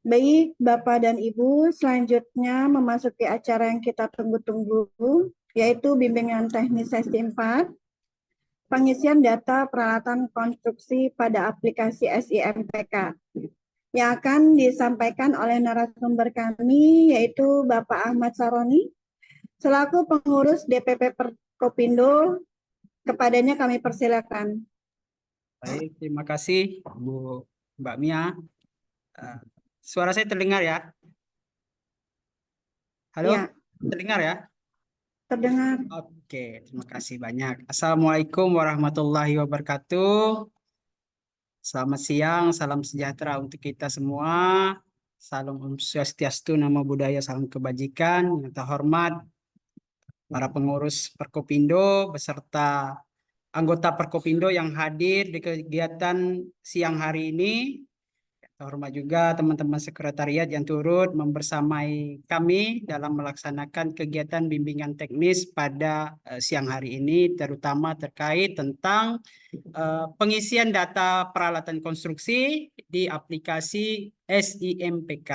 Baik, Bapak dan Ibu, selanjutnya memasuki acara yang kita tunggu-tunggu, yaitu bimbingan teknis sesi 4, pengisian data peralatan konstruksi pada aplikasi SIMPK, yang akan disampaikan oleh narasumber kami, yaitu Bapak Ahmad Saroni, selaku pengurus DPP Perkopindo. Kepadanya kami persilakan. Baik, terima kasih Bu Mbak Mia. Eh, Suara saya terdengar ya? Halo, Ya, terdengar ya? terdengar. Oke, terima kasih banyak. Assalamualaikum warahmatullahi wabarakatuh. Selamat siang, salam sejahtera untuk kita semua. Salam Om Swastiastu, Namo Buddhaya, salam kebajikan. Yang terhormat para pengurus Perkopindo beserta anggota Perkopindo yang hadir di kegiatan siang hari ini. Terhormat juga teman-teman sekretariat yang turut membersamai kami dalam melaksanakan kegiatan bimbingan teknis pada siang hari ini, terutama terkait tentang pengisian data peralatan konstruksi di aplikasi SIMPK.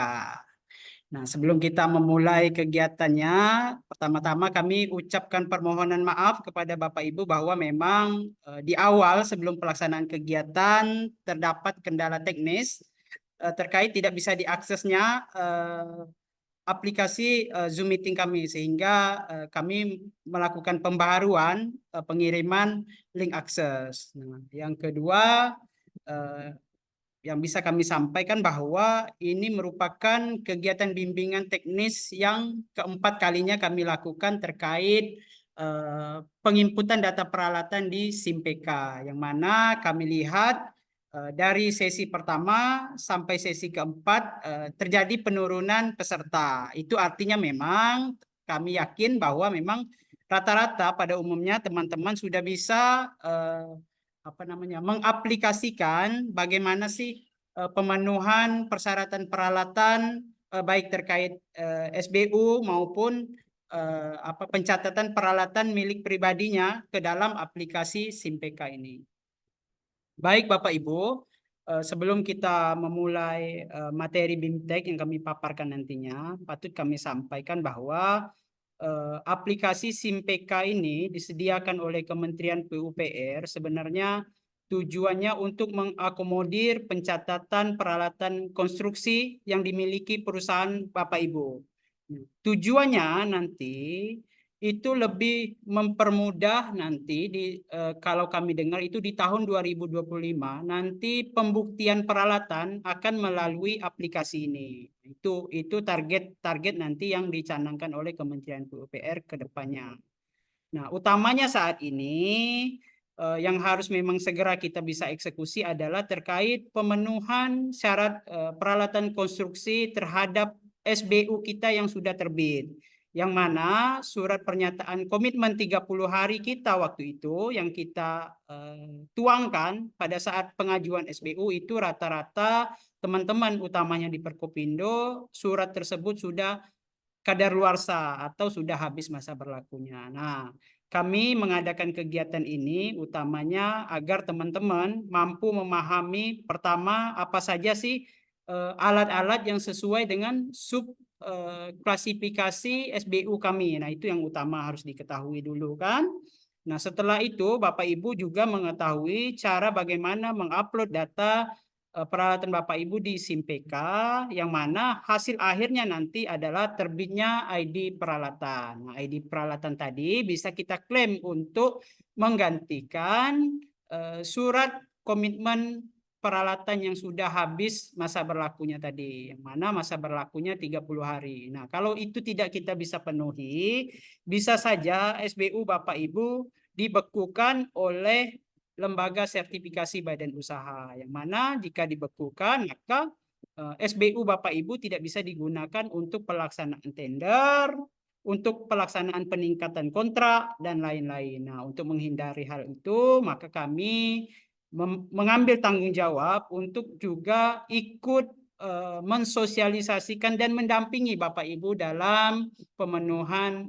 Nah, sebelum kita memulai kegiatannya, pertama-tama kami ucapkan permohonan maaf kepada Bapak Ibu bahwa memang di awal sebelum pelaksanaan kegiatan terdapat kendala teknis terkait tidak bisa diaksesnya aplikasi Zoom Meeting kami, sehingga kami melakukan pembaharuan pengiriman link akses. Nah, yang kedua, eh, yang bisa kami sampaikan bahwa ini merupakan kegiatan bimbingan teknis yang keempat kalinya kami lakukan terkait penginputan data peralatan di SIMPK, yang mana kami lihat dari sesi pertama sampai sesi keempat terjadi penurunan peserta. Itu artinya memang kami yakin bahwa memang rata-rata pada umumnya teman-teman sudah bisa mengaplikasikan bagaimana sih pemenuhan persyaratan peralatan baik terkait SBU maupun pencatatan peralatan milik pribadinya ke dalam aplikasi SIMPK ini. Baik Bapak Ibu, sebelum kita memulai materi BIMTEK yang kami paparkan nantinya, patut kami sampaikan bahwa aplikasi SIMPK ini disediakan oleh Kementerian PUPR sebenarnya tujuannya untuk mengakomodir pencatatan peralatan konstruksi yang dimiliki perusahaan Bapak Ibu. Tujuannya nanti itu lebih mempermudah nanti kalau kami dengar itu di tahun 2025 nanti pembuktian peralatan akan melalui aplikasi ini. Itu target nanti yang dicanangkan oleh Kementerian PUPR ke depannya. Nah, utamanya saat ini yang harus memang segera kita bisa eksekusi adalah terkait pemenuhan syarat peralatan konstruksi terhadap SBU kita yang sudah terbit. Yang mana surat pernyataan komitmen 30 hari kita waktu itu yang kita tuangkan pada saat pengajuan SBU itu rata-rata teman-teman utamanya di Perkopindo surat tersebut sudah kadaluarsa atau sudah habis masa berlakunya. Nah, kami mengadakan kegiatan ini utamanya agar teman-teman mampu memahami pertama apa saja sih alat-alat yang sesuai dengan sub klasifikasi SBU kami. Nah, itu yang utama harus diketahui dulu kan. Nah, setelah itu Bapak Ibu juga mengetahui cara bagaimana mengupload data peralatan Bapak Ibu di SIMPK, yang mana hasil akhirnya nanti adalah terbitnya ID peralatan. Nah, ID peralatan tadi bisa kita klaim untuk menggantikan surat komitmen peralatan yang sudah habis masa berlakunya tadi, yang mana masa berlakunya 30 hari. Nah, kalau itu tidak kita bisa penuhi, bisa saja SBU Bapak Ibu dibekukan oleh lembaga sertifikasi badan usaha, yang mana jika dibekukan maka SBU Bapak Ibu tidak bisa digunakan untuk pelaksanaan tender, untuk pelaksanaan peningkatan kontrak dan lain-lain. Nah, untuk menghindari hal itu maka kami mengambil tanggung jawab untuk juga ikut mensosialisasikan dan mendampingi Bapak Ibu dalam pemenuhan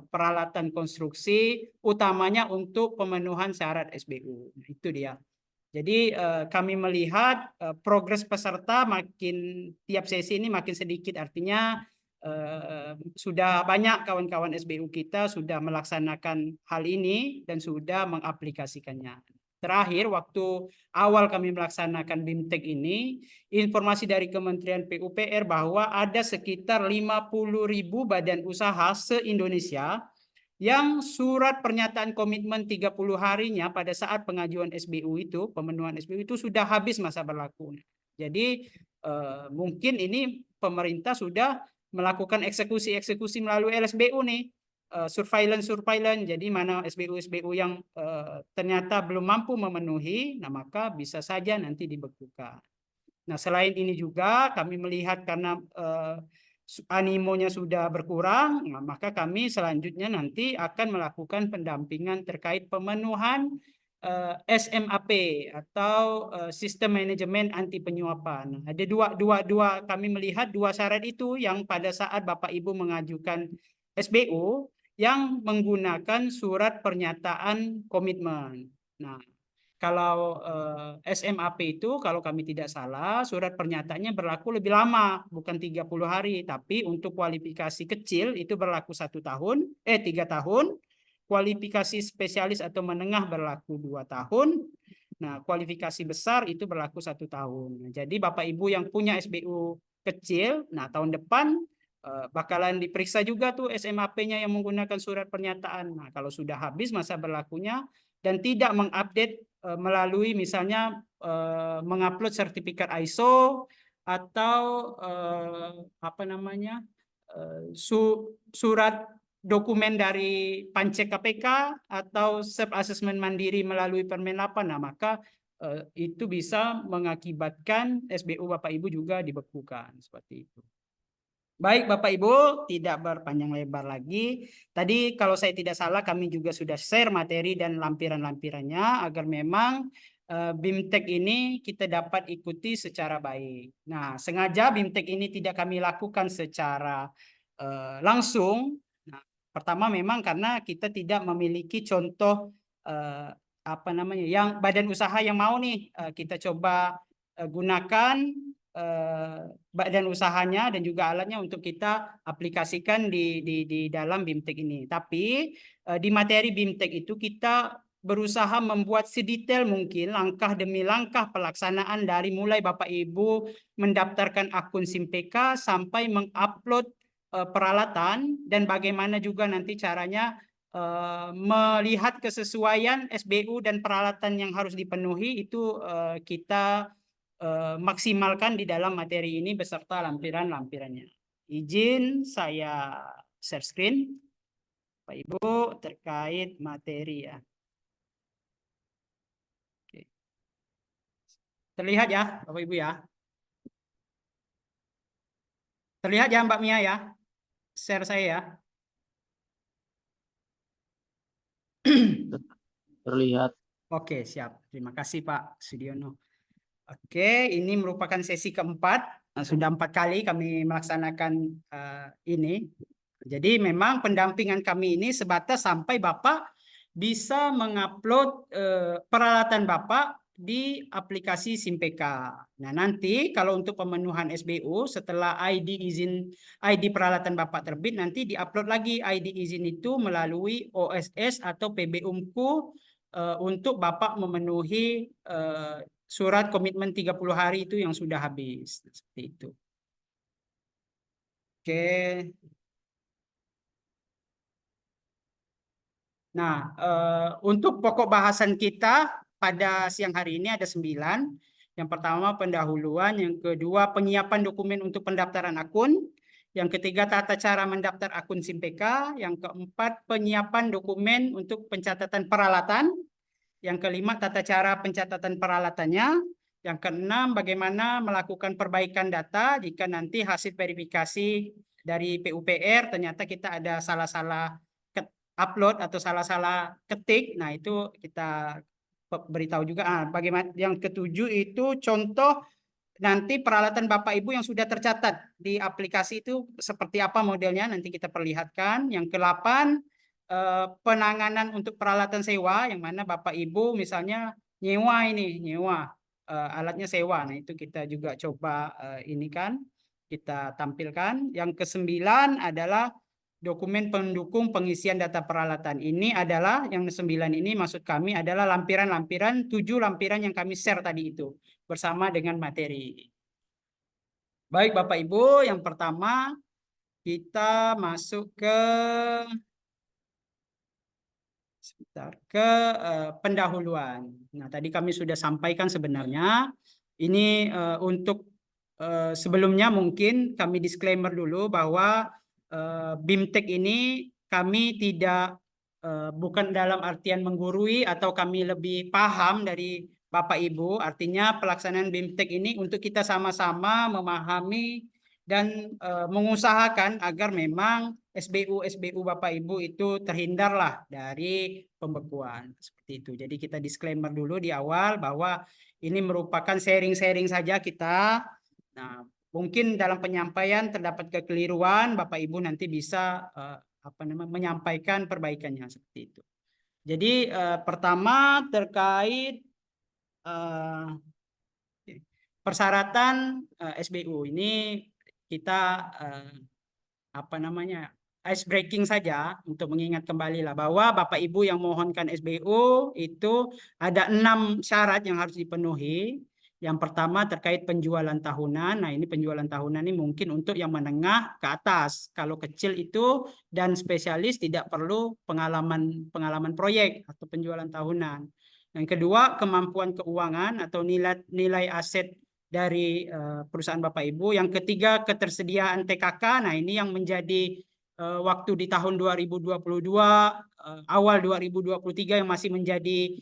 peralatan konstruksi, utamanya untuk pemenuhan syarat SBU. Itu dia. Jadi kami melihat progres peserta makin tiap sesi ini makin sedikit, artinya sudah banyak kawan-kawan SBU kita sudah melaksanakan hal ini dan sudah mengaplikasikannya. Terakhir, waktu awal kami melaksanakan BIMTEK ini, informasi dari Kementerian PUPR bahwa ada sekitar 50.000 badan usaha se-Indonesia yang surat pernyataan komitmen 30 harinya pada saat pengajuan SBU itu, pemenuhan SBU itu sudah habis masa berlaku. Jadi mungkin ini pemerintah sudah melakukan eksekusi-eksekusi melalui LSBU nih, surveillance. Jadi mana SBU-SBU yang ternyata belum mampu memenuhi, nah maka bisa saja nanti dibekukan. Nah, selain ini juga kami melihat karena animonya sudah berkurang, nah, maka kami selanjutnya nanti akan melakukan pendampingan terkait pemenuhan SMAP atau sistem manajemen anti penyuapan. Ada dua kami melihat dua syarat itu yang pada saat Bapak Ibu mengajukan SBU yang menggunakan surat pernyataan komitmen. Nah, kalau SMAP itu kalau kami tidak salah surat pernyataannya berlaku lebih lama, bukan 30 hari, tapi untuk kualifikasi kecil itu berlaku 3 tahun, kualifikasi spesialis atau menengah berlaku 2 tahun, nah kualifikasi besar itu berlaku 1 tahun. Nah, jadi Bapak Ibu yang punya SBU kecil, nah tahun depan bakalan diperiksa juga tuh SMAP-nya yang menggunakan surat pernyataan. Nah, kalau sudah habis masa berlakunya dan tidak mengupdate melalui misalnya mengupload sertifikat ISO atau apa namanya surat dokumen dari Pancek KPK atau self assessment mandiri melalui Permen 8, nah maka itu bisa mengakibatkan SBU Bapak Ibu juga dibekukan seperti itu. Baik Bapak Ibu, tidak berpanjang lebar lagi. Tadi kalau saya tidak salah kami juga sudah share materi dan lampiran-lampirannya agar memang BIMTEK ini kita dapat ikuti secara baik. Nah, sengaja BIMTEK ini tidak kami lakukan secara langsung. Nah, pertama memang karena kita tidak memiliki contoh apa namanya yang badan usaha yang mau nih kita coba gunakan badan usahanya dan juga alatnya untuk kita aplikasikan di dalam BIMTEK ini. Tapi di materi BIMTEK itu kita berusaha membuat sedetail mungkin langkah demi langkah pelaksanaan dari mulai Bapak Ibu mendaftarkan akun SIMPK sampai mengupload peralatan dan bagaimana juga nanti caranya melihat kesesuaian SBU dan peralatan yang harus dipenuhi itu kita maksimalkan di dalam materi ini beserta lampiran-lampirannya. Izin saya share screen Pak Ibu terkait materi ya. Oke. Terlihat ya Bapak Ibu ya? Terlihat ya Mbak Mia ya? Share saya ya. Terlihat. Oke, siap. Terima kasih Pak Sudiono. Oke, ini merupakan sesi keempat. Sudah 4 kali kami melaksanakan ini. Jadi memang pendampingan kami ini sebatas sampai Bapak bisa mengupload peralatan Bapak di aplikasi SIMPK. Nah, nanti kalau untuk pemenuhan SBU setelah ID peralatan Bapak terbit, nanti diupload lagi ID izin itu melalui OSS atau PBUMKU untuk Bapak memenuhi surat komitmen 30 hari itu yang sudah habis. Seperti itu. Oke. Nah, untuk pokok bahasan kita pada siang hari ini ada 9. Yang pertama pendahuluan, yang kedua penyiapan dokumen untuk pendaftaran akun, yang ketiga tata cara mendaftar akun SIMPK, yang keempat penyiapan dokumen untuk pencatatan peralatan, yang kelima tata cara pencatatan peralatannya, yang keenam bagaimana melakukan perbaikan data jika nanti hasil verifikasi dari PUPR ternyata kita ada salah-salah upload atau salah-salah ketik, nah itu kita beritahu juga. Bagaimana yang ketujuh itu contoh nanti peralatan Bapak Ibu yang sudah tercatat di aplikasi itu seperti apa modelnya nanti kita perlihatkan. Yang ke-8 penanganan untuk peralatan sewa yang mana Bapak Ibu misalnya nyewa ini, nyewa alatnya sewa. Nah, itu kita juga coba ini kan kita tampilkan. Yang ke-9 adalah dokumen pendukung pengisian data peralatan. Ini adalah yang 9 ini maksud kami adalah lampiran-lampiran, 7 lampiran yang kami share tadi itu bersama dengan materi. Baik Bapak Ibu, yang pertama kita masuk ke pendahuluan. Nah, tadi kami sudah sampaikan sebenarnya ini untuk sebelumnya mungkin kami disclaimer dulu bahwa BIMTEK ini kami tidak bukan dalam artian menggurui atau kami lebih paham dari Bapak Ibu. Artinya pelaksanaan BIMTEK ini untuk kita sama-sama memahami dan mengusahakan agar memang SBU Bapak Ibu itu terhindarlah dari pembekuan seperti itu. Jadi kita disclaimer dulu di awal bahwa ini merupakan sharing-sharing saja kita. Nah, mungkin dalam penyampaian terdapat kekeliruan, Bapak Ibu nanti bisa menyampaikan perbaikannya seperti itu. Jadi pertama terkait persyaratan SBU ini kita ice breaking saja untuk mengingat kembali lah bahwa Bapak Ibu yang mohonkan SBU itu ada 6 syarat yang harus dipenuhi. Yang pertama terkait penjualan tahunan. Nah, ini penjualan tahunan ini mungkin untuk yang menengah ke atas. Kalau kecil itu dan spesialis tidak perlu pengalaman proyek atau penjualan tahunan. Yang kedua, kemampuan keuangan atau nilai aset dari perusahaan Bapak Ibu. Yang ketiga, ketersediaan TKK. Nah, ini yang menjadi waktu di tahun 2022, awal 2023 yang masih menjadi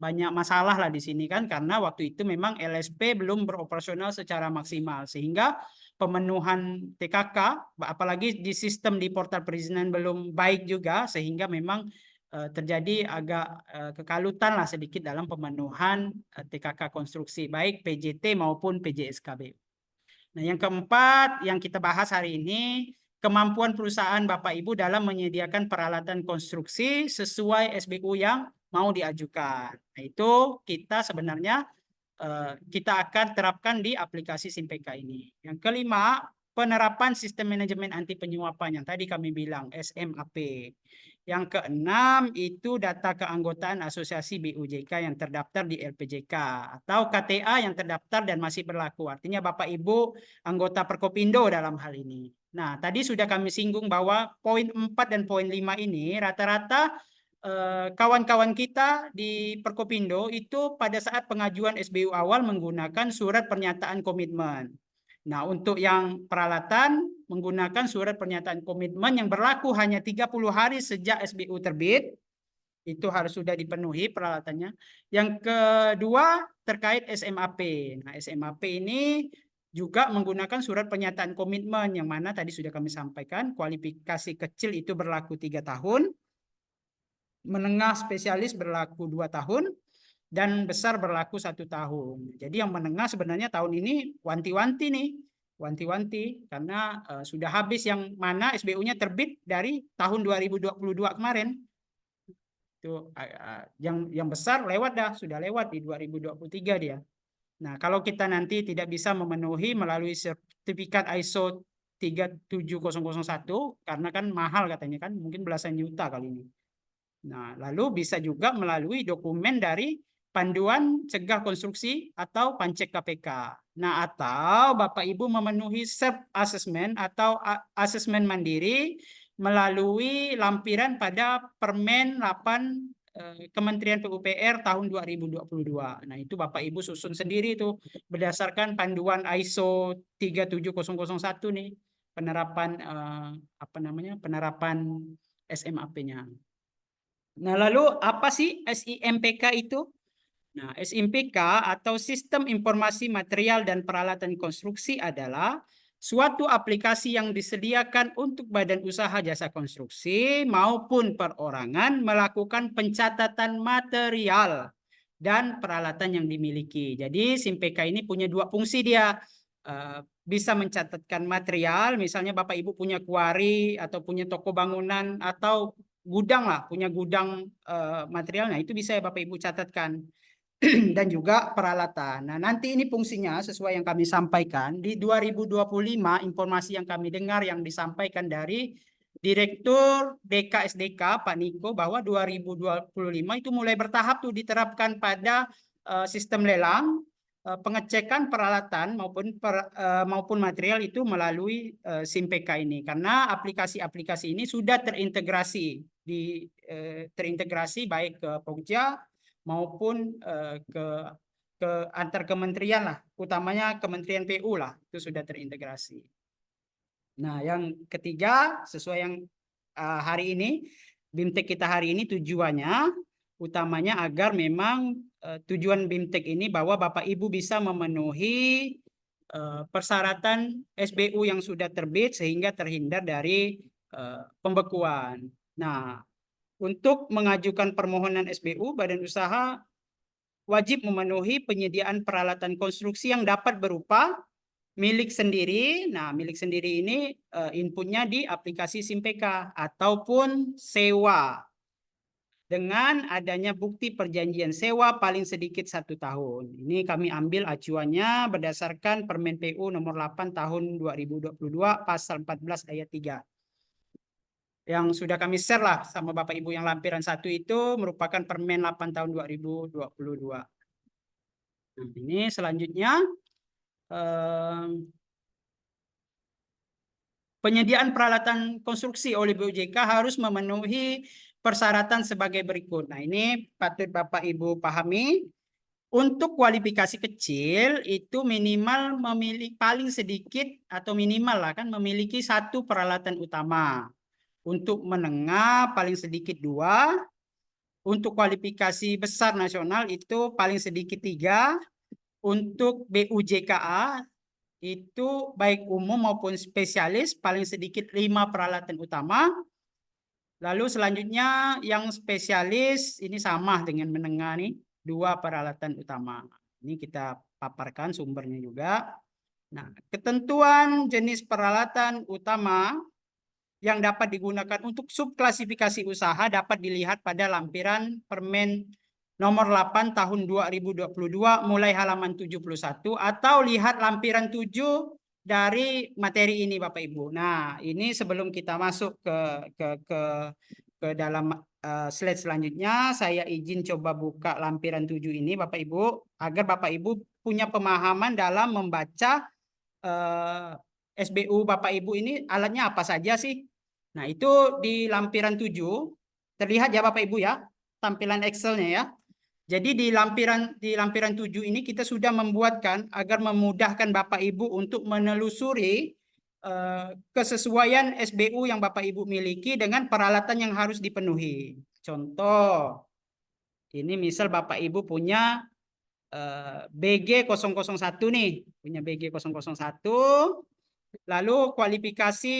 banyak masalah lah di sini kan, karena waktu itu memang LSP belum beroperasional secara maksimal sehingga pemenuhan TKK apalagi di sistem di portal perizinan belum baik juga sehingga memang terjadi agak kekalutan lah sedikit dalam pemenuhan TKK konstruksi baik PJT maupun PJSKB. Nah, yang keempat yang kita bahas hari ini kemampuan perusahaan Bapak Ibu dalam menyediakan peralatan konstruksi sesuai SBU yang mau diajukan. Nah, itu kita sebenarnya kita akan terapkan di aplikasi SIMPK ini. Yang kelima, penerapan sistem manajemen anti penyuapan yang tadi kami bilang SMAP. Yang keenam itu data keanggotaan asosiasi BUJK yang terdaftar di LPJK atau KTA yang terdaftar dan masih berlaku. Artinya Bapak Ibu anggota Perkopindo dalam hal ini. Nah, tadi sudah kami singgung bahwa poin 4 dan poin 5 ini rata-rata kawan-kawan kita di Perkopindo itu pada saat pengajuan SBU awal menggunakan surat pernyataan komitmen. Nah, untuk yang peralatan menggunakan surat pernyataan komitmen yang berlaku hanya 30 hari sejak SBU terbit. Itu harus sudah dipenuhi peralatannya. Yang kedua terkait SMAP. Nah, SMAP ini juga menggunakan surat pernyataan komitmen yang mana tadi sudah kami sampaikan kualifikasi kecil itu berlaku 3 tahun, menengah spesialis berlaku 2 tahun, dan besar berlaku 1 tahun. Jadi yang menengah sebenarnya tahun ini wanti-wanti nih, wanti-wanti karena sudah habis yang mana SBU-nya terbit dari tahun 2022 kemarin. Itu yang besar lewat dah, sudah lewat di 2023 dia. Nah, kalau kita nanti tidak bisa memenuhi melalui sertifikat ISO 37001 karena kan mahal katanya kan, mungkin belasan juta kali ini. Nah, lalu bisa juga melalui dokumen dari Panduan Cegah Konstruksi atau Pancek KPK. Nah, atau Bapak Ibu memenuhi self assessment atau asesmen mandiri melalui lampiran pada Permen 8 Kementerian PUPR tahun 2022. Nah, itu Bapak Ibu susun sendiri itu berdasarkan panduan ISO 37001 nih, penerapan penerapan SMAP-nya. Nah, lalu apa sih SIMPK itu? Nah, SIMPK atau Sistem Informasi Material dan Peralatan Konstruksi adalah suatu aplikasi yang disediakan untuk badan usaha jasa konstruksi maupun perorangan melakukan pencatatan material dan peralatan yang dimiliki. Jadi SIMPK ini punya 2 fungsi dia. Bisa mencatatkan material, misalnya Bapak Ibu punya kuari atau punya toko bangunan atau gudang lah, punya gudang material. Nah, itu bisa ya Bapak Ibu catatkan. Dan juga peralatan. Nah, nanti ini fungsinya sesuai yang kami sampaikan di 2025, informasi yang kami dengar yang disampaikan dari Direktur BKSDK Pak Niko bahwa 2025 itu mulai bertahap tuh diterapkan pada sistem lelang, pengecekan peralatan maupun material itu melalui SIMPK ini, karena aplikasi-aplikasi ini sudah terintegrasi baik ke Pokja maupun ke antar kementerian lah, utamanya Kementerian PU lah, itu sudah terintegrasi. Nah, yang ketiga, sesuai yang hari ini, BIMTEK kita hari ini tujuannya, utamanya agar memang tujuan BIMTEK ini bahwa Bapak Ibu bisa memenuhi persyaratan SBU yang sudah terbit sehingga terhindar dari pembekuan. Nah, untuk mengajukan permohonan SBU, Badan Usaha wajib memenuhi penyediaan peralatan konstruksi yang dapat berupa milik sendiri. Nah, milik sendiri ini inputnya di aplikasi SIMPK ataupun sewa. Dengan adanya bukti perjanjian sewa paling sedikit 1 tahun. Ini kami ambil acuannya berdasarkan Permen PU nomor 8 tahun 2022 pasal 14 ayat 3. Yang sudah kami share lah sama Bapak Ibu yang lampiran 1 itu merupakan Permen 8 tahun 2022. Nah, ini selanjutnya penyediaan peralatan konstruksi oleh BUJK harus memenuhi persyaratan sebagai berikut. Nah, ini patut Bapak Ibu pahami. Untuk kualifikasi kecil itu minimal memiliki paling sedikit atau minimal lah kan memiliki 1 peralatan utama. Untuk menengah paling sedikit 2. Untuk kualifikasi besar nasional itu paling sedikit 3. Untuk BUJKA itu baik umum maupun spesialis paling sedikit 5 peralatan utama. Lalu selanjutnya yang spesialis ini sama dengan menengah nih, 2 peralatan utama. Ini kita paparkan sumbernya juga. Nah, ketentuan jenis peralatan utama yang dapat digunakan untuk subklasifikasi usaha dapat dilihat pada lampiran Permen nomor 8 tahun 2022 mulai halaman 71 atau lihat lampiran 7 dari materi ini Bapak Ibu. Nah, ini sebelum kita masuk ke dalam slide selanjutnya, saya izin coba buka lampiran 7 ini Bapak Ibu agar Bapak Ibu punya pemahaman dalam membaca SBU Bapak Ibu ini alatnya apa saja sih. Nah, itu di lampiran 7 terlihat ya Bapak Ibu ya, tampilan Excel-nya ya. Jadi di lampiran 7 ini kita sudah membuatkan agar memudahkan Bapak Ibu untuk menelusuri kesesuaian SBU yang Bapak Ibu miliki dengan peralatan yang harus dipenuhi. Contoh, ini misal Bapak Ibu punya BG 001 nih, punya BG 001, lalu kualifikasi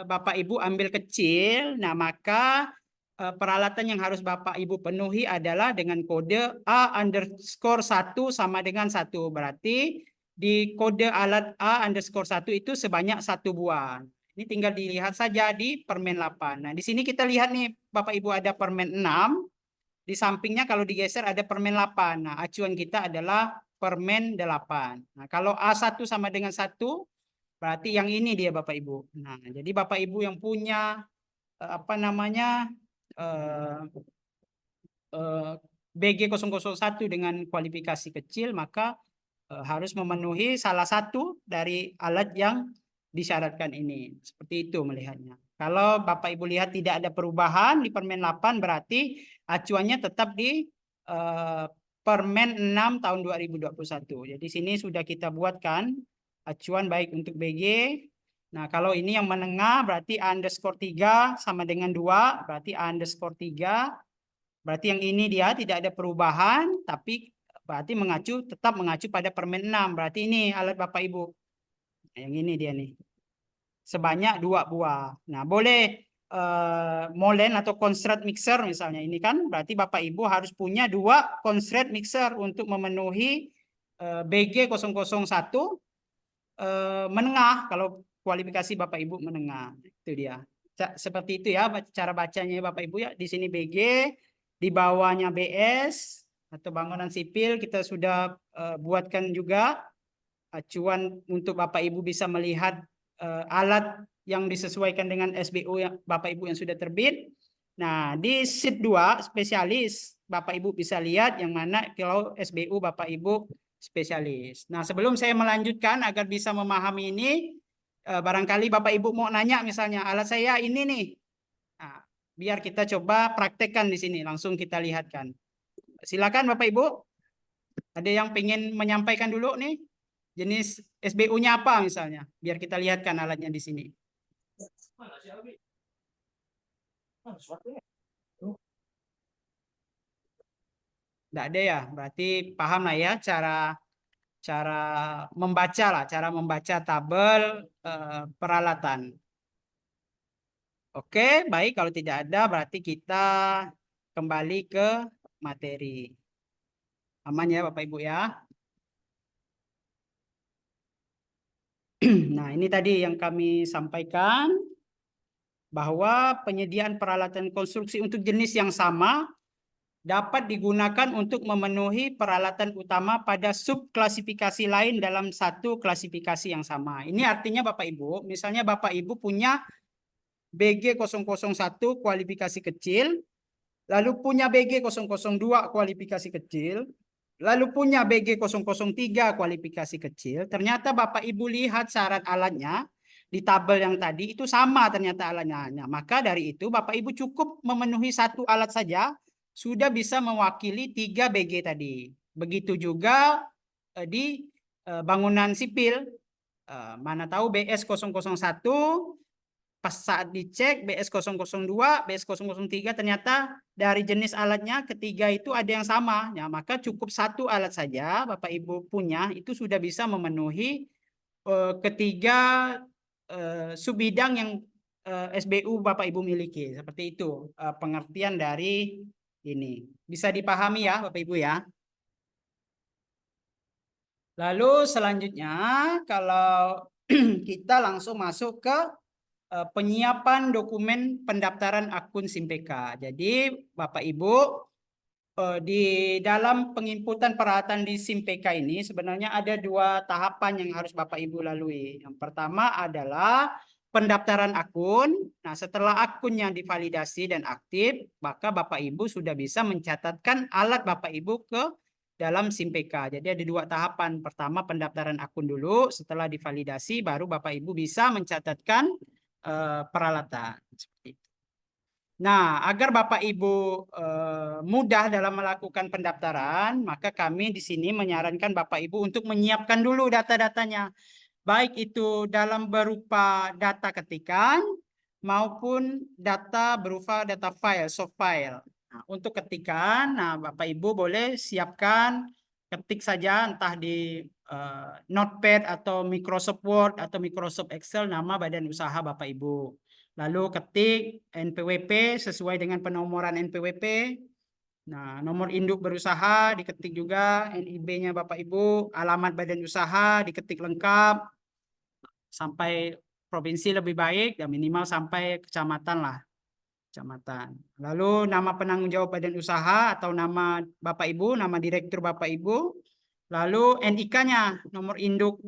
Bapak Ibu ambil kecil, nah maka peralatan yang harus Bapak Ibu penuhi adalah dengan kode A_1 sama dengan 1. Berarti di kode alat A_1 itu sebanyak 1 buah. Ini tinggal dilihat saja di Permen 8. Nah, di sini kita lihat nih Bapak Ibu ada Permen 6. Di sampingnya kalau digeser ada Permen 8. Nah, acuan kita adalah Permen 8. Nah, kalau A1 sama dengan 1, berarti yang ini dia Bapak Ibu. Nah, jadi Bapak Ibu yang punya apa namanya BG 001 dengan kualifikasi kecil, maka harus memenuhi salah satu dari alat yang disyaratkan ini. Seperti itu melihatnya. Kalau Bapak Ibu lihat tidak ada perubahan di Permen 8, berarti acuannya tetap di Permen 6 tahun 2021. Jadi sini sudah kita buatkan acuan baik untuk BG. Nah, kalau ini yang menengah berarti A_3 sama dengan 2, berarti A_3. Berarti yang ini dia tidak ada perubahan, tapi berarti tetap mengacu pada Permen 6. Berarti ini alat Bapak Ibu. Nah, yang ini dia nih. Sebanyak 2 buah. Nah, boleh molen atau constraint mixer misalnya. Ini kan berarti Bapak Ibu harus punya 2 constraint mixer untuk memenuhi BG 001 menengah. Kalau kualifikasi Bapak Ibu menengah. Itu dia. seperti itu ya cara bacanya Bapak Ibu ya. Di sini BG, di bawahnya BS atau bangunan sipil kita sudah buatkan juga acuan untuk Bapak Ibu bisa melihat alat yang disesuaikan dengan SBU yang Bapak Ibu yang sudah terbit. Nah, di sheet 2 spesialis Bapak Ibu bisa lihat yang mana kalau SBU Bapak Ibu spesialis. Nah, sebelum saya melanjutkan agar bisa memahami ini, barangkali Bapak Ibu mau nanya misalnya alat saya ini nih. Nah, biar kita coba praktekkan di sini, langsung kita lihatkan. Silakan Bapak Ibu. Ada yang pengen menyampaikan dulu nih? Jenis SBU-nya apa misalnya? Biar kita lihatkan alatnya di sini. Tidak ada ya, berarti paham lah ya cara membaca lah, cara membaca tabel peralatan. Oke, baik kalau tidak ada berarti kita kembali ke materi. Aman ya Bapak Ibu ya. Nah, ini tadi yang kami sampaikan bahwa penyediaan peralatan konstruksi untuk jenis yang sama dapat digunakan untuk memenuhi peralatan utama pada subklasifikasi lain dalam satu klasifikasi yang sama. Ini artinya Bapak Ibu, misalnya Bapak Ibu punya BG 001 kualifikasi kecil, lalu punya BG 002 kualifikasi kecil, lalu punya BG 003 kualifikasi kecil, ternyata Bapak Ibu lihat syarat alatnya di tabel yang tadi itu sama ternyata alatnya. Nah, maka dari itu Bapak Ibu cukup memenuhi satu alat saja sudah bisa mewakili 3 BG tadi. Begitu juga di bangunan sipil. Mana tahu BS 001 pas saat dicek BS 002, BS 003 ternyata dari jenis alatnya ketiga itu ada yang sama. Ya, maka cukup satu alat saja Bapak Ibu punya itu sudah bisa memenuhi ketiga subbidang yang SBU Bapak Ibu miliki. Seperti itu pengertian dari ini. Bisa dipahami ya Bapak Ibu ya. Lalu selanjutnya kalau kita langsung masuk ke penyiapan dokumen pendaftaran akun SIMPK. Jadi Bapak Ibu di dalam penginputan peralatan di SIMPK ini sebenarnya ada 2 tahapan yang harus Bapak Ibu lalui. Yang pertama adalah pendaftaran akun. Nah, setelah akunnya divalidasi dan aktif, maka Bapak Ibu sudah bisa mencatatkan alat Bapak Ibu ke dalam SIMPK. Jadi ada 2 tahapan. Pertama pendaftaran akun dulu, setelah divalidasi baru Bapak Ibu bisa mencatatkan peralatan. Nah, agar Bapak Ibu mudah dalam melakukan pendaftaran, maka kami di sini menyarankan Bapak Ibu untuk menyiapkan dulu data-datanya. Baik itu dalam berupa data ketikan maupun data berupa data file, soft file. Nah, untuk ketikan, nah Bapak Ibu boleh siapkan, ketik saja entah di Notepad atau Microsoft Word atau Microsoft Excel nama badan usaha Bapak Ibu. Lalu ketik NPWP sesuai dengan penomoran NPWP. Nah, nomor induk berusaha diketik juga, NIB-nya Bapak Ibu, alamat badan usaha diketik lengkap, sampai provinsi lebih baik, ya minimal sampai kecamatan lah. Kecamatan. Lalu nama penanggung jawab badan usaha atau nama Bapak Ibu, nama direktur Bapak Ibu. Lalu NIK-nya, nomor induk,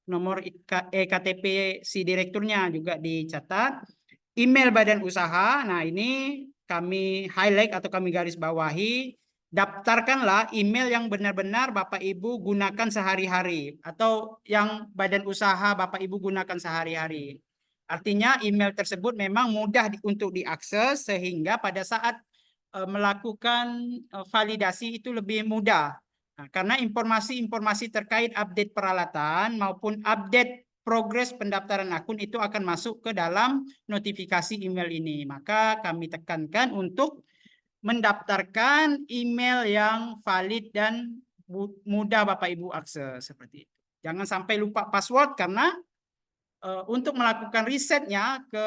nomor EKTP si direkturnya juga dicatat. Email badan usaha, nah ini kami highlight atau kami garis bawahi. Daftarkanlah email yang benar-benar Bapak Ibu gunakan sehari-hari atau yang badan usaha Bapak Ibu gunakan sehari-hari. Artinya email tersebut memang mudah untuk diakses sehingga pada saat melakukan validasi itu lebih mudah. Nah, karena informasi-informasi terkait update peralatan maupun update progres pendaftaran akun itu akan masuk ke dalam notifikasi email ini. Maka kami tekankan untuk mendaftarkan email yang valid dan mudah Bapak Ibu akses seperti itu. Jangan sampai lupa password karena untuk melakukan risetnya ke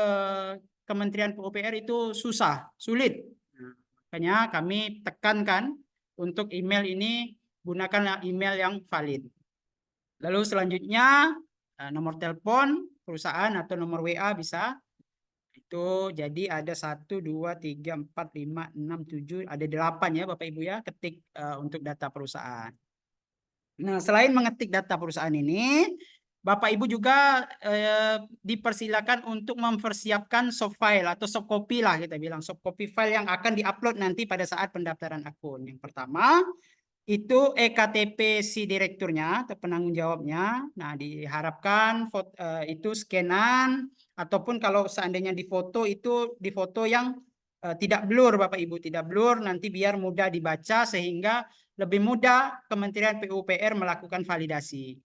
Kementerian PUPR itu susah, sulit. Nah, makanya kami tekankan untuk email ini gunakanlah email yang valid. Lalu selanjutnya nomor telepon perusahaan atau nomor WA bisa. Itu jadi ada 1, 2, 3, 4, 5, 6, 7, ada 8 ya Bapak Ibu ya, ketik untuk data perusahaan. Nah, selain mengetik data perusahaan ini, Bapak Ibu juga dipersilakan untuk mempersiapkan soft file atau soft copy lah kita bilang, soft copy file yang akan diupload nanti pada saat pendaftaran akun. Yang pertama itu EKTP si direkturnya atau penanggung jawabnya. Nah, diharapkan itu scanan ataupun kalau seandainya difoto itu difoto yang tidak blur Bapak Ibu, tidak blur nanti biar mudah dibaca sehingga lebih mudah Kementerian PUPR melakukan validasi.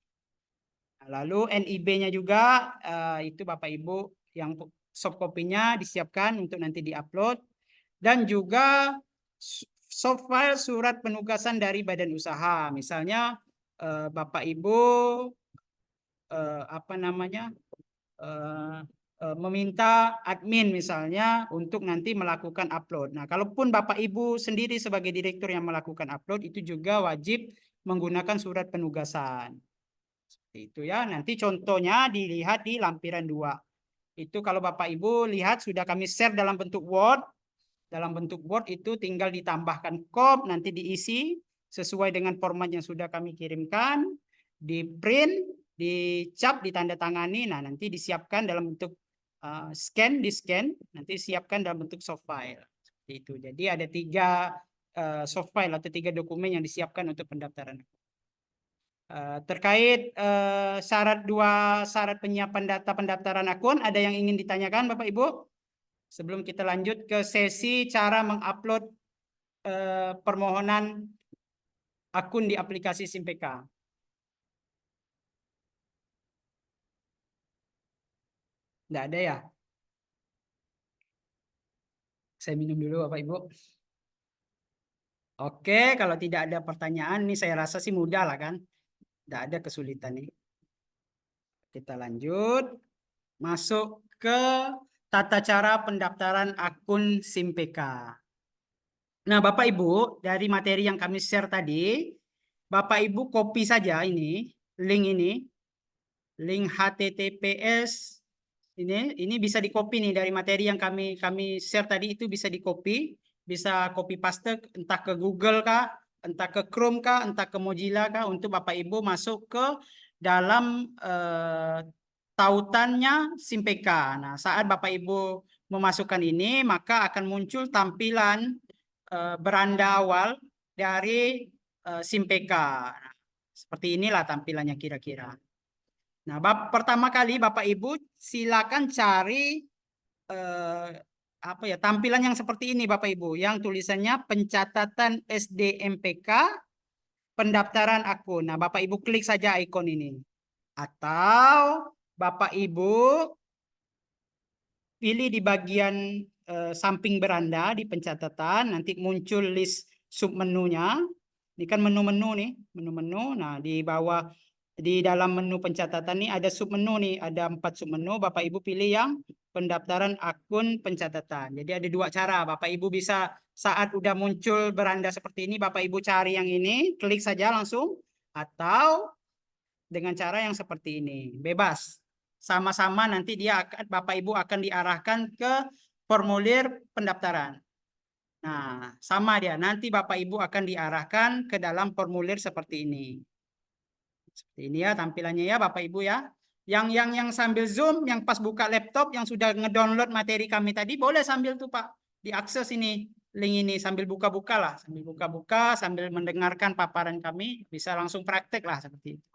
Lalu NIB-nya juga itu Bapak Ibu yang soft copy-nya disiapkan untuk nanti diupload dan juga soft file surat penugasan dari badan usaha. Misalnya Bapak Ibu apa namanya meminta admin misalnya untuk nanti melakukan upload. Nah, kalaupun Bapak Ibu sendiri sebagai direktur yang melakukan upload itu juga wajib menggunakan surat penugasan. Seperti itu ya. Nanti contohnya dilihat di lampiran 2. Itu kalau Bapak Ibu lihat sudah kami share dalam bentuk Word. Dalam bentuk Word itu tinggal ditambahkan kop, nanti diisi sesuai dengan format yang sudah kami kirimkan, di print, dicap, ditandatangani, nah nanti disiapkan dalam bentuk scan, di-scan, nanti siapkan dalam bentuk soft file. Seperti itu. Jadi ada 3 soft file atau 3 dokumen yang disiapkan untuk pendaftaran. Terkait syarat penyiapan data pendaftaran akun, ada yang ingin ditanyakan Bapak Ibu? Sebelum kita lanjut ke sesi cara mengupload permohonan akun di aplikasi Simpeka. Tidak ada ya? Saya minum dulu Bapak Ibu. Oke, kalau tidak ada pertanyaan, nih saya rasa sih mudah lah kan. Tidak ada kesulitan nih. Kita lanjut. Masuk ke tata cara pendaftaran akun Simpeka. Nah, Bapak Ibu, dari materi yang kami share tadi, Bapak Ibu copy saja ini, link HTTPS ini bisa di-copy nih dari materi yang kami share tadi itu bisa di-copy, bisa copy paste entah ke Google kah, entah ke Chrome kah, entah ke Mozilla kah untuk Bapak Ibu masuk ke dalam tautannya Simpeka. Nah, saat Bapak Ibu memasukkan ini, maka akan muncul tampilan beranda awal dari Simpeka. Nah, seperti inilah tampilannya kira-kira. Nah, pertama kali Bapak Ibu silakan cari apa ya tampilan yang seperti ini Bapak Ibu, yang tulisannya pencatatan SDMPK pendaftaran akun. Nah, Bapak Ibu klik saja ikon ini. Atau Bapak Ibu pilih di bagian samping beranda di pencatatan, nanti muncul list submenunya. Ini kan menu-menu nih, menu-menu. Nah, di bawah di dalam menu pencatatan nih ada submenu nih, ada 4 submenu. Bapak Ibu pilih yang pendaftaran akun pencatatan. Jadi ada 2 cara. Bapak Ibu bisa saat udah muncul beranda seperti ini, Bapak Ibu cari yang ini, klik saja langsung. Atau dengan cara yang seperti ini, bebas. Sama-sama nanti Bapak Ibu akan diarahkan ke formulir pendaftaran. Nah, sama dia. Nanti Bapak Ibu akan diarahkan ke dalam formulir seperti ini. Seperti ini ya tampilannya ya Bapak Ibu ya. Yang sambil Zoom, yang pas buka laptop, yang sudah ngedownload materi kami tadi, boleh sambil tuh Pak diakses ini link ini sambil buka-buka lah, sambil buka-buka, sambil mendengarkan paparan kami, bisa langsung praktek lah seperti itu.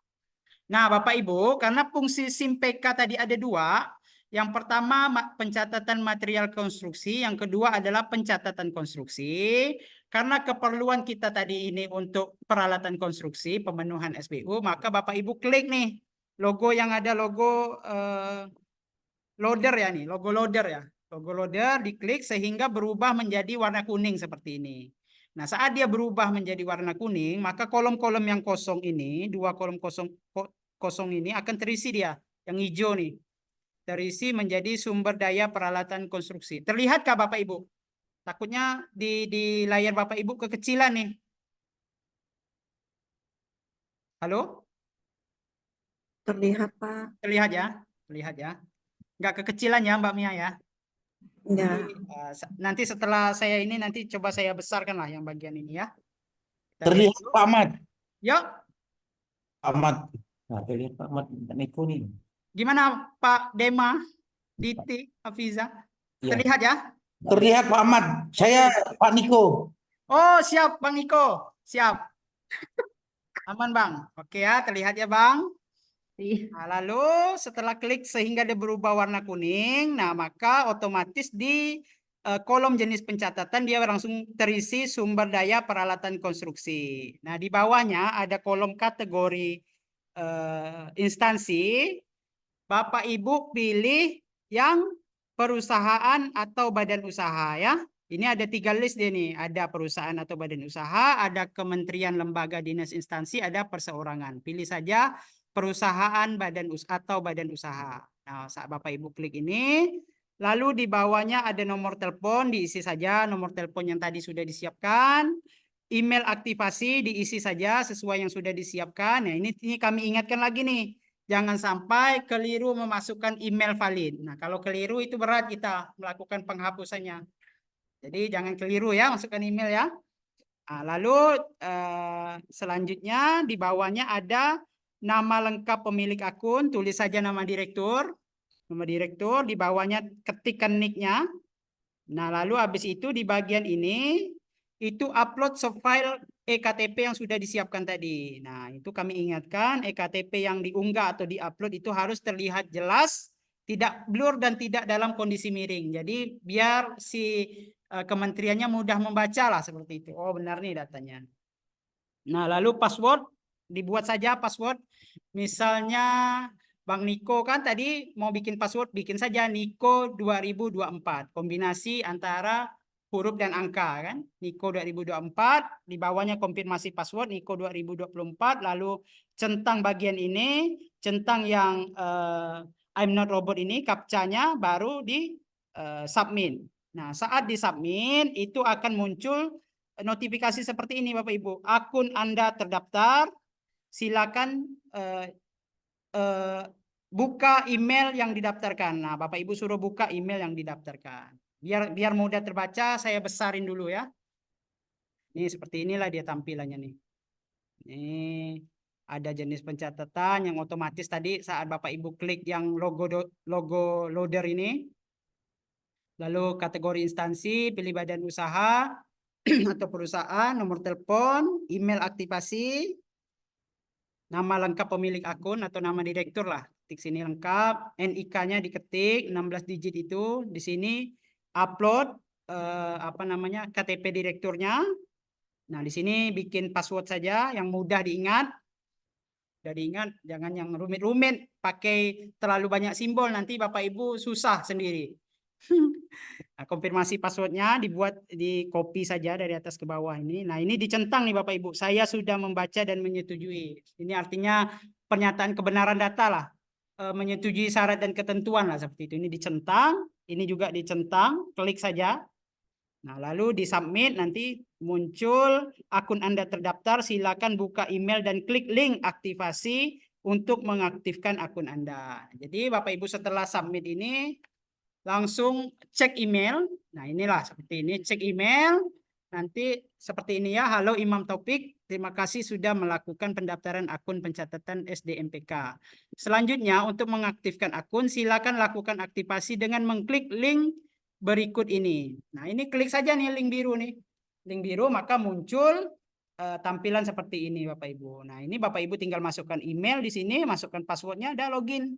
Nah, Bapak Ibu, karena fungsi Simpeka tadi ada 2. Yang pertama pencatatan material konstruksi, yang kedua adalah pencatatan konstruksi. Karena keperluan kita tadi ini untuk peralatan konstruksi, pemenuhan SBU, maka Bapak Ibu klik nih logo yang ada logo loader ya nih, logo loader ya. Logo loader diklik sehingga berubah menjadi warna kuning seperti ini. Nah, saat dia berubah menjadi warna kuning, maka kolom-kolom yang kosong ini, 2 kolom kosong ini akan terisi dia, yang hijau nih. Terisi menjadi sumber daya peralatan konstruksi. Terlihatkah Bapak Ibu? Takutnya di layar Bapak Ibu kekecilan nih. Halo? Terlihat, Pak. Terlihat ya? Terlihat ya? Nggak kekecilan ya Mbak Mia ya? Ya. Jadi, nanti setelah saya ini nanti coba saya besarkan lah yang bagian ini ya. Kita lihat Terlihat dulu. Pak Ahmad. Yuk, Pak Ahmad. Nah, terlihat Pak Ahmad Niko nih. gimana Pak Dema, Diti, Hafiza? Iya. Terlihat ya? Terlihat Pak Ahmad. Saya Pak Niko. Oh, siap Bang Iko. Siap. Aman Bang. Oke ya, terlihat ya Bang. Nah, lalu setelah klik sehingga dia berubah warna kuning, nah maka otomatis di kolom jenis pencatatan dia langsung terisi sumber daya peralatan konstruksi. Nah, di bawahnya ada kolom kategori instansi. Bapak Ibu pilih yang perusahaan atau badan usaha ya. Ini ada 3 list dia nih. Ada perusahaan atau badan usaha, ada kementerian, lembaga, dinas, instansi, ada perseorangan. Pilih saja perusahaan, badan usaha atau badan usaha. Nah, saat Bapak Ibu klik ini, lalu di bawahnya ada nomor telepon, diisi saja nomor telepon yang tadi sudah disiapkan. Email aktivasi diisi saja sesuai yang sudah disiapkan. Nah, ini kami ingatkan lagi nih. Jangan sampai keliru memasukkan email valid. Nah, kalau keliru itu berat kita melakukan penghapusannya. Jadi jangan keliru ya masukkan email ya. Nah, lalu selanjutnya di bawahnya ada nama lengkap pemilik akun, tulis saja nama direktur. Nama direktur, di bawahnya ketikkan nick-nya. Nah, lalu habis itu di bagian ini itu upload softfile EKTP yang sudah disiapkan tadi. Nah, itu kami ingatkan EKTP yang diunggah atau diupload itu harus terlihat jelas, tidak blur dan tidak dalam kondisi miring. Jadi biar si kementeriannya mudah membaca lah seperti itu. Oh, benar nih datanya. Nah, lalu password dibuat saja password. Misalnya Bang Niko kan tadi mau bikin password, bikin saja Niko 2024. Kombinasi antara huruf dan angka kan. Niko 2024, di bawahnya konfirmasi password Niko 2024, lalu centang bagian ini, centang yang I'm not robot ini, captcha-nya baru di submit. Nah, saat di submit itu akan muncul notifikasi seperti ini Bapak Ibu. Akun Anda terdaftar, silakan buka email yang didaftarkan. Nah, Bapak Ibu suruh buka email yang didaftarkan. Biar mudah terbaca, saya besarin dulu ya. Ini seperti inilah dia tampilannya nih. Ini ada jenis pencatatan yang otomatis tadi saat Bapak Ibu klik yang logo loader ini. Lalu kategori instansi, pilih badan usaha atau perusahaan, nomor telepon, email aktivasi, nama lengkap pemilik akun atau nama direktur lah. Ketik sini lengkap, NIK-nya diketik 16 digit itu, di sini upload KTP direkturnya. Nah, di sini bikin password saja yang mudah diingat. Sudah diingat, jangan yang rumit-rumit, pakai terlalu banyak simbol nanti Bapak Ibu susah sendiri. Nah, konfirmasi passwordnya dibuat di copy saja dari atas ke bawah ini. Nah, ini dicentang nih Bapak Ibu. Saya sudah membaca dan menyetujui. Ini artinya pernyataan kebenaran data lah. Menyetujui syarat dan ketentuan lah seperti itu. Ini dicentang, ini juga dicentang, klik saja. Nah, lalu di submit nanti muncul akun Anda terdaftar. Silakan buka email dan klik link aktivasi untuk mengaktifkan akun Anda. Jadi Bapak Ibu setelah submit ini langsung cek email. Nah, inilah seperti ini, cek email. Nanti seperti ini ya, halo Imam Taufik, terima kasih sudah melakukan pendaftaran akun pencatatan SDMPK. Selanjutnya untuk mengaktifkan akun, silakan lakukan aktivasi dengan mengklik link berikut ini. Nah, ini klik saja nih link biru nih. Link biru maka muncul tampilan seperti ini Bapak Ibu. Nah, ini Bapak Ibu tinggal masukkan email di sini, masukkan passwordnya, ada login.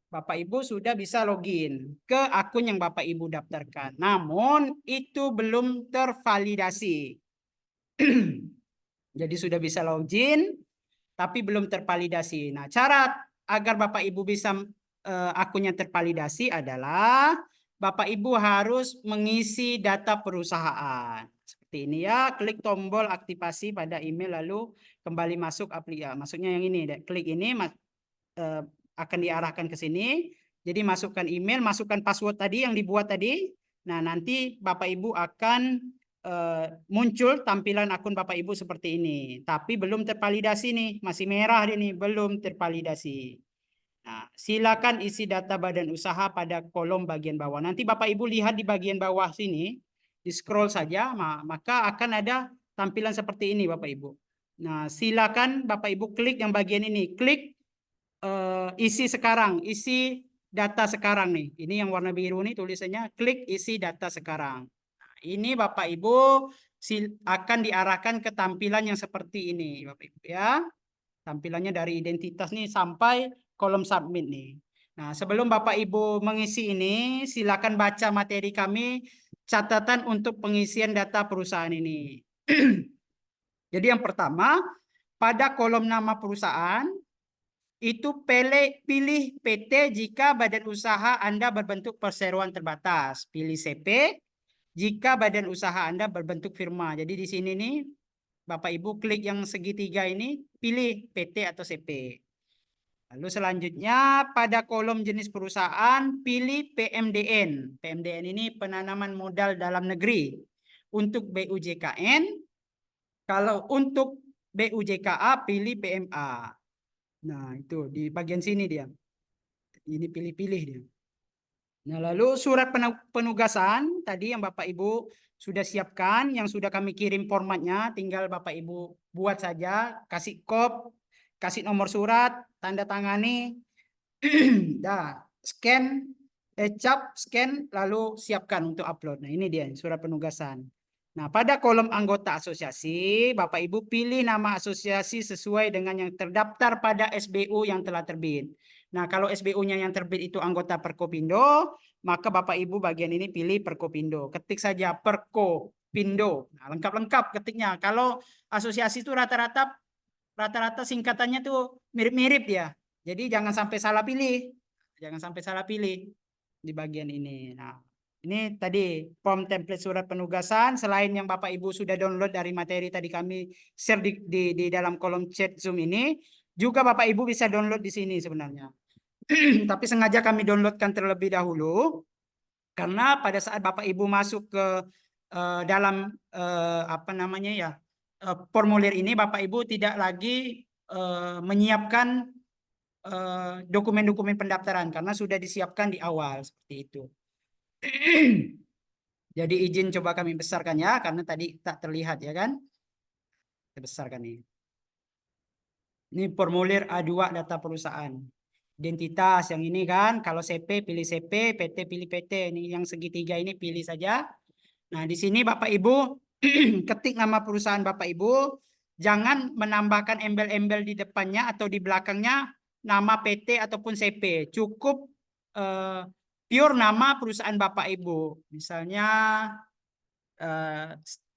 Bapak Ibu sudah bisa login ke akun yang Bapak Ibu daftarkan. Namun itu belum tervalidasi. Jadi sudah bisa login tapi belum tervalidasi. Nah, syarat agar Bapak Ibu bisa akunnya tervalidasi adalah Bapak Ibu harus mengisi data perusahaan. Seperti ini ya, klik tombol aktivasi pada email lalu kembali masuk aplikasi. Maksudnya yang ini, klik ini akan diarahkan ke sini. Jadi masukkan email, masukkan password tadi yang dibuat tadi. Nah, nanti Bapak Ibu akan muncul tampilan akun Bapak Ibu seperti ini. Tapi belum tervalidasi nih, masih merah ini, belum tervalidasi. Nah, silakan isi data badan usaha pada kolom bagian bawah. Nanti Bapak Ibu lihat di bagian bawah sini, di scroll saja, maka akan ada tampilan seperti ini Bapak Ibu. Nah, silakan Bapak Ibu klik yang bagian ini, klik isi sekarang, isi data sekarang nih. Ini yang warna biru nih tulisannya, klik isi data sekarang. Nah, ini Bapak Ibu akan diarahkan ke tampilan yang seperti ini Bapak Ibu ya. Tampilannya dari identitas nih sampai kolom submit nih. Nah, sebelum Bapak Ibu mengisi ini, silakan baca materi kami, catatan untuk pengisian data perusahaan ini. Jadi yang pertama, pada kolom nama perusahaan, itu pilih PT jika badan usaha Anda berbentuk perseroan terbatas. Pilih CP jika badan usaha Anda berbentuk firma. Jadi di sini nih, Bapak Ibu klik yang segitiga ini, pilih PT atau CP. Lalu selanjutnya pada kolom jenis perusahaan, pilih PMDN. PMDN ini penanaman modal dalam negeri. Untuk BUJKN, kalau untuk BUJKA, pilih PMA. Nah, itu di bagian sini dia. Ini pilih-pilih dia. Nah, lalu surat penugasan tadi yang Bapak Ibu sudah siapkan, yang sudah kami kirim formatnya, tinggal Bapak Ibu buat saja, kasih kasih nomor surat, tanda tangani, dah, scan, cap, scan, lalu siapkan untuk upload. Nah, ini dia surat penugasan. Nah, pada kolom anggota asosiasi, Bapak Ibu pilih nama asosiasi sesuai dengan yang terdaftar pada SBU yang telah terbit. Nah, kalau SBU-nya yang terbit itu anggota Perkopindo, maka Bapak Ibu bagian ini pilih Perkopindo. Ketik saja Perkopindo. Nah, lengkap-lengkap ketiknya. Kalau asosiasi itu rata-rata singkatannya tuh mirip-mirip ya. Jadi jangan sampai salah pilih. Jangan sampai salah pilih di bagian ini. Nah, ini tadi form template surat penugasan. Selain yang Bapak Ibu sudah download dari materi tadi kami share di dalam kolom chat Zoom ini, juga Bapak Ibu bisa download di sini sebenarnya. Tapi sengaja kami downloadkan terlebih dahulu karena pada saat Bapak Ibu masuk ke dalam apa namanya ya formulir ini, Bapak Ibu tidak lagi menyiapkan dokumen-dokumen pendaftaran karena sudah disiapkan di awal seperti itu. Jadi izin coba kami besarkan ya karena tadi tak terlihat ya kan. Kita besarkan ini. Ini formulir A2 data perusahaan. Identitas yang ini kan, kalau CP pilih CP, PT pilih PT. Ini yang segitiga ini pilih saja. Nah, di sini Bapak Ibu ketik nama perusahaan Bapak Ibu, jangan menambahkan embel-embel di depannya atau di belakangnya nama PT ataupun CP. Cukup pure nama perusahaan Bapak Ibu. Misalnya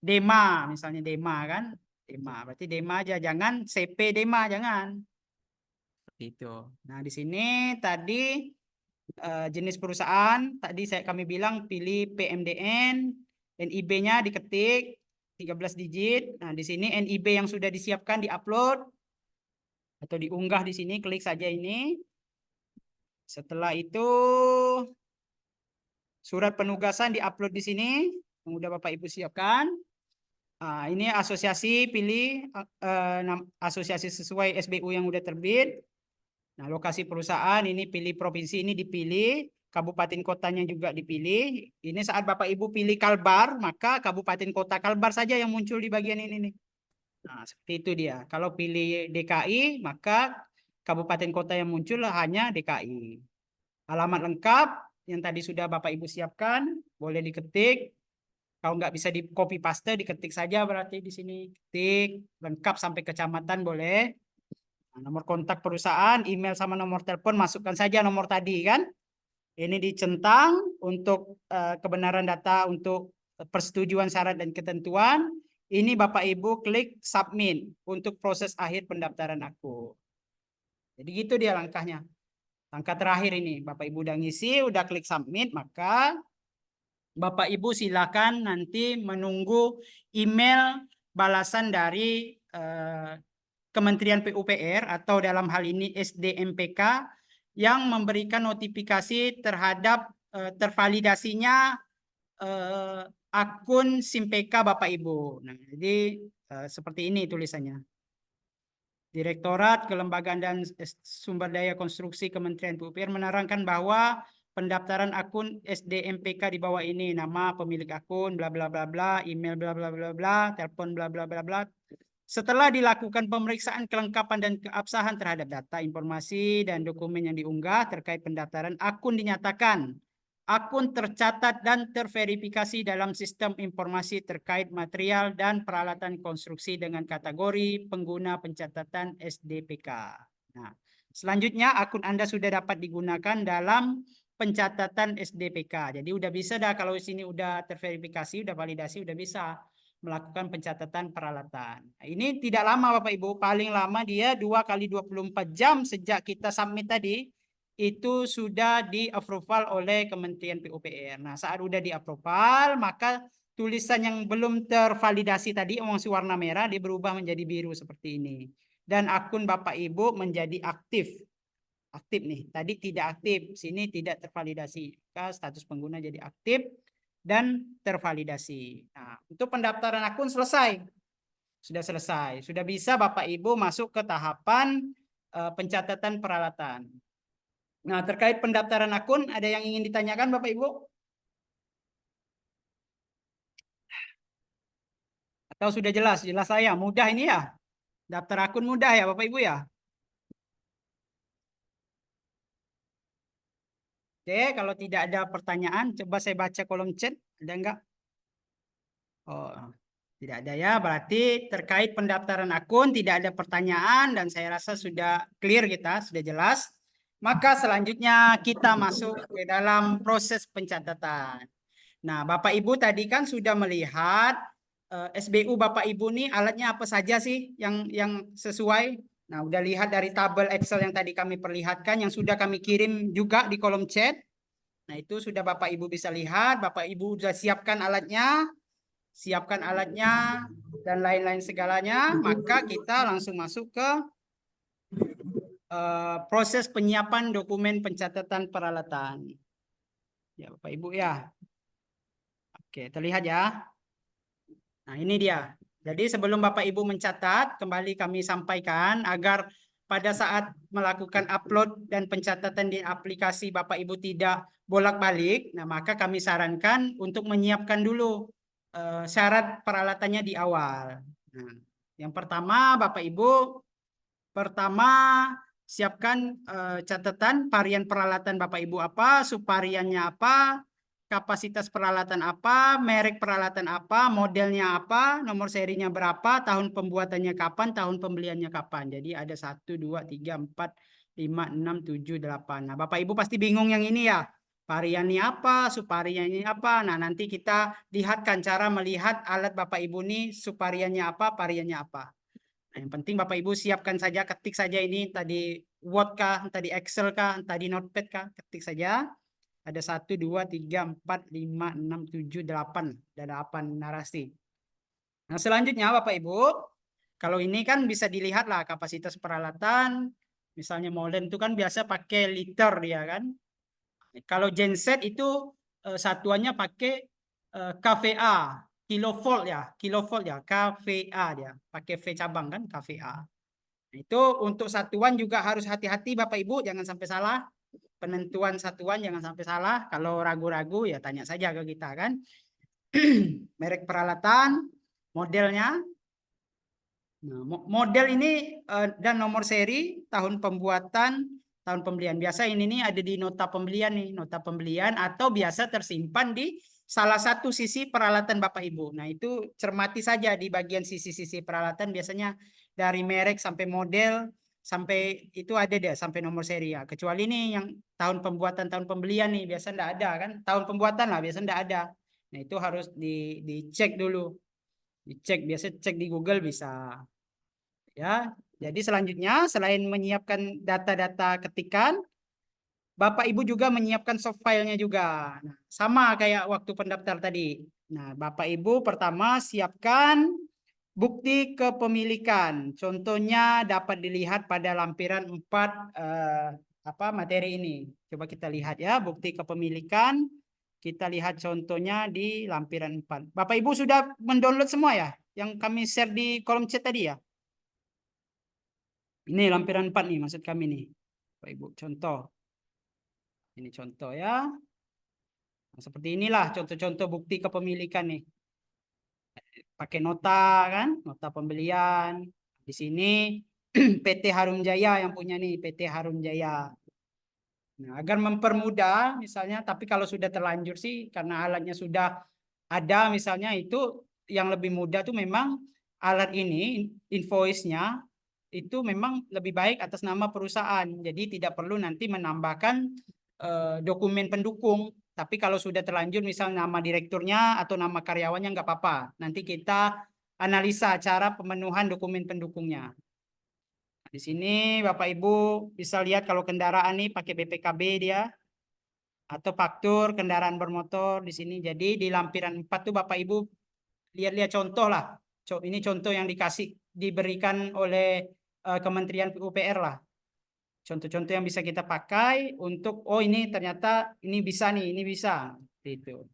Dema, misalnya Dema kan. Dema, berarti Dema aja, jangan CP Dema, jangan. Seperti itu. Nah, di sini tadi jenis perusahaan, tadi kami bilang pilih PMDN, NIB-nya diketik 13 digit. Nah, di sini NIB yang sudah disiapkan diupload atau diunggah di sini, klik saja ini. Setelah itu surat penugasan diupload di sini yang udah Bapak Ibu siapkan. Nah, ini asosiasi, pilih asosiasi sesuai SBU yang udah terbit. Nah, lokasi perusahaan ini pilih provinsi, ini dipilih, kabupaten kotanya juga dipilih. Ini saat Bapak Ibu pilih Kalbar, maka kabupaten kota Kalbar saja yang muncul di bagian ini nih. Nah, seperti itu dia. Kalau pilih DKI, maka kabupaten kota yang muncul hanya DKI. Alamat lengkap yang tadi sudah Bapak Ibu siapkan, boleh diketik. Kalau nggak bisa di copy paste, diketik saja berarti di sini. Ketik lengkap sampai kecamatan boleh. Nah, nomor kontak perusahaan, email sama nomor telepon, masukkan saja nomor tadi kan. Ini dicentang untuk kebenaran data untuk persetujuan syarat dan ketentuan. Ini Bapak Ibu klik submit untuk proses akhir pendaftaran aku. Jadi gitu dia langkahnya. Langkah terakhir ini, Bapak Ibu udah ngisi, udah klik submit, maka Bapak Ibu silakan nanti menunggu email balasan dari Kementerian PUPR atau dalam hal ini SDMPK yang memberikan notifikasi terhadap tervalidasinya akun SIMPK Bapak Ibu. Nah, jadi seperti ini tulisannya. Direktorat Kelembagaan dan Sumber Daya Konstruksi Kementerian PUPR menerangkan bahwa pendaftaran akun SDMPK di bawah ini, nama pemilik akun, bla bla bla bla, email bla bla bla bla, telepon bla bla bla bla. Setelah dilakukan pemeriksaan kelengkapan dan keabsahan terhadap data, informasi, dan dokumen yang diunggah terkait pendaftaran, akun dinyatakan akun tercatat dan terverifikasi dalam sistem informasi terkait material dan peralatan konstruksi dengan kategori pengguna pencatatan SDPK. Nah, selanjutnya akun Anda sudah dapat digunakan dalam pencatatan SDPK. Jadi udah bisa dah kalau di sini udah terverifikasi, udah validasi, udah bisa melakukan pencatatan peralatan. Nah, ini tidak lama Bapak Ibu, paling lama dia 2 kali 24 jam sejak kita submit tadi itu sudah di-approval oleh Kementerian PUPR. Nah, saat udah di-approval, maka tulisan yang belum tervalidasi tadi yang masih warna merah dia berubah menjadi biru seperti ini. Dan akun Bapak Ibu menjadi aktif. Aktif nih. Tadi tidak aktif, sini tidak tervalidasi. Maka status pengguna jadi aktif dan tervalidasi. Nah, untuk pendaftaran akun selesai. Sudah selesai. Sudah bisa Bapak Ibu masuk ke tahapan pencatatan peralatan. Nah, terkait pendaftaran akun, ada yang ingin ditanyakan Bapak Ibu? Atau sudah jelas? Jelas saya, mudah ini ya? Daftar akun mudah ya Bapak Ibu ya? Oke, kalau tidak ada pertanyaan, coba saya baca kolom chat. Ada enggak? Oh, tidak ada ya. Berarti terkait pendaftaran akun tidak ada pertanyaan dan saya rasa sudah clear kita, sudah jelas. Maka selanjutnya kita masuk ke dalam proses pencatatan. Nah, Bapak Ibu tadi kan sudah melihat SBU Bapak Ibu nih alatnya apa saja sih yang sesuai. Nah, udah lihat dari tabel Excel yang tadi kami perlihatkan yang sudah kami kirim juga di kolom chat. Nah, itu sudah Bapak Ibu bisa lihat, Bapak Ibu sudah siapkan alatnya dan lain-lain segalanya, maka kita langsung masuk ke proses penyiapan dokumen pencatatan peralatan. Ya, Bapak Ibu ya. Oke, terlihat ya. Nah, ini dia. Jadi sebelum Bapak Ibu mencatat, kembali kami sampaikan agar pada saat melakukan upload dan pencatatan di aplikasi Bapak Ibu tidak bolak-balik, nah maka kami sarankan untuk menyiapkan dulu syarat peralatannya di awal. Nah, yang pertama Bapak Ibu, siapkan catatan varian peralatan Bapak Ibu apa, subvariannya apa, kapasitas peralatan apa, merek peralatan apa, modelnya apa, nomor serinya berapa, tahun pembuatannya kapan, tahun pembeliannya kapan. Jadi ada 1, 2, 3, 4, 5, 6, 7, 8. Nah, Bapak Ibu pasti bingung yang ini ya. Variannya apa, subvariannya apa. Nah, nanti kita lihatkan cara melihat alat Bapak Ibu nih, subvariannya apa, variannya apa. Nah, yang penting Bapak Ibu siapkan saja, ketik saja ini tadi Word kah, tadi Excel kah, tadi Notepad kah, ketik saja. Ada 1, 2, 3, 4, 5, 6, 7, 8. Ada 8 narasi. Nah, selanjutnya Bapak Ibu, kalau ini kan bisa dilihat lah kapasitas peralatan. Misalnya modern itu kan biasa pakai liter dia kan. Kalau genset itu satuannya pakai kVA, kilovolt ya, kVA dia. Pakai V cabang kan, kVA. Itu untuk satuan juga harus hati-hati Bapak Ibu, jangan sampai salah. Penentuan satuan jangan sampai salah. Kalau ragu-ragu ya tanya saja ke kita kan. Merek peralatan, modelnya. Nah, model ini dan nomor seri, tahun pembuatan, tahun pembelian. Biasa ini nih ada di nota pembelian nih, nota pembelian atau biasa tersimpan di salah satu sisi peralatan Bapak Ibu. Nah, itu cermati saja di bagian sisi-sisi peralatan biasanya dari merek sampai model sampai itu ada deh sampai nomor seri ya. Kecuali ini yang tahun pembuatan tahun pembelian nih biasa enggak ada kan. Tahun pembuatan lah biasa enggak ada. Nah, itu harus dicek dulu. Dicek biasa cek di Google bisa. Ya. Jadi selanjutnya selain menyiapkan data-data ketikan, Bapak Ibu juga menyiapkan soft filenya juga. Nah, sama kayak waktu pendaftar tadi. Nah, Bapak Ibu pertama siapkan bukti kepemilikan. Contohnya dapat dilihat pada lampiran 4 materi ini. Coba kita lihat ya, bukti kepemilikan. Kita lihat contohnya di lampiran 4. Bapak Ibu sudah mendownload semua ya? Yang kami share di kolom chat tadi ya? Ini lampiran 4 nih maksud kami nih. Bapak Ibu, contoh. Ini contoh ya. Nah, seperti inilah contoh-contoh bukti kepemilikan nih. Pakai nota kan, nota pembelian. Di sini PT Harum Jaya yang punya nih, PT Harum Jaya. Nah, agar mempermudah misalnya, tapi kalau sudah terlanjur sih karena alatnya sudah ada misalnya, itu yang lebih mudah tuh memang alat ini invoice-nya itu memang lebih baik atas nama perusahaan. Jadi tidak perlu nanti menambahkan dokumen pendukung. Tapi kalau sudah terlanjur misalnya nama direkturnya atau nama karyawannya nggak apa-apa. Nanti kita analisa cara pemenuhan dokumen pendukungnya. Di sini Bapak Ibu bisa lihat kalau kendaraan nih pakai BPKB dia atau faktur kendaraan bermotor di sini. Jadi di lampiran 4 tuh Bapak Ibu lihat-lihat contoh lah. Ini contoh yang diberikan oleh Kementerian PUPR lah. Contoh-contoh yang bisa kita pakai untuk oh ini ternyata ini bisa nih, ini bisa. Itu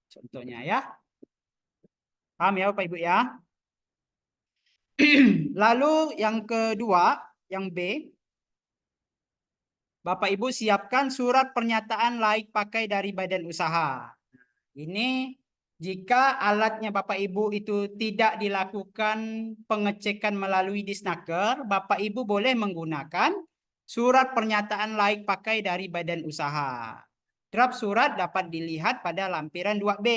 contohnya ya. Paham ya Bapak Ibu ya? Lalu yang kedua, yang B, Bapak Ibu siapkan surat pernyataan layak pakai dari badan usaha. Ini jika alatnya Bapak Ibu itu tidak dilakukan pengecekan melalui Disnaker, Bapak Ibu boleh menggunakan surat pernyataan layak pakai dari badan usaha. Draft surat dapat dilihat pada lampiran 2B.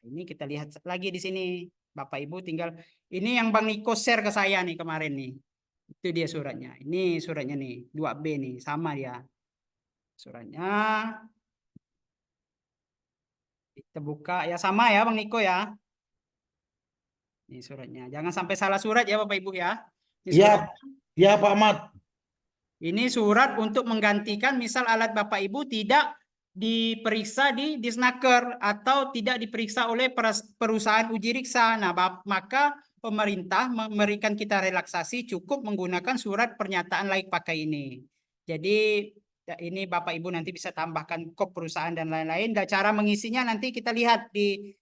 Ini kita lihat lagi di sini. Bapak Ibu tinggal, ini yang Bang Niko share ke saya nih kemarin nih. Itu dia suratnya. Ini suratnya nih, 2B nih, sama dia. Suratnya kita buka ya, sama ya Bang Niko ya. Ini suratnya. Jangan sampai salah surat ya Bapak Ibu ya. Ini Iya, surat. ya Pak Ahmad. Ini surat untuk menggantikan misal alat Bapak Ibu tidak diperiksa di Disnaker atau tidak diperiksa oleh perusahaan uji riksa. Nah, maka pemerintah memberikan kita relaksasi cukup menggunakan surat pernyataan layak pakai ini. Jadi ini Bapak Ibu nanti bisa tambahkan kop perusahaan dan lain-lain. Dan cara mengisinya nanti kita lihat di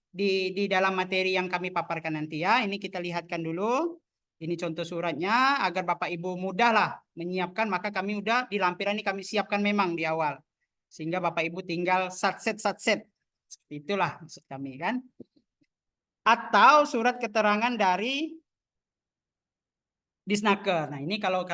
dalam materi yang kami paparkan nanti ya. Ini kita lihatkan dulu. Ini contoh suratnya agar Bapak Ibu mudah lah menyiapkan, maka kami udah di lampiran ini kami siapkan memang di awal. Sehingga Bapak Ibu tinggal satset. Seperti itulah maksud kami kan. Atau surat keterangan dari Disnaker. Nah, ini kalau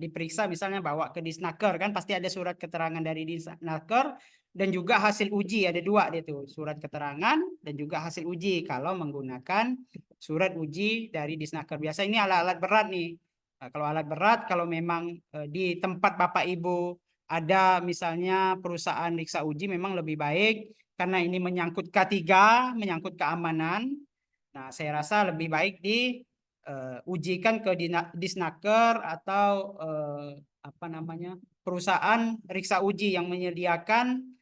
diperiksa misalnya bawa ke Disnaker kan pasti ada surat keterangan dari Disnaker dan juga hasil uji, ada dua itu, surat keterangan dan juga hasil uji kalau menggunakan surat uji dari Disnaker. Biasa ini alat-alat berat nih. Nah, kalau alat berat kalau memang di tempat Bapak Ibu ada misalnya perusahaan riksa uji memang lebih baik karena ini menyangkut K3, menyangkut keamanan. Nah, saya rasa lebih baik ujikan ke Disnaker atau apa namanya perusahaan riksa uji yang menyediakan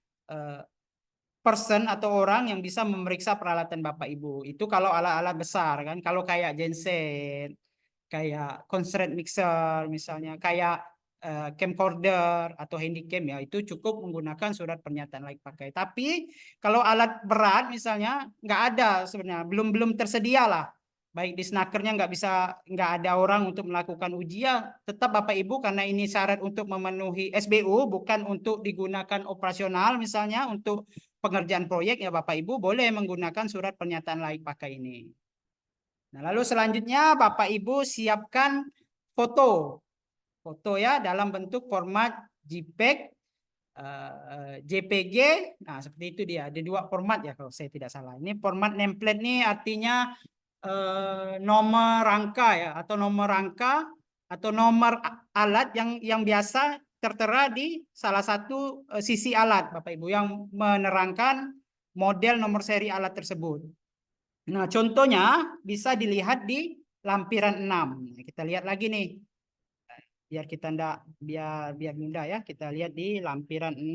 person atau orang yang bisa memeriksa peralatan Bapak Ibu. Itu kalau alat-alat besar kan. Kalau kayak genset, kayak constraint mixer misalnya, kayak camcorder atau handycam ya itu cukup menggunakan surat pernyataan layak pakai. Tapi kalau alat berat misalnya nggak ada sebenarnya, belum tersedia lah. Baik di snakernya nggak ada orang untuk melakukan uji ya, tetap Bapak Ibu karena ini syarat untuk memenuhi SBU bukan untuk digunakan operasional misalnya untuk pengerjaan proyek ya Bapak Ibu boleh menggunakan surat pernyataan layak pakai ini. Nah, lalu selanjutnya Bapak Ibu siapkan foto ya dalam bentuk format JPEG, JPG. Nah, seperti itu dia. Ada dua format ya kalau saya tidak salah. Ini format nameplate nih artinya nomor rangka ya atau nomor rangka atau nomor alat yang biasa tertera di salah satu sisi alat Bapak Ibu yang menerangkan model nomor seri alat tersebut. Nah, contohnya bisa dilihat di lampiran 6. Nah, kita lihat lagi nih. Biar kita biar mudah ya. Kita lihat di lampiran 6.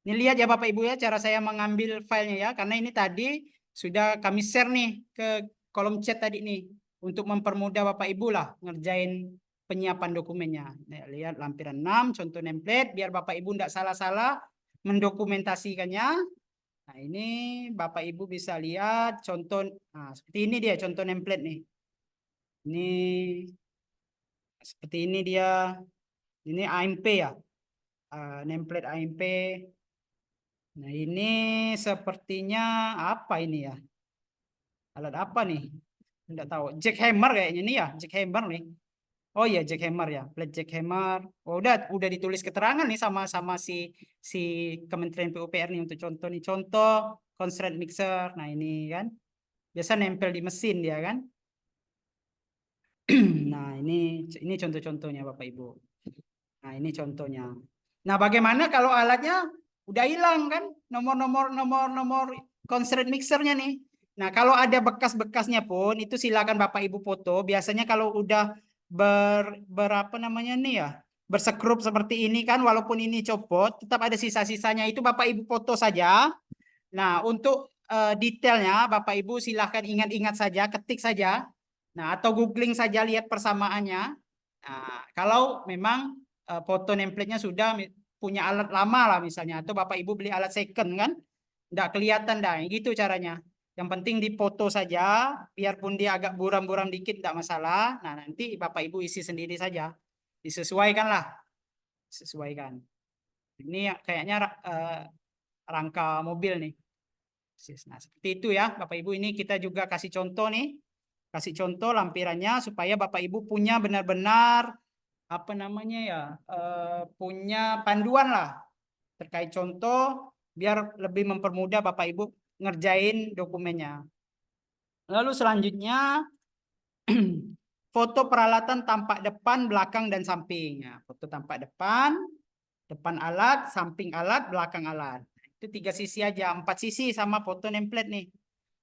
Ini lihat ya Bapak Ibu ya cara saya mengambil filenya ya karena ini tadi sudah kami share nih ke kolom chat tadi nih untuk mempermudah Bapak Ibu lah ngerjain penyiapan dokumennya. Nah, lihat lampiran 6 contoh template biar Bapak Ibu tidak salah-salah mendokumentasikannya. Nah, ini Bapak Ibu bisa lihat contoh, nah seperti ini dia contoh template nih. Ini seperti ini dia. Ini AMP ya. Nameplate AMP. Nah, ini sepertinya apa ini ya? Alat apa nih? Enggak tahu. Jackhammer kayaknya ini ya, jackhammer nih. Oh iya, jackhammer ya, plate jackhammer. Oh, udah ditulis keterangan nih sama si si Kementerian PUPR nih untuk contoh nih. Contoh constraint mixer. Nah, ini kan biasa nempel di mesin dia kan. Nah, ini contoh-contohnya Bapak Ibu. Nah, ini contohnya. Nah, bagaimana kalau alatnya udah hilang kan? Nomor constraint mixernya nih. Nah, kalau ada bekas-bekasnya pun itu silakan Bapak Ibu foto. Biasanya kalau udah berapa namanya nih ya? Bersekrup seperti ini kan, walaupun ini copot, tetap ada sisa-sisanya itu Bapak Ibu foto saja. Nah, untuk detailnya Bapak Ibu silahkan ingat-ingat saja, ketik saja. Nah, atau googling saja lihat persamaannya. Nah, kalau memang foto template-nya sudah punya alat lama lah misalnya, atau Bapak Ibu beli alat second kan, nggak kelihatan dah, gitu caranya. Yang penting difoto saja, biarpun dia agak buram-buram dikit nggak masalah. Nah, nanti Bapak Ibu isi sendiri saja, disesuaikan lah, sesuaikan. Ini kayaknya rangka mobil nih. Nah, seperti itu ya, Bapak Ibu. Ini kita juga kasih contoh nih, kasih contoh lampirannya supaya Bapak Ibu punya benar-benar apa namanya ya, punya panduan lah terkait contoh biar lebih mempermudah Bapak Ibu ngerjain dokumennya. Lalu selanjutnya foto peralatan tampak depan, belakang, dan sampingnya. Foto tampak depan, depan alat, samping alat, belakang alat. Itu 3 sisi aja, 4 sisi sama foto template nih.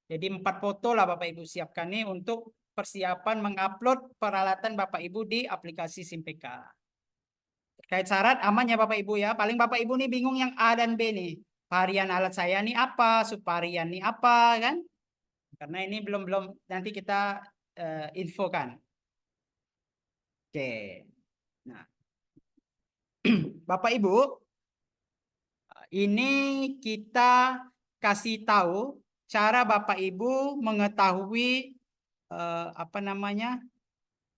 Jadi 4 foto lah Bapak Ibu siapkan nih untuk persiapan mengupload peralatan Bapak Ibu di aplikasi Simpeka. Terkait syarat aman ya Bapak Ibu ya. Paling Bapak Ibu nih bingung yang A dan B nih. Varian alat saya nih apa, subvarian nih apa kan? Karena ini belum nanti kita infokan. Oke. Nah, Bapak Ibu, ini kita kasih tahu cara Bapak Ibu mengetahui apa namanya,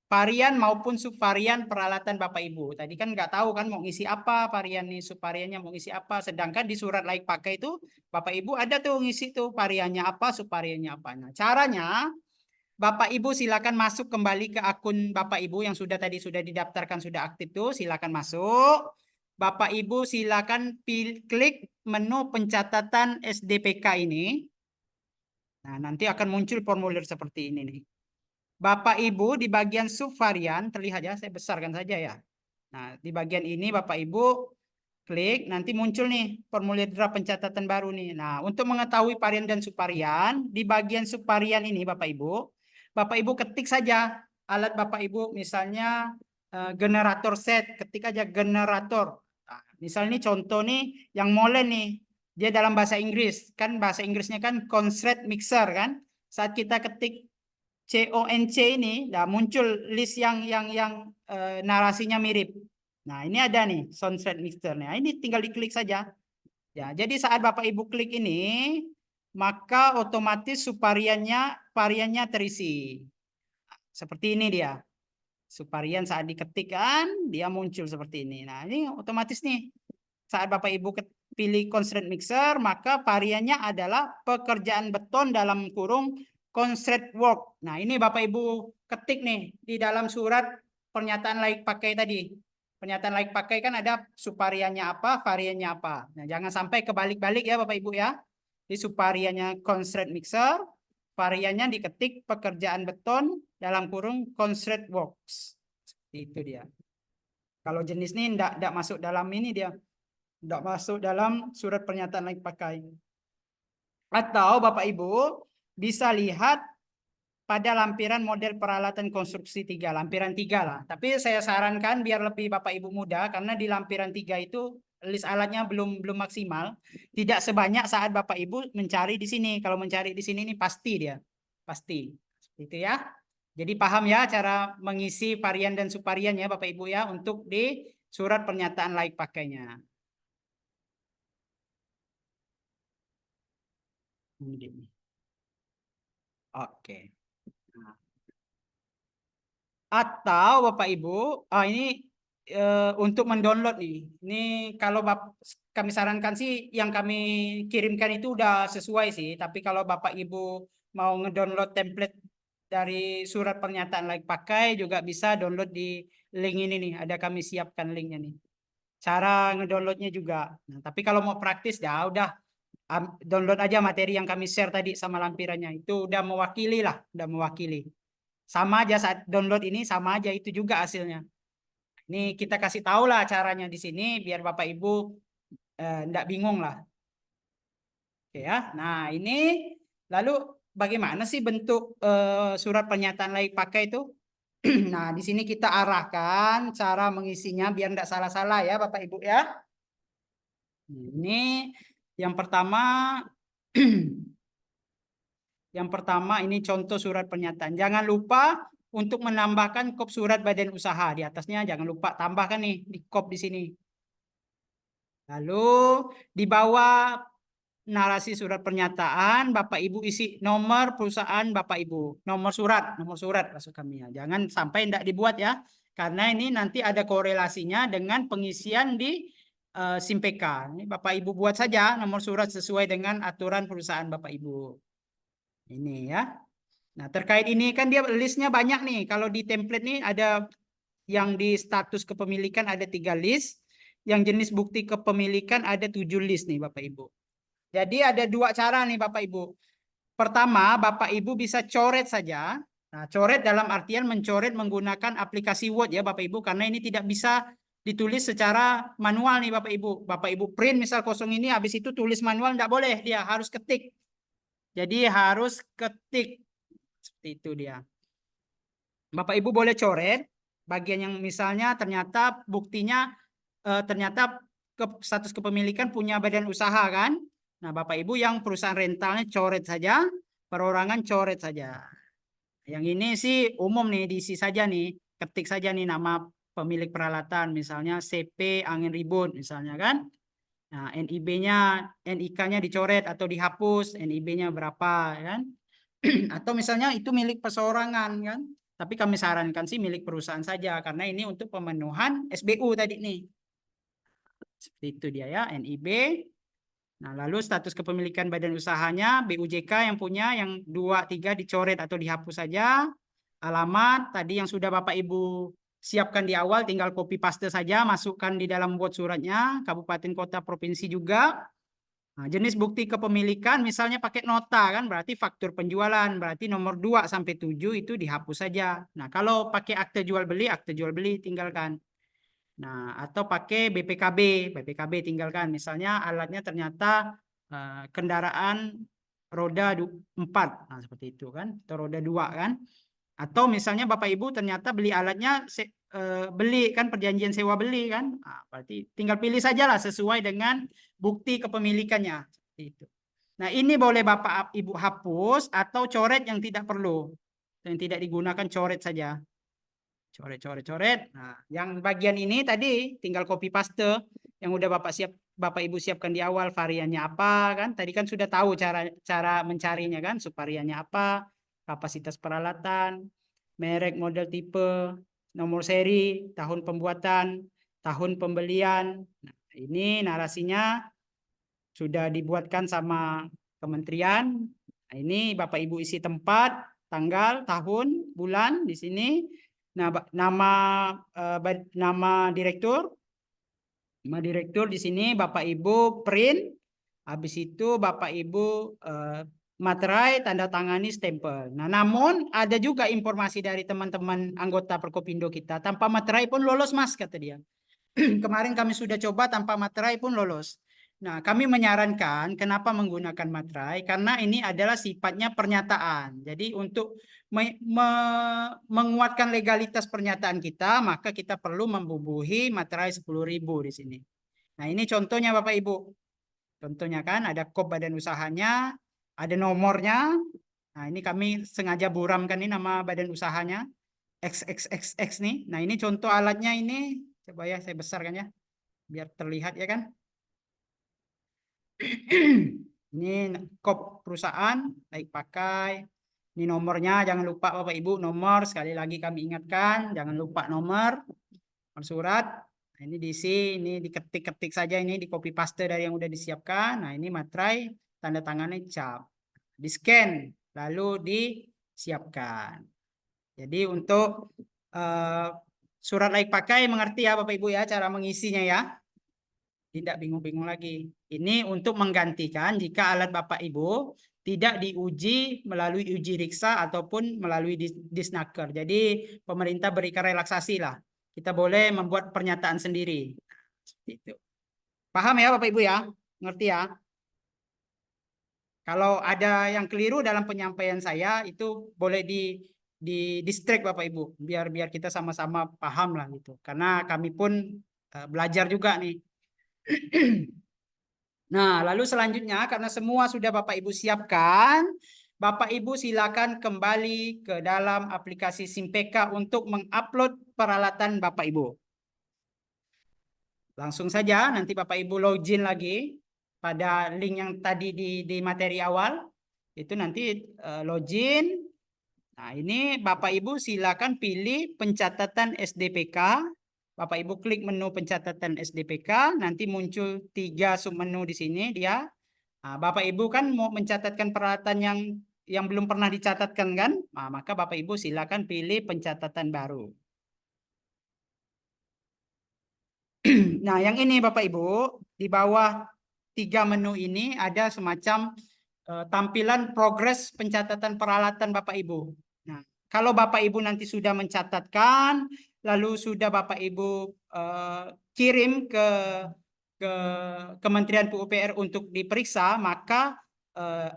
varian maupun subvarian peralatan Bapak Ibu. Tadi kan nggak tahu kan mau ngisi apa, varian nih subvariannya mau ngisi apa. Sedangkan di surat layak pakai itu Bapak Ibu ada tuh ngisi tuh variannya apa, subvariannya apa. Nah, caranya Bapak Ibu silakan masuk kembali ke akun Bapak Ibu yang tadi sudah didaftarkan, sudah aktif tuh, silakan masuk. Bapak Ibu silakan klik menu pencatatan SDPK ini. Nah, nanti akan muncul formulir seperti ini nih. Bapak Ibu di bagian subvarian, terlihat ya, saya besarkan saja ya. Nah, di bagian ini Bapak Ibu klik, nanti muncul nih formulir draft pencatatan baru nih. Nah, untuk mengetahui varian dan subvarian, di bagian subvarian ini Bapak Ibu ketik saja alat Bapak Ibu, misalnya generator set, ketik aja generator. Nah, misalnya nih contoh nih yang molen nih, dia dalam bahasa Inggris, kan bahasa Inggrisnya kan constraint mixer kan. Saat kita ketik CONC ini, nah muncul list yang narasinya mirip. Nah, ini ada nih soundtrack mixer. Nah, ini tinggal diklik saja. Ya, jadi saat Bapak Ibu klik ini, maka otomatis variannya terisi. Seperti ini dia. Subvarian saat diketikkan, dia muncul seperti ini. Nah, ini otomatis nih. Saat Bapak Ibu pilih constraint mixer, maka variannya adalah pekerjaan beton dalam kurung constraint work. Nah, ini Bapak Ibu ketik nih di dalam surat pernyataan layak pakai tadi. Pernyataan layak pakai kan ada subvariannya apa, variannya apa. Nah, jangan sampai kebalik-balik ya Bapak Ibu ya. Di subvariannya constraint mixer, variannya diketik pekerjaan beton dalam kurung constraint works. Itu dia. Kalau jenis ini enggak masuk dalam ini dia. Tidak masuk dalam surat pernyataan layak pakai. Atau Bapak Ibu bisa lihat pada lampiran model peralatan konstruksi 3, lampiran 3 lah. Tapi saya sarankan biar lebih Bapak Ibu mudah, karena di lampiran 3 itu list alatnya belum maksimal. Tidak sebanyak saat Bapak Ibu mencari di sini. Kalau mencari di sini ini pasti dia. Pasti. Itu ya. Jadi paham ya cara mengisi varian dan subvarian ya Bapak Ibu ya untuk di surat pernyataan layak pakainya. Oke. Nah. Atau Bapak Ibu, ini untuk mendownload nih. Ini kalau kami sarankan sih yang kami kirimkan itu udah sesuai sih. Tapi kalau Bapak Ibu mau ngedownload template dari surat pernyataan layak pakai juga bisa download di link ini nih. Ada kami siapkan linknya nih. Cara ngedownloadnya juga. Nah, tapi kalau mau praktis ya udah download aja materi yang kami share tadi sama lampirannya. Itu udah mewakili lah, udah mewakili. Sama aja saat download ini sama aja itu juga hasilnya. Ini kita kasih tahu lah caranya di sini biar Bapak Ibu enggak bingung lah. Oke ya. Nah, ini lalu bagaimana sih bentuk surat pernyataan layak pakai itu? Nah, di sini kita arahkan cara mengisinya biar enggak salah-salah ya Bapak Ibu ya. Ini yang pertama yang pertama ini contoh surat pernyataan. Jangan lupa untuk menambahkan kop surat badan usaha di atasnya. Jangan lupa tambahkan nih di kop di sini. Lalu di bawah narasi surat pernyataan, Bapak Ibu isi nomor perusahaan Bapak Ibu, nomor surat maksud kami ya. Jangan sampai tidak dibuat ya, karena ini nanti ada korelasinya dengan pengisian di SIMPK. Ini Bapak Ibu buat saja nomor surat sesuai dengan aturan perusahaan Bapak Ibu. Ini ya. Nah, terkait ini kan dia listnya banyak nih. Kalau di template nih ada yang di status kepemilikan ada 3 list, yang jenis bukti kepemilikan ada 7 list nih Bapak Ibu. Jadi ada 2 cara nih Bapak Ibu. Pertama, Bapak Ibu bisa coret saja. Nah, coret dalam artian mencoret menggunakan aplikasi Word ya Bapak Ibu, karena ini tidak bisa ditulis secara manual nih Bapak Ibu. Bapak Ibu print misal kosong ini, habis itu tulis manual tidak boleh, dia harus ketik. Jadi harus ketik. Seperti itu dia. Bapak Ibu boleh coret bagian yang misalnya ternyata buktinya ternyata status kepemilikan punya badan usaha kan. Nah, Bapak Ibu yang perusahaan rentalnya coret saja, perorangan coret saja. Yang ini sih umum nih, diisi saja nih, ketik saja nih nama pemilik peralatan, misalnya CP angin ribut misalnya kan. Nah, NIB-nya, NIK-nya dicoret atau dihapus, NIB-nya berapa kan. Atau misalnya itu milik perseorangan kan. Tapi kami sarankan sih milik perusahaan saja karena ini untuk pemenuhan SBU tadi nih. Seperti itu dia ya, NIB. Nah, lalu status kepemilikan badan usahanya BUJK yang punya yang 2, 3 dicoret atau dihapus saja. Alamat tadi yang sudah Bapak Ibu siapkan di awal tinggal copy paste saja, masukkan di dalam buat suratnya, kabupaten kota provinsi juga. Nah, jenis bukti kepemilikan misalnya pakai nota kan berarti faktur penjualan, berarti nomor 2 sampai 7 itu dihapus saja. Nah, kalau pakai akte jual beli tinggalkan. Nah, atau pakai BPKB tinggalkan. Misalnya alatnya ternyata kendaraan roda 4. Nah, seperti itu kan, atau roda 2 kan. Atau misalnya Bapak Ibu ternyata beli alatnya beli kan perjanjian sewa beli kan. Nah, berarti tinggal pilih sajalah sesuai dengan bukti kepemilikannya. Seperti itu. Nah, ini boleh Bapak Ibu hapus atau coret yang tidak perlu. Yang tidak digunakan coret saja. Coret. Nah, yang bagian ini tadi tinggal copy paste yang udah Bapak Ibu siapkan di awal variannya apa kan? Tadi kan sudah tahu cara mencarinya kan, subvariannya apa, kapasitas peralatan, merek, model, tipe, nomor seri, tahun pembuatan, tahun pembelian. Nah, ini narasinya sudah dibuatkan sama kementerian. Nah, ini Bapak Ibu isi tempat, tanggal, tahun, bulan di sini. Nah, nama direktur di sini Bapak Ibu print, habis itu Bapak Ibu materai, tanda tangani, stempel. Nah, namun ada juga informasi dari teman-teman anggota Perkopindo kita, tanpa materai pun lolos Mas kata dia. Kemarin kami sudah coba tanpa materai pun lolos. Nah, kami menyarankan kenapa menggunakan materai karena ini adalah sifatnya pernyataan. Jadi untuk menguatkan legalitas pernyataan kita, maka kita perlu membubuhi materai 10.000 di sini. Nah, ini contohnya Bapak Ibu. Contohnya kan ada kop badan usahanya, ada nomornya. Nah, ini kami sengaja buramkan ini nama badan usahanya. XXXX nih. Nah, ini contoh alatnya ini. Coba ya saya besarkan ya. Biar terlihat ya kan. Ini kop perusahaan baik pakai. Ini nomornya, jangan lupa Bapak Ibu nomor, sekali lagi kami ingatkan, jangan lupa nomor surat. Nah, ini diisi, ini diketik-ketik saja, ini di copy paste dari yang udah disiapkan. Nah, ini materai, tanda tangannya cap. Di scan, lalu disiapkan. Jadi untuk surat layak pakai mengerti ya Bapak Ibu ya cara mengisinya ya. Tidak bingung-bingung lagi. Ini untuk menggantikan jika alat Bapak Ibu tidak diuji melalui uji riksa ataupun melalui disnaker. Jadi pemerintah berikan relaksasi lah. Kita boleh membuat pernyataan sendiri. Seperti itu. Paham ya Bapak Ibu ya? Ngerti ya? Kalau ada yang keliru dalam penyampaian saya itu boleh di distract Bapak Ibu biar kita sama-sama paham lah gitu. Karena kami pun belajar juga nih. Nah, lalu selanjutnya karena semua sudah Bapak Ibu siapkan, Bapak Ibu silakan kembali ke dalam aplikasi Simpeka untuk mengupload peralatan Bapak Ibu. Langsung saja nanti Bapak Ibu login lagi pada link yang tadi di materi awal. Itu nanti login. Nah, ini Bapak Ibu silakan pilih pencatatan SDPK. Bapak Ibu klik menu pencatatan SDPK, nanti muncul 3 submenu di sini dia. Nah, Bapak Ibu kan mau mencatatkan peralatan yang belum pernah dicatatkan kan? Nah, maka Bapak Ibu silakan pilih pencatatan baru. Nah, yang ini Bapak Ibu, di bawah 3 menu ini ada semacam tampilan progres pencatatan peralatan Bapak Ibu. Nah, kalau Bapak Ibu nanti sudah mencatatkan, lalu sudah Bapak Ibu kirim ke Kementerian PUPR untuk diperiksa, maka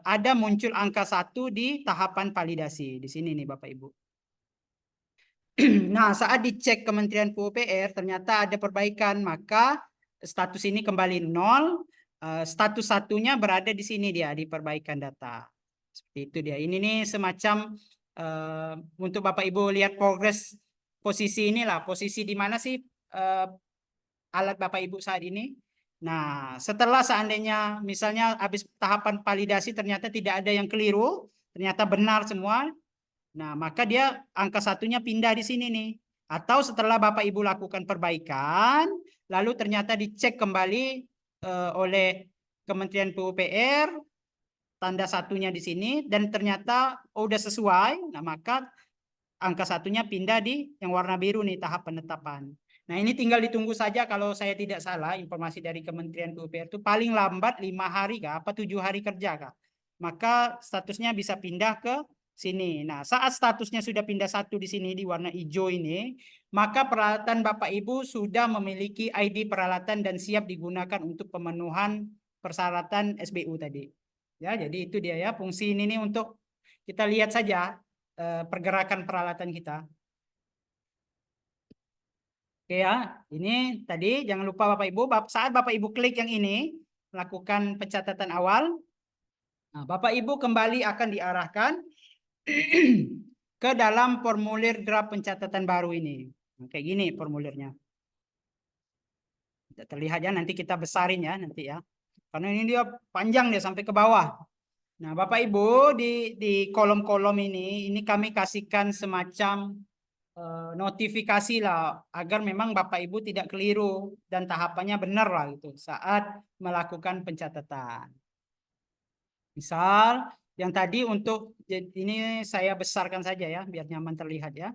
ada muncul angka 1 di tahapan validasi. Di sini nih Bapak Ibu. Nah, saat dicek Kementerian PUPR ternyata ada perbaikan, maka status ini kembali 0. Status satunya berada di sini dia di perbaikan data. Seperti itu dia. Ini nih semacam untuk Bapak Ibu lihat progres posisi inilah, posisi di mana sih alat Bapak Ibu saat ini. Nah, setelah seandainya misalnya habis tahapan validasi ternyata tidak ada yang keliru, ternyata benar semua. Nah, maka dia angka 1-nya pindah di sini nih. Atau setelah Bapak Ibu lakukan perbaikan, lalu ternyata dicek kembali oleh Kementerian PUPR, tanda 1-nya di sini, dan ternyata udah sesuai, nah maka angka 1-nya pindah di yang warna biru nih, tahap penetapan. Nah, ini tinggal ditunggu saja kalau saya tidak salah, informasi dari Kementerian PUPR itu paling lambat 5 hari kah, apa 7 hari kerja kah. Maka statusnya bisa pindah ke sini. Nah, saat statusnya sudah pindah 1 di sini di warna hijau ini, maka peralatan Bapak Ibu sudah memiliki ID peralatan dan siap digunakan untuk pemenuhan persyaratan SBU tadi. Ya, jadi itu dia ya fungsi ini nih untuk kita lihat saja pergerakan peralatan kita. Oke ya, ini tadi jangan lupa Bapak Ibu, saat Bapak Ibu klik yang ini, melakukan pencatatan awal, nah, Bapak Ibu kembali akan diarahkan ke dalam formulir draft pencatatan baru ini. Kayak gini formulirnya. Tidak terlihat ya, nanti kita besarin ya nanti ya. Karena ini dia panjang dia sampai ke bawah. Nah, Bapak Ibu di kolom-kolom ini kami kasihkan semacam notifikasi lah agar memang Bapak Ibu tidak keliru dan tahapannya benar lah gitu saat melakukan pencatatan. Misal yang tadi untuk ini saya besarkan saja ya biar nyaman terlihat ya.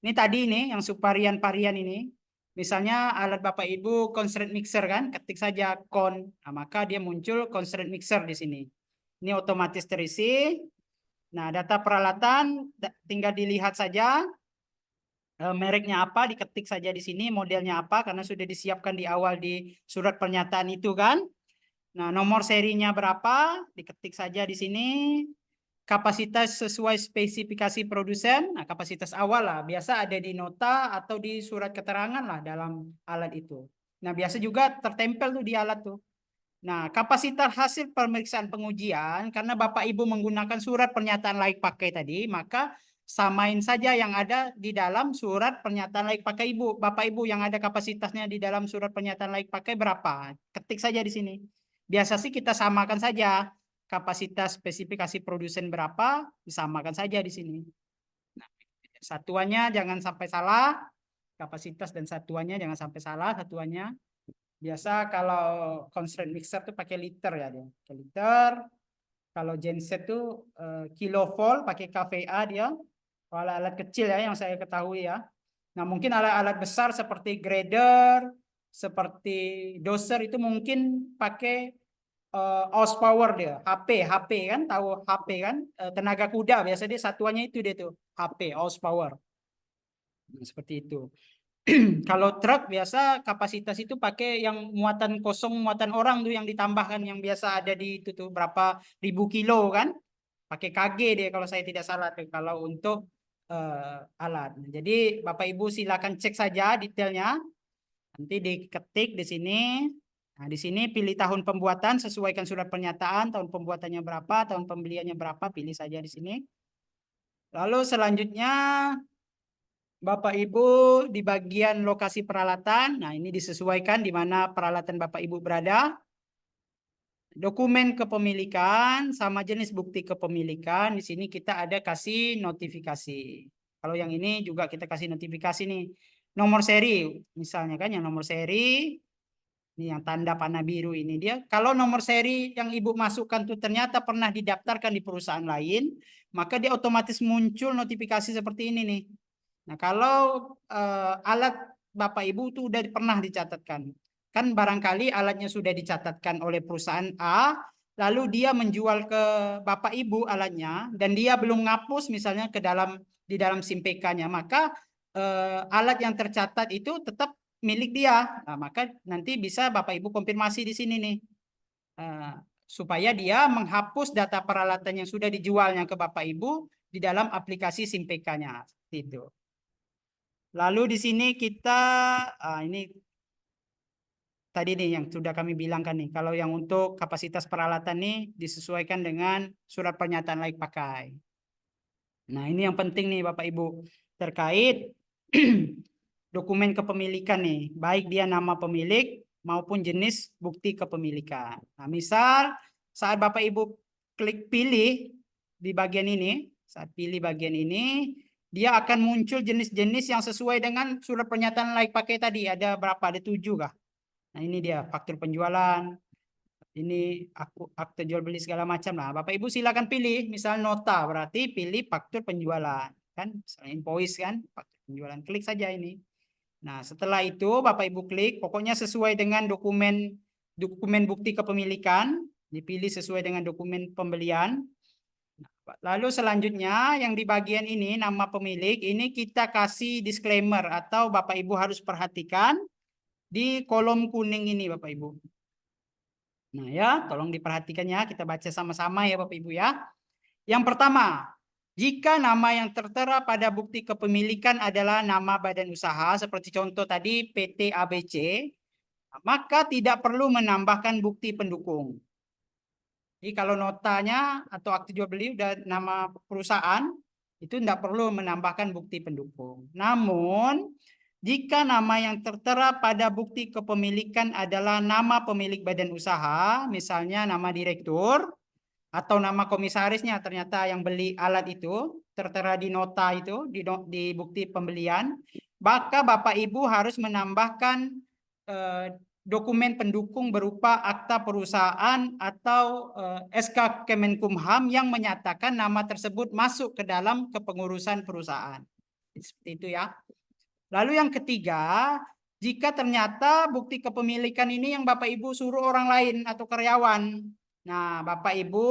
Ini tadi ini yang subvarian-varian ini. Misalnya alat Bapak Ibu constraint mixer kan, ketik saja con, nah, maka dia muncul constraint mixer di sini. Ini otomatis terisi. Nah, data peralatan tinggal dilihat saja mereknya apa, diketik saja di sini, modelnya apa karena sudah disiapkan di awal di surat pernyataan itu kan. Nah, nomor serinya berapa, diketik saja di sini. Kapasitas sesuai spesifikasi produsen, nah kapasitas awal lah, biasa ada di nota atau di surat keterangan lah dalam alat itu. Nah, biasa juga tertempel tuh di alat tuh. Nah, kapasitas hasil pemeriksaan pengujian, karena Bapak Ibu menggunakan surat pernyataan layak pakai tadi, maka samain saja yang ada di dalam surat pernyataan layak pakai Ibu. Bapak Ibu yang ada kapasitasnya di dalam surat pernyataan layak pakai berapa? Ketik saja di sini. Biasa sih kita samakan saja. kapasitas spesifikasi produsen berapa, disamakan saja di sini. Nah, satuannya jangan sampai salah, kapasitas dan satuannya jangan sampai salah satuannya. Biasa kalau constraint mixer tuh pakai liter ya dia, pakai liter. Kalau genset tuh kilovolt pakai kVA dia. Kalau alat-alat kecil ya yang saya ketahui ya. Nah mungkin alat-alat besar seperti grader, seperti doser itu mungkin pakai horsepower dia, HP kan, tahu HP kan, tenaga kuda biasa dia satuannya itu dia tuh HP horsepower. Nah, seperti itu. Kalau truk biasa kapasitas itu pakai yang muatan kosong, muatan orang tuh yang ditambahkan yang biasa ada di itu tuh berapa ribu kilo kan, pakai kg dia kalau saya tidak salah tuh kalau untuk alat. Jadi Bapak Ibu silakan cek saja detailnya, nanti diketik di sini. Nah di sini pilih tahun pembuatan, sesuaikan surat pernyataan tahun pembuatannya berapa, tahun pembeliannya berapa, pilih saja di sini. Lalu selanjutnya Bapak Ibu di bagian lokasi peralatan, nah ini disesuaikan di mana peralatan Bapak Ibu berada. Dokumen kepemilikan sama jenis bukti kepemilikan, di sini kita ada kasih notifikasi. Kalau yang ini juga kita kasih notifikasi nih. Nomor seri, misalnya kan yang nomor seri, ini yang tanda panah biru ini dia. Kalau nomor seri yang Ibu masukkan tuh ternyata pernah didaftarkan di perusahaan lain, maka dia otomatis muncul notifikasi seperti ini nih. Nah, kalau alat Bapak Ibu itu udah pernah dicatatkan. Kan barangkali alatnya sudah dicatatkan oleh perusahaan A, lalu dia menjual ke Bapak Ibu alatnya dan dia belum ngapus misalnya di dalam SIM PK-nya, maka alat yang tercatat itu tetap milik dia. Nah, maka nanti bisa Bapak Ibu konfirmasi di sini nih. Supaya dia menghapus data peralatan yang sudah dijualnya ke Bapak Ibu di dalam aplikasi SIM PK-nya. Itu. Lalu di sini kita ini tadi nih yang sudah kami bilangkan nih. Kalau yang untuk kapasitas peralatan nih disesuaikan dengan surat pernyataan layak pakai. Nah ini yang penting nih Bapak Ibu terkait dokumen kepemilikan nih. Baik dia nama pemilik maupun jenis bukti kepemilikan. Nah misal saat Bapak Ibu klik pilih di bagian ini. Saat pilih bagian ini. Dia akan muncul jenis-jenis yang sesuai dengan surat pernyataan layak pakai tadi. Ada berapa? Ada 7 kah? Nah ini dia faktur penjualan. Ini akte jual beli segala macam lah. Bapak Ibu silakan pilih. Misal nota berarti pilih faktur penjualan. Kan misalnya invoice kan. Faktur penjualan. Klik saja ini. Nah setelah itu Bapak Ibu klik. Pokoknya sesuai dengan dokumen bukti kepemilikan. Dipilih sesuai dengan dokumen pembelian. Lalu selanjutnya yang di bagian ini nama pemilik ini kita kasih disclaimer atau Bapak Ibu harus perhatikan di kolom kuning ini Bapak Ibu. Nah ya tolong diperhatikannya, kita baca sama-sama ya Bapak Ibu ya. Yang pertama, jika nama yang tertera pada bukti kepemilikan adalah nama badan usaha seperti contoh tadi PT ABC, maka tidak perlu menambahkan bukti pendukung. Jadi kalau notanya atau akte jual beli udah nama perusahaan, itu tidak perlu menambahkan bukti pendukung. Namun, jika nama yang tertera pada bukti kepemilikan adalah nama pemilik badan usaha, misalnya nama direktur, atau nama komisarisnya ternyata yang beli alat itu, tertera di nota itu, di bukti pembelian, maka Bapak Ibu harus menambahkan dokumen pendukung berupa akta perusahaan atau SK Kemenkumham yang menyatakan nama tersebut masuk ke dalam kepengurusan perusahaan. Seperti itu ya. Lalu yang ketiga, jika ternyata bukti kepemilikan ini yang Bapak Ibu suruh orang lain atau karyawan. Nah, Bapak Ibu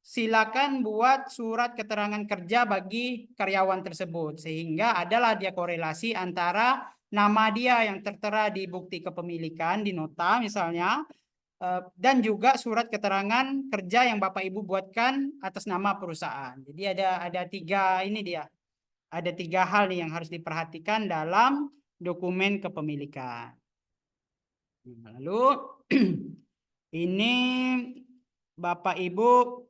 silakan buat surat keterangan kerja bagi karyawan tersebut. Sehingga adalah dia korelasi antara nama dia yang tertera di bukti kepemilikan, di nota misalnya, dan juga surat keterangan kerja yang Bapak Ibu buatkan atas nama perusahaan. Jadi ada tiga ini dia. Ada 3 hal nih yang harus diperhatikan dalam dokumen kepemilikan. Lalu ini Bapak Ibu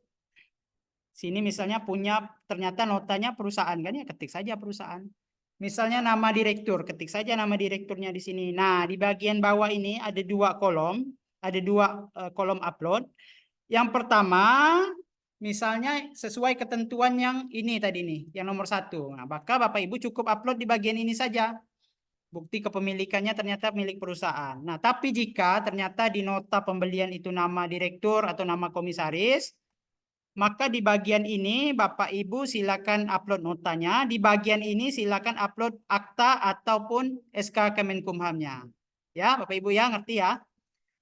sini misalnya punya ternyata notanya perusahaan kan ya, ketik saja perusahaan. Misalnya nama direktur, ketik saja nama direkturnya di sini. Nah, di bagian bawah ini ada 2 kolom, ada 2 kolom upload. Yang pertama, misalnya sesuai ketentuan yang ini tadi nih, yang nomor 1. Nah, maka Bapak Ibu cukup upload di bagian ini saja. Bukti kepemilikannya ternyata milik perusahaan. Nah, tapi jika ternyata di nota pembelian itu nama direktur atau nama komisaris, maka di bagian ini Bapak Ibu silakan upload notanya. Di bagian ini silakan upload akta ataupun SK Kemenkumhamnya. Ya, Bapak Ibu ya, ngerti ya?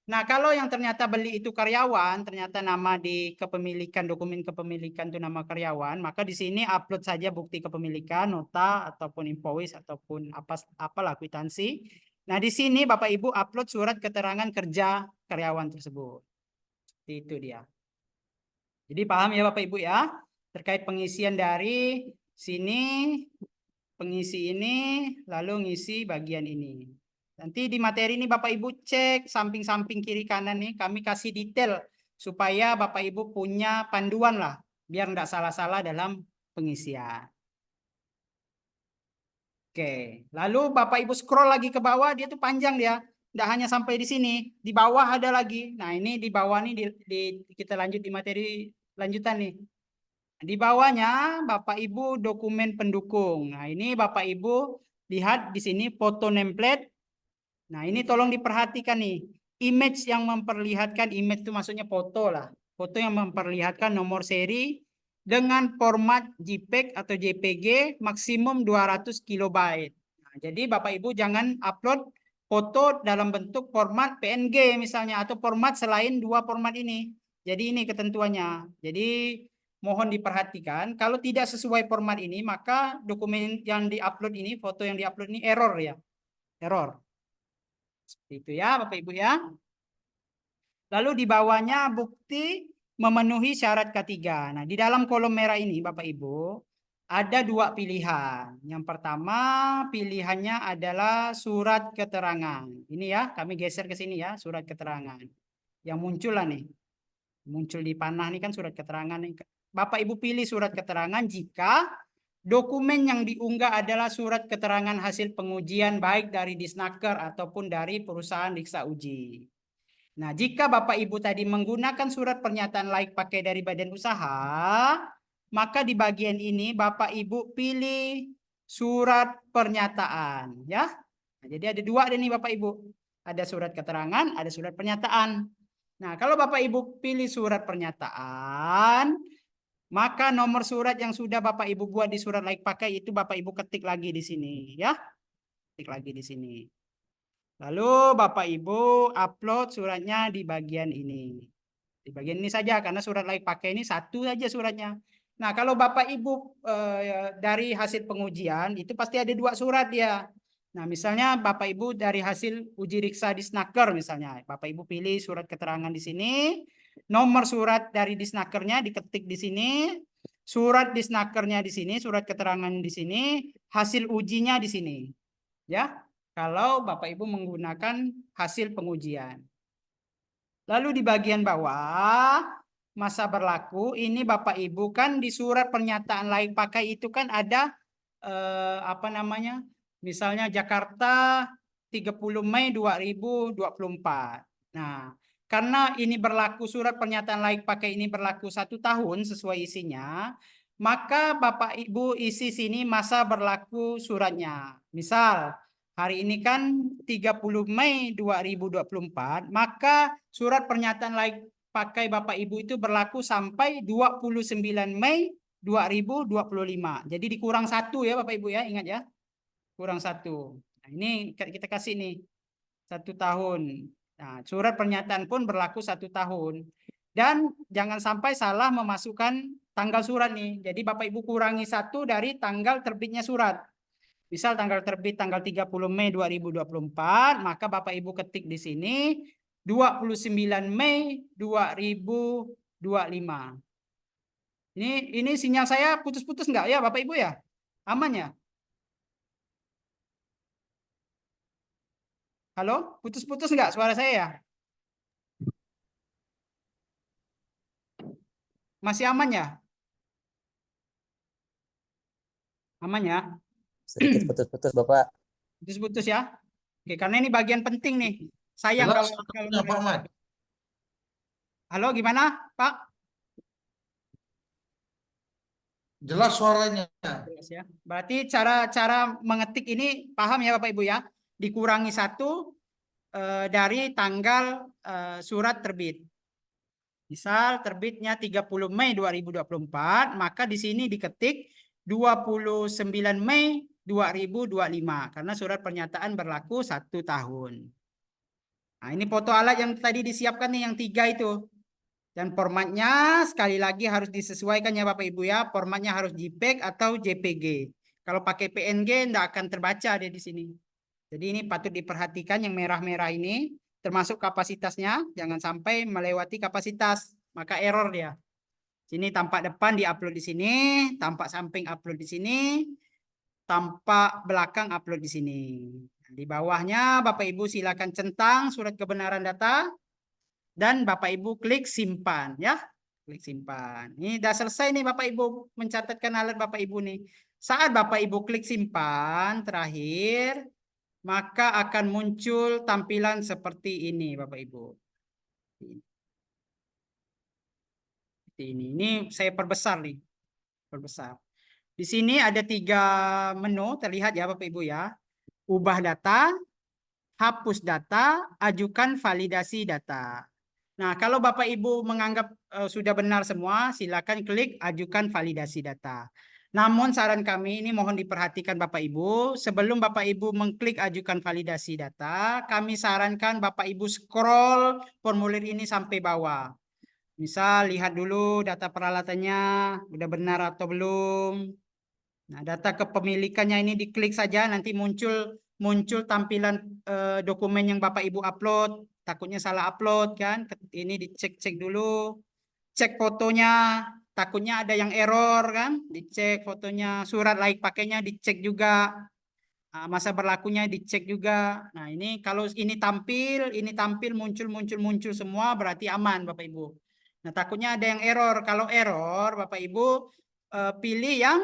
Nah, kalau yang ternyata beli itu karyawan, ternyata nama di kepemilikan, dokumen kepemilikan itu nama karyawan, maka di sini upload saja bukti kepemilikan, nota ataupun invoice ataupun apalah kwitansi. Nah, di sini Bapak Ibu upload surat keterangan kerja karyawan tersebut. Seperti itu dia. Jadi paham ya Bapak Ibu ya, terkait pengisian dari sini, pengisi ini, lalu ngisi bagian ini. Nanti di materi ini Bapak Ibu cek samping-samping kiri kanan nih, kami kasih detail supaya Bapak Ibu punya panduan lah, biar nggak salah-salah dalam pengisian. Oke, lalu Bapak Ibu scroll lagi ke bawah, dia tuh panjang dia. Nggak hanya sampai di sini, di bawah ada lagi. Nah ini di bawah nih, kita lanjut di materi lanjutan nih. Di bawahnya Bapak Ibu dokumen pendukung. Nah ini Bapak Ibu lihat di sini foto template. Nah ini tolong diperhatikan nih. Image yang memperlihatkan, image itu maksudnya foto lah. Foto yang memperlihatkan nomor seri dengan format JPEG atau JPG maksimum 200 kilobyte. Nah, jadi Bapak Ibu jangan upload foto dalam bentuk format PNG misalnya atau format selain 2 format ini. Jadi ini ketentuannya. Jadi mohon diperhatikan kalau tidak sesuai format ini maka dokumen yang diupload ini, foto yang diupload ini error ya. Error. Seperti itu ya Bapak Ibu ya. Lalu di bawahnya bukti memenuhi syarat K3. Nah, di dalam kolom merah ini Bapak Ibu ada 2 pilihan. Yang pertama pilihannya adalah surat keterangan. Ini ya, kami geser ke sini ya, surat keterangan. Yang muncul lah nih. Muncul di panah nih kan surat keterangan nih. Bapak Ibu pilih surat keterangan jika dokumen yang diunggah adalah surat keterangan hasil pengujian baik dari Disnaker ataupun dari perusahaan Diksa Uji. Nah, jika Bapak Ibu tadi menggunakan surat pernyataan laik pakai dari badan usaha, maka di bagian ini Bapak Ibu pilih surat pernyataan, ya. Nah, jadi ada 2 nih Bapak Ibu. Ada surat keterangan, ada surat pernyataan. Nah, kalau Bapak Ibu pilih surat pernyataan, maka nomor surat yang sudah Bapak Ibu buat di surat laik pakai itu Bapak Ibu ketik lagi di sini, ya. Ketik lagi di sini. Lalu Bapak Ibu upload suratnya di bagian ini. Di bagian ini saja karena surat laik pakai ini 1 saja suratnya. Nah, kalau Bapak Ibu dari hasil pengujian itu pasti ada 2 surat dia. Nah, misalnya Bapak Ibu dari hasil uji riksa Disnaker misalnya. Bapak Ibu pilih surat keterangan di sini. Nomor surat dari Disnakernya diketik di sini. Surat Disnakernya di sini, surat keterangan di sini, hasil ujinya di sini. Ya. Kalau Bapak Ibu menggunakan hasil pengujian. Lalu di bagian bawah masa berlaku ini Bapak Ibu kan di surat pernyataan laik pakai itu kan ada apa namanya? Misalnya Jakarta 30 Mei 2024. Nah, karena ini berlaku surat pernyataan laik pakai ini berlaku 1 tahun sesuai isinya, maka Bapak Ibu isi sini masa berlaku suratnya. Misal hari ini kan 30 Mei 2024, maka surat pernyataan laik pakai Bapak Ibu itu berlaku sampai 29 Mei 2025. Jadi dikurang 1 ya Bapak Ibu ya, ingat ya. Kurang 1. Nah, ini kita kasih nih 1 tahun. Nah, surat pernyataan pun berlaku 1 tahun. Dan jangan sampai salah memasukkan tanggal surat nih. Jadi Bapak Ibu kurangi 1 dari tanggal terbitnya surat. Misal tanggal terbit tanggal 30 Mei 2024, maka Bapak Ibu ketik di sini 29 Mei 2025. Ini sinyal saya putus-putus enggak ya Bapak Ibu ya? Aman ya? Halo? Putus-putus enggak suara saya ya? Masih aman ya? Aman ya? Sedikit putus-putus Bapak. Putus-putus ya? Oke, karena ini bagian penting nih. Sayang kalau Pak Ahmad. Halo, gimana, Pak? Jelas suaranya. Jelas ya. Berarti cara mengetik ini paham ya Bapak Ibu ya? Dikurangi 1 dari tanggal surat terbit. Misal terbitnya 30 Mei 2024, maka di sini diketik 29 Mei 2025 karena surat pernyataan berlaku 1 tahun. Nah, ini foto alat yang tadi disiapkan nih yang 3 itu. Dan formatnya sekali lagi harus disesuaikan ya Bapak Ibu ya. Formatnya harus JPEG atau JPG. Kalau pakai PNG tidak akan terbaca dia di sini. Jadi ini patut diperhatikan yang merah-merah ini. Termasuk kapasitasnya. Jangan sampai melewati kapasitas. Maka error dia. Sini tampak depan di-upload di sini. Tampak samping upload di sini. Tampak belakang upload di sini. Di bawahnya Bapak Ibu silakan centang surat kebenaran data. Dan Bapak Ibu klik simpan ya. Klik simpan. Ini udah selesai nih Bapak Ibu mencatatkan alat Bapak Ibu nih. Saat Bapak Ibu klik simpan terakhir, maka akan muncul tampilan seperti ini Bapak Ibu. Ini saya perbesar nih. Perbesar. Di sini ada 3 menu terlihat ya Bapak Ibu ya. Ubah data, hapus data, ajukan validasi data. Nah, kalau Bapak Ibu menganggap sudah benar semua, silakan klik ajukan validasi data. Namun saran kami ini mohon diperhatikan Bapak Ibu, sebelum Bapak Ibu mengklik ajukan validasi data, kami sarankan Bapak Ibu scroll formulir ini sampai bawah. Misal lihat dulu data peralatannya udah benar atau belum. Nah, data kepemilikannya ini diklik saja nanti muncul tampilan dokumen yang Bapak Ibu upload. Takutnya salah upload kan. Ini dicek-cek dulu. Cek fotonya. Takutnya ada yang error kan. Dicek fotonya. Surat laik pakainya dicek juga. Nah, masa berlakunya dicek juga. Nah, ini kalau ini tampil muncul semua berarti aman Bapak Ibu. Nah, takutnya ada yang error. Kalau error Bapak Ibu pilih yang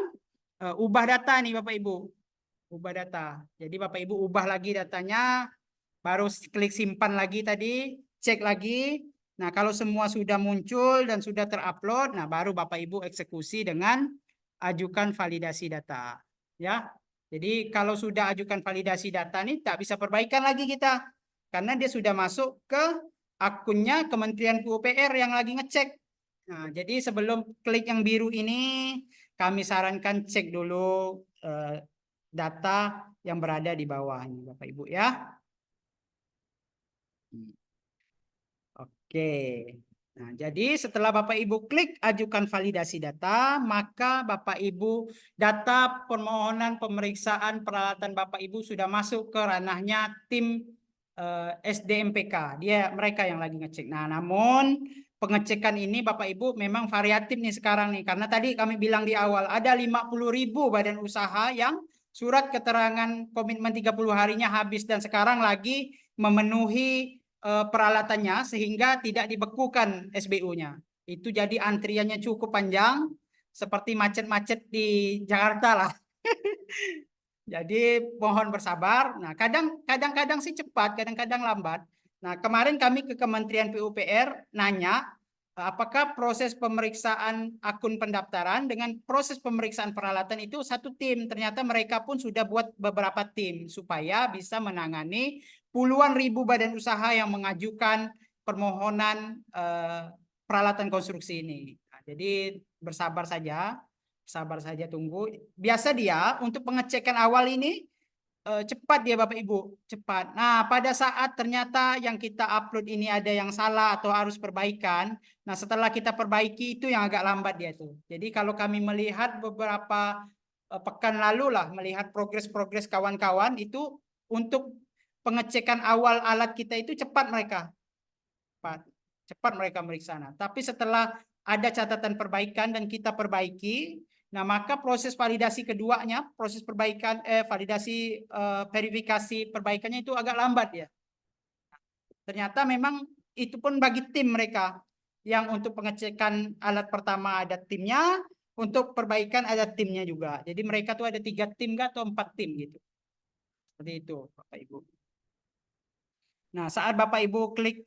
ubah data nih Bapak Ibu. Ubah data. Jadi Bapak Ibu ubah lagi datanya. Baru klik simpan lagi tadi. Cek lagi. Nah, kalau semua sudah muncul dan sudah terupload, nah baru Bapak Ibu eksekusi dengan ajukan validasi data. Ya. Jadi kalau sudah ajukan validasi data nih tak bisa perbaikan lagi kita. Karena dia sudah masuk ke akunnya Kementerian PUPR yang lagi ngecek. Nah, jadi sebelum klik yang biru ini, kami sarankan cek dulu data yang berada di bawah ini, Bapak Ibu ya. Oke. Nah, jadi setelah Bapak Ibu klik ajukan validasi data, maka Bapak Ibu data permohonan pemeriksaan peralatan Bapak Ibu sudah masuk ke ranahnya tim SDMPK. Mereka yang lagi ngecek. Nah, namun pengecekan ini Bapak Ibu memang variatif nih sekarang nih. Karena tadi kami bilang di awal ada 50.000 badan usaha yang surat keterangan komitmen 30 harinya habis dan sekarang lagi memenuhi peralatannya sehingga tidak dibekukan SBU-nya. Itu jadi antriannya cukup panjang seperti macet-macet di Jakarta lah. Jadi mohon bersabar. Nah, kadang-kadang sih cepat, kadang-kadang lambat. Nah, kemarin kami ke Kementerian PUPR nanya apakah proses pemeriksaan akun pendaftaran dengan proses pemeriksaan peralatan itu satu tim. Ternyata mereka pun sudah buat beberapa tim supaya bisa menangani puluhan ribu badan usaha yang mengajukan permohonan peralatan konstruksi ini. Nah, jadi bersabar saja. Sabar saja tunggu. Biasa dia untuk pengecekan awal ini cepat dia Bapak Ibu, cepat. Nah, pada saat ternyata yang kita upload ini ada yang salah atau harus perbaikan, nah setelah kita perbaiki itu yang agak lambat dia tuh. Jadi kalau kami melihat beberapa pekan lalu lah, melihat progres-progres kawan-kawan itu untuk pengecekan awal alat kita itu cepat mereka. Cepat mereka meriksa. Nah, tapi setelah ada catatan perbaikan dan kita perbaiki, nah maka proses validasi keduanya, proses perbaikan validasi verifikasi perbaikannya itu agak lambat ya. Ternyata memang itu pun bagi tim mereka yang untuk pengecekan alat pertama ada timnya, untuk perbaikan ada timnya juga. Jadi mereka tuh ada 3 tim atau 4 tim gitu. Seperti itu Bapak Ibu. Nah, saat Bapak Ibu klik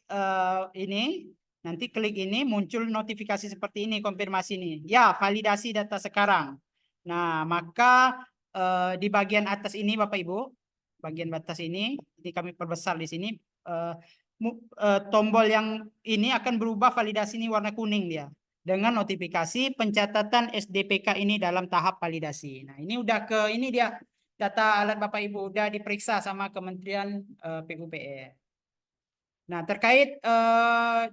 ini Nanti klik ini muncul notifikasi seperti ini, konfirmasi nih. Ya, validasi data sekarang. Nah, maka di bagian atas ini Bapak Ibu, bagian atas ini kami perbesar di sini. Tombol yang ini akan berubah validasi ini warna kuning dia. Dengan notifikasi pencatatan SDPK ini dalam tahap validasi. Nah, ini udah ini dia data alat Bapak Ibu udah diperiksa sama Kementerian PUPR. Nah, terkait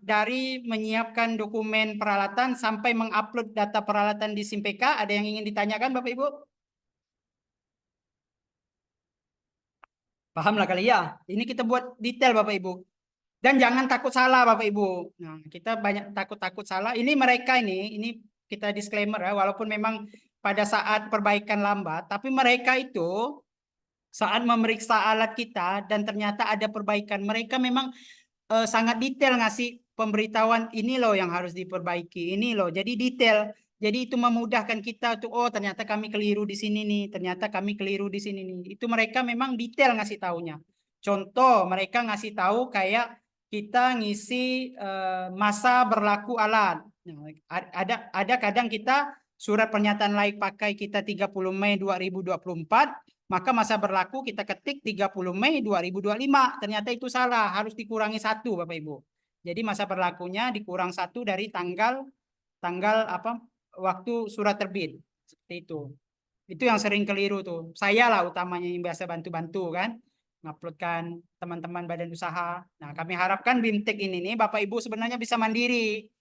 dari menyiapkan dokumen peralatan sampai mengupload data peralatan di SIMPK, ada yang ingin ditanyakan Bapak Ibu? Paham lah kali ya? Ini kita buat detail Bapak Ibu. Dan jangan takut salah Bapak Ibu. Nah, kita banyak takut salah. Ini mereka ini kita disclaimer ya, walaupun memang pada saat perbaikan lambat, tapi mereka itu saat memeriksa alat kita dan ternyata ada perbaikan, mereka memang sangat detail ngasih pemberitahuan ini loh yang harus diperbaiki, ini loh. Jadi detail. Jadi itu memudahkan kita tuh, oh ternyata kami keliru di sini nih, ternyata kami keliru di sini nih. Itu mereka memang detail ngasih taunya. Contoh mereka ngasih tahu kayak kita ngisi masa berlaku alat. Nah, ada kadang kita surat pernyataan layak pakai kita 30 Mei 2024, maka masa berlaku kita ketik 30 Mei 2025. Ternyata itu salah, harus dikurangi 1 Bapak Ibu. Jadi masa berlakunya dikurang 1 dari tanggal apa waktu surat terbit. Seperti itu. Itu yang sering keliru tuh. Saya lah utamanya yang biasa bantu-bantu kan, nguploadkan teman-teman badan usaha. Nah, kami harapkan BIMTEK ini nih Bapak Ibu sebenarnya bisa mandiri.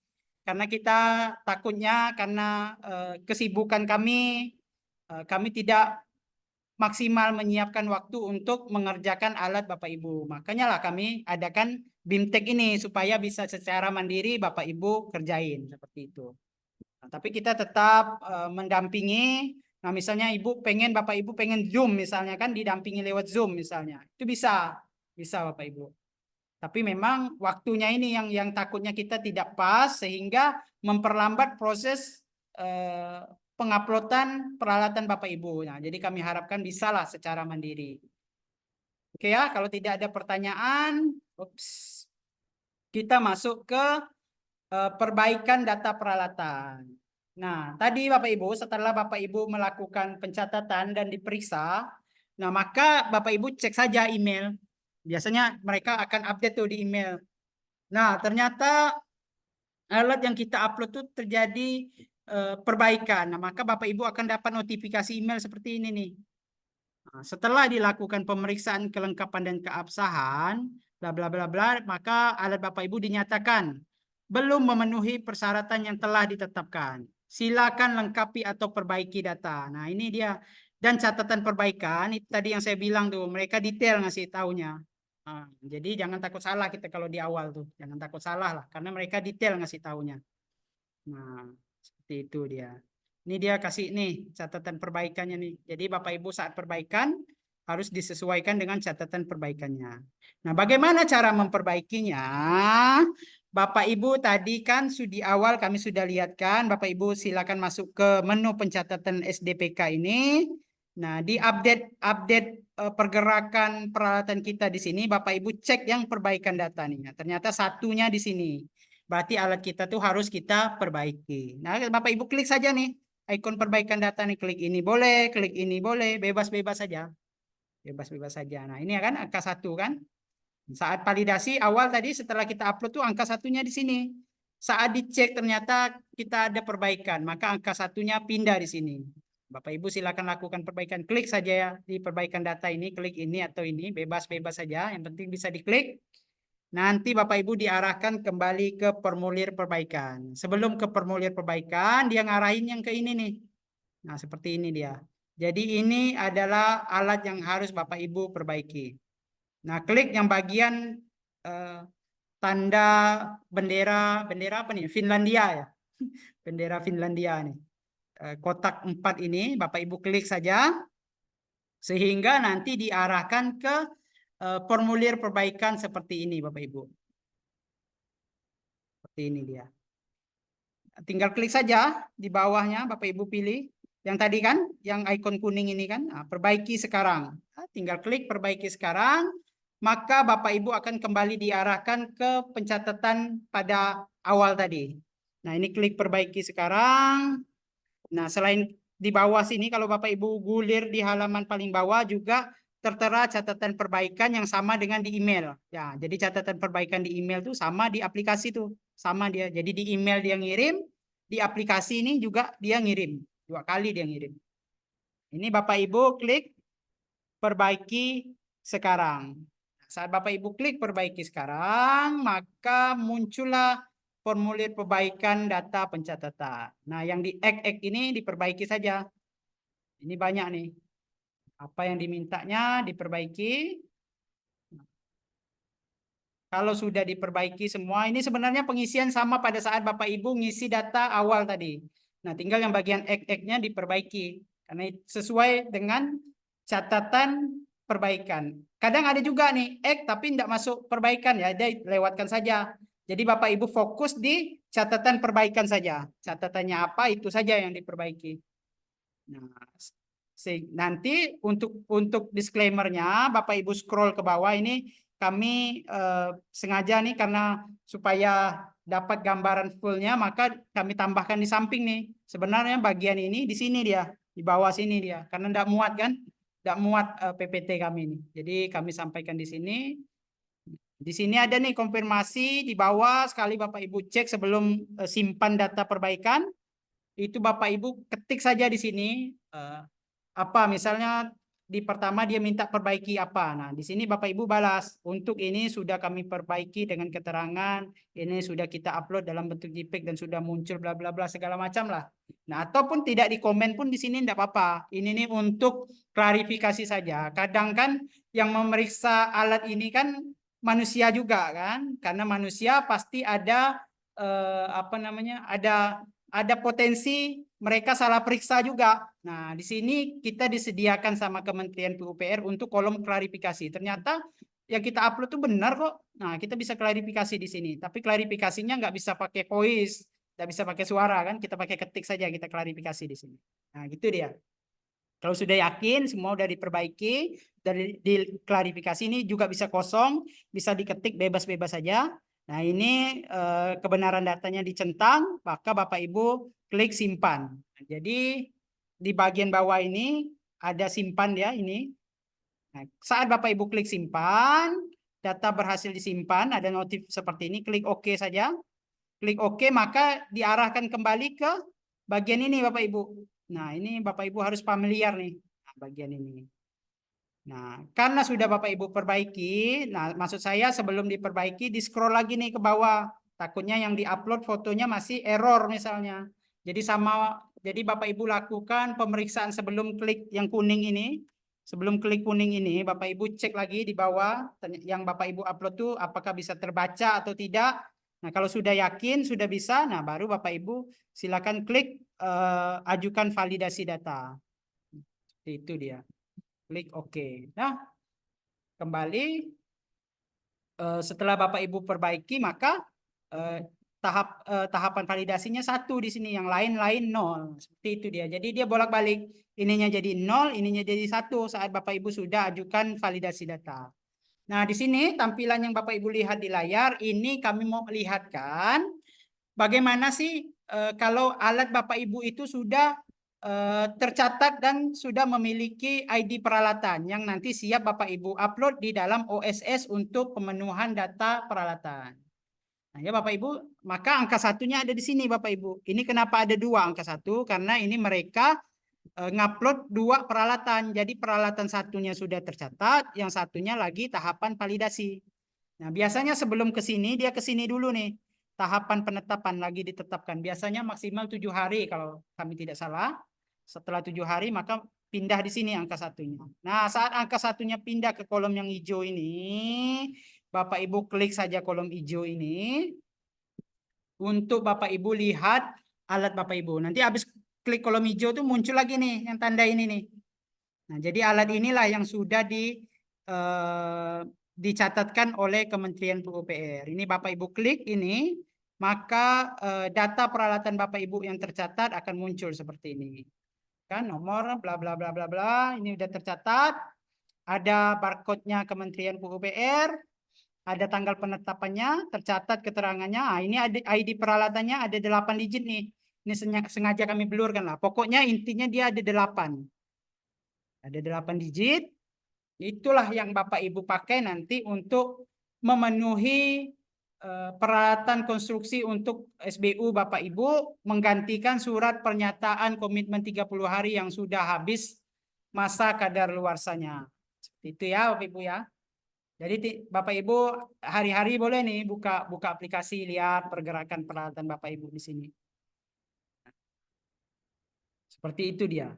Karena kita takutnya karena kesibukan kami tidak maksimal menyiapkan waktu untuk mengerjakan alat Bapak Ibu. Makanya lah kami adakan BIMTEK ini supaya bisa secara mandiri Bapak Ibu kerjain seperti itu. Nah, tapi kita tetap mendampingi. Nah, misalnya Bapak Ibu pengen Zoom misalnya kan didampingi lewat Zoom misalnya. Itu bisa Bapak Ibu. Tapi memang waktunya ini yang takutnya kita tidak pas sehingga memperlambat proses penguploadan peralatan Bapak Ibu. Nah, jadi kami harapkan bisalah secara mandiri. Oke ya, kalau tidak ada pertanyaan, kita masuk ke perbaikan data peralatan. Nah, tadi Bapak Ibu, setelah Bapak Ibu melakukan pencatatan dan diperiksa, nah maka Bapak Ibu cek saja email. Biasanya mereka akan update tuh di email. Nah, ternyata alat yang kita upload tuh terjadi perbaikan. Nah, maka Bapak Ibu akan dapat notifikasi email seperti ini nih. Nah, setelah dilakukan pemeriksaan kelengkapan dan keabsahan, bla bla bla bla, maka alat Bapak Ibu dinyatakan belum memenuhi persyaratan yang telah ditetapkan. Silakan lengkapi atau perbaiki data. Nah, ini dia. Dan catatan perbaikan, itu tadi yang saya bilang tuh, mereka detail ngasih taunya. Nah, jadi jangan takut salah kita kalau di awal tuh. Jangan takut salah lah, karena mereka detail ngasih taunya. Nah, seperti itu dia. Ini dia kasih nih catatan perbaikannya nih. Jadi Bapak Ibu saat perbaikan harus disesuaikan dengan catatan perbaikannya. Nah, bagaimana cara memperbaikinya? Bapak Ibu tadi kan di awal kami sudah lihatkan. Bapak Ibu silakan masuk ke menu pencatatan SDPK ini. Nah, di update pergerakan peralatan kita di sini, Bapak Ibu cek yang perbaikan data nih. Ternyata satunya di sini. Berarti alat kita tuh harus kita perbaiki. Nah, Bapak Ibu klik saja nih ikon perbaikan data nih, klik ini boleh, klik ini boleh, bebas-bebas saja. Bebas-bebas saja. Nah, ini kan angka 1 kan. Saat validasi awal tadi setelah kita upload tuh angka 1-nya di sini. Saat dicek ternyata kita ada perbaikan, maka angka 1-nya pindah di sini. Bapak Ibu silakan lakukan perbaikan. Klik saja ya di perbaikan data ini, klik ini atau ini, bebas-bebas saja. Yang penting bisa diklik. Nanti Bapak Ibu diarahkan kembali ke formulir perbaikan. Sebelum ke formulir perbaikan, dia ngarahin yang ke ini nih. Nah, seperti ini dia. Jadi ini adalah alat yang harus Bapak Ibu perbaiki. Nah, klik yang bagian tanda bendera apa nih? Finlandia ya. Bendera Finlandia nih. Kotak 4 ini Bapak Ibu klik saja. Sehingga nanti diarahkan ke formulir perbaikan seperti ini Bapak Ibu. Seperti ini dia. Tinggal klik saja di bawahnya Bapak Ibu pilih. Yang tadi kan, yang ikon kuning ini kan, nah, perbaiki sekarang. Nah, tinggal klik perbaiki sekarang. Maka Bapak Ibu akan kembali diarahkan ke pencatatan pada awal tadi. Nah, ini klik perbaiki sekarang. Nah, selain di bawah sini, kalau Bapak Ibu gulir di halaman paling bawah juga tertera catatan perbaikan yang sama dengan di email. Ya, jadi catatan perbaikan di email tuh sama di aplikasi tuh, sama dia. Jadi di email dia ngirim, di aplikasi ini juga dia ngirim. 2 kali dia ngirim. Ini Bapak Ibu klik perbaiki sekarang. Saat Bapak Ibu klik perbaiki sekarang, maka muncullah formulir perbaikan data pencatatan. Nah, yang di ek ini diperbaiki saja. Ini banyak nih. Apa yang dimintanya diperbaiki. Kalau sudah diperbaiki semua, ini sebenarnya pengisian sama pada saat Bapak Ibu ngisi data awal tadi. Nah, tinggal yang bagian ek-eknya diperbaiki. Karena sesuai dengan catatan perbaikan. Kadang ada juga nih, ek tapi tidak masuk perbaikan ya, dia lewatkan saja. Jadi Bapak Ibu fokus di catatan perbaikan saja. Catatannya apa, itu saja yang diperbaiki. Nah, nanti untuk disclaimer-nya, Bapak Ibu scroll ke bawah ini, kami sengaja nih karena supaya dapat gambaran fullnya, maka kami tambahkan di samping nih. Sebenarnya bagian ini di sini dia, di bawah sini dia, karena tidak muat kan, tidak muat PPT kami ini. Jadi kami sampaikan di sini. Di sini ada nih konfirmasi di bawah, sekali Bapak Ibu cek sebelum simpan data perbaikan, itu Bapak Ibu ketik saja di sini. Apa misalnya di pertama dia minta perbaiki apa. Nah, di sini Bapak Ibu balas, untuk ini sudah kami perbaiki dengan keterangan, ini sudah kita upload dalam bentuk JPEG dan sudah muncul bla bla bla segala macam lah. Nah, ataupun tidak di komen pun di sini tidak apa-apa. Ini nih untuk klarifikasi saja. Kadang kan yang memeriksa alat ini kan manusia juga kan, karena manusia pasti ada apa namanya? Ada potensi mereka salah periksa juga. Nah, di sini kita disediakan sama Kementerian PUPR untuk kolom klarifikasi. Ternyata yang kita upload itu benar kok. Nah, kita bisa klarifikasi di sini. Tapi klarifikasinya nggak bisa pakai voice, nggak bisa pakai suara kan. Kita pakai ketik saja, kita klarifikasi di sini. Nah, gitu dia. Kalau sudah yakin semua sudah diperbaiki, dari di klarifikasi ini juga bisa kosong, bisa diketik bebas-bebas saja. Nah, ini kebenaran datanya dicentang, maka Bapak Ibu klik simpan. Nah, jadi di bagian bawah ini ada simpan ya ini. Nah, saat Bapak Ibu klik simpan, data berhasil disimpan, ada notif seperti ini, klik OK saja. Klik OK, maka diarahkan kembali ke bagian ini Bapak Ibu. Nah, ini Bapak Ibu harus familiar nih, nah, bagian ini. Nah, karena sudah Bapak Ibu perbaiki, nah maksud saya sebelum diperbaiki, di scroll lagi nih ke bawah. Takutnya yang diupload fotonya masih error misalnya. Jadi Bapak Ibu lakukan pemeriksaan sebelum klik yang kuning ini. Sebelum klik kuning ini, Bapak Ibu cek lagi di bawah yang Bapak Ibu upload tuh apakah bisa terbaca atau tidak. Nah, kalau sudah yakin, sudah bisa, nah baru Bapak Ibu silakan klik ajukan validasi data. Itu dia. Klik OK. Nah, kembali setelah Bapak Ibu perbaiki, maka tahapan validasinya 1 di sini, yang lain-lain 0. Seperti itu dia. Jadi dia bolak-balik. Ininya jadi 0, ininya jadi 1 saat Bapak Ibu sudah ajukan validasi data. Nah, di sini tampilan yang Bapak Ibu lihat di layar, ini kami mau lihatkan bagaimana sih kalau alat Bapak Ibu itu sudah tercatat dan sudah memiliki ID peralatan yang nanti siap Bapak Ibu upload di dalam OSS untuk pemenuhan data peralatan. Nah, ya Bapak Ibu, maka angka 1-nya ada di sini Bapak Ibu. Ini kenapa ada 2 angka 1? Karena ini mereka ngupload 2 peralatan. Jadi peralatan satunya sudah tercatat, yang satunya lagi tahapan validasi. Nah, biasanya sebelum ke sini, dia ke sini dulu nih. Tahapan penetapan lagi ditetapkan. Biasanya maksimal 7 hari kalau kami tidak salah. Setelah 7 hari maka pindah di sini angka 1-nya. Nah, saat angka 1-nya pindah ke kolom yang hijau ini, Bapak Ibu klik saja kolom hijau ini. Untuk Bapak Ibu lihat alat Bapak Ibu. Nanti habis klik kolom hijau tuh muncul lagi nih yang tanda ini nih. Nah, jadi alat inilah yang sudah dicatatkan oleh Kementerian PUPR. Ini Bapak Ibu klik ini, maka data peralatan Bapak Ibu yang tercatat akan muncul seperti ini. Kan nomor bla bla bla bla bla, ini udah tercatat. Ada barcode-nya Kementerian PUPR, ada tanggal penetapannya, tercatat keterangannya. Ah, ini ada ID peralatannya ada 8 digit nih. Ini sengaja kami blurkan lah. Pokoknya intinya dia ada 8. Ada 8 digit. Itulah yang Bapak Ibu pakai nanti untuk memenuhi peralatan konstruksi untuk SBU Bapak Ibu, menggantikan surat pernyataan komitmen 30 hari yang sudah habis masa kadaluarsanya. Seperti itu ya Bapak Ibu ya. Jadi Bapak Ibu hari-hari boleh nih buka aplikasi, lihat pergerakan peralatan Bapak Ibu di sini. Seperti itu dia.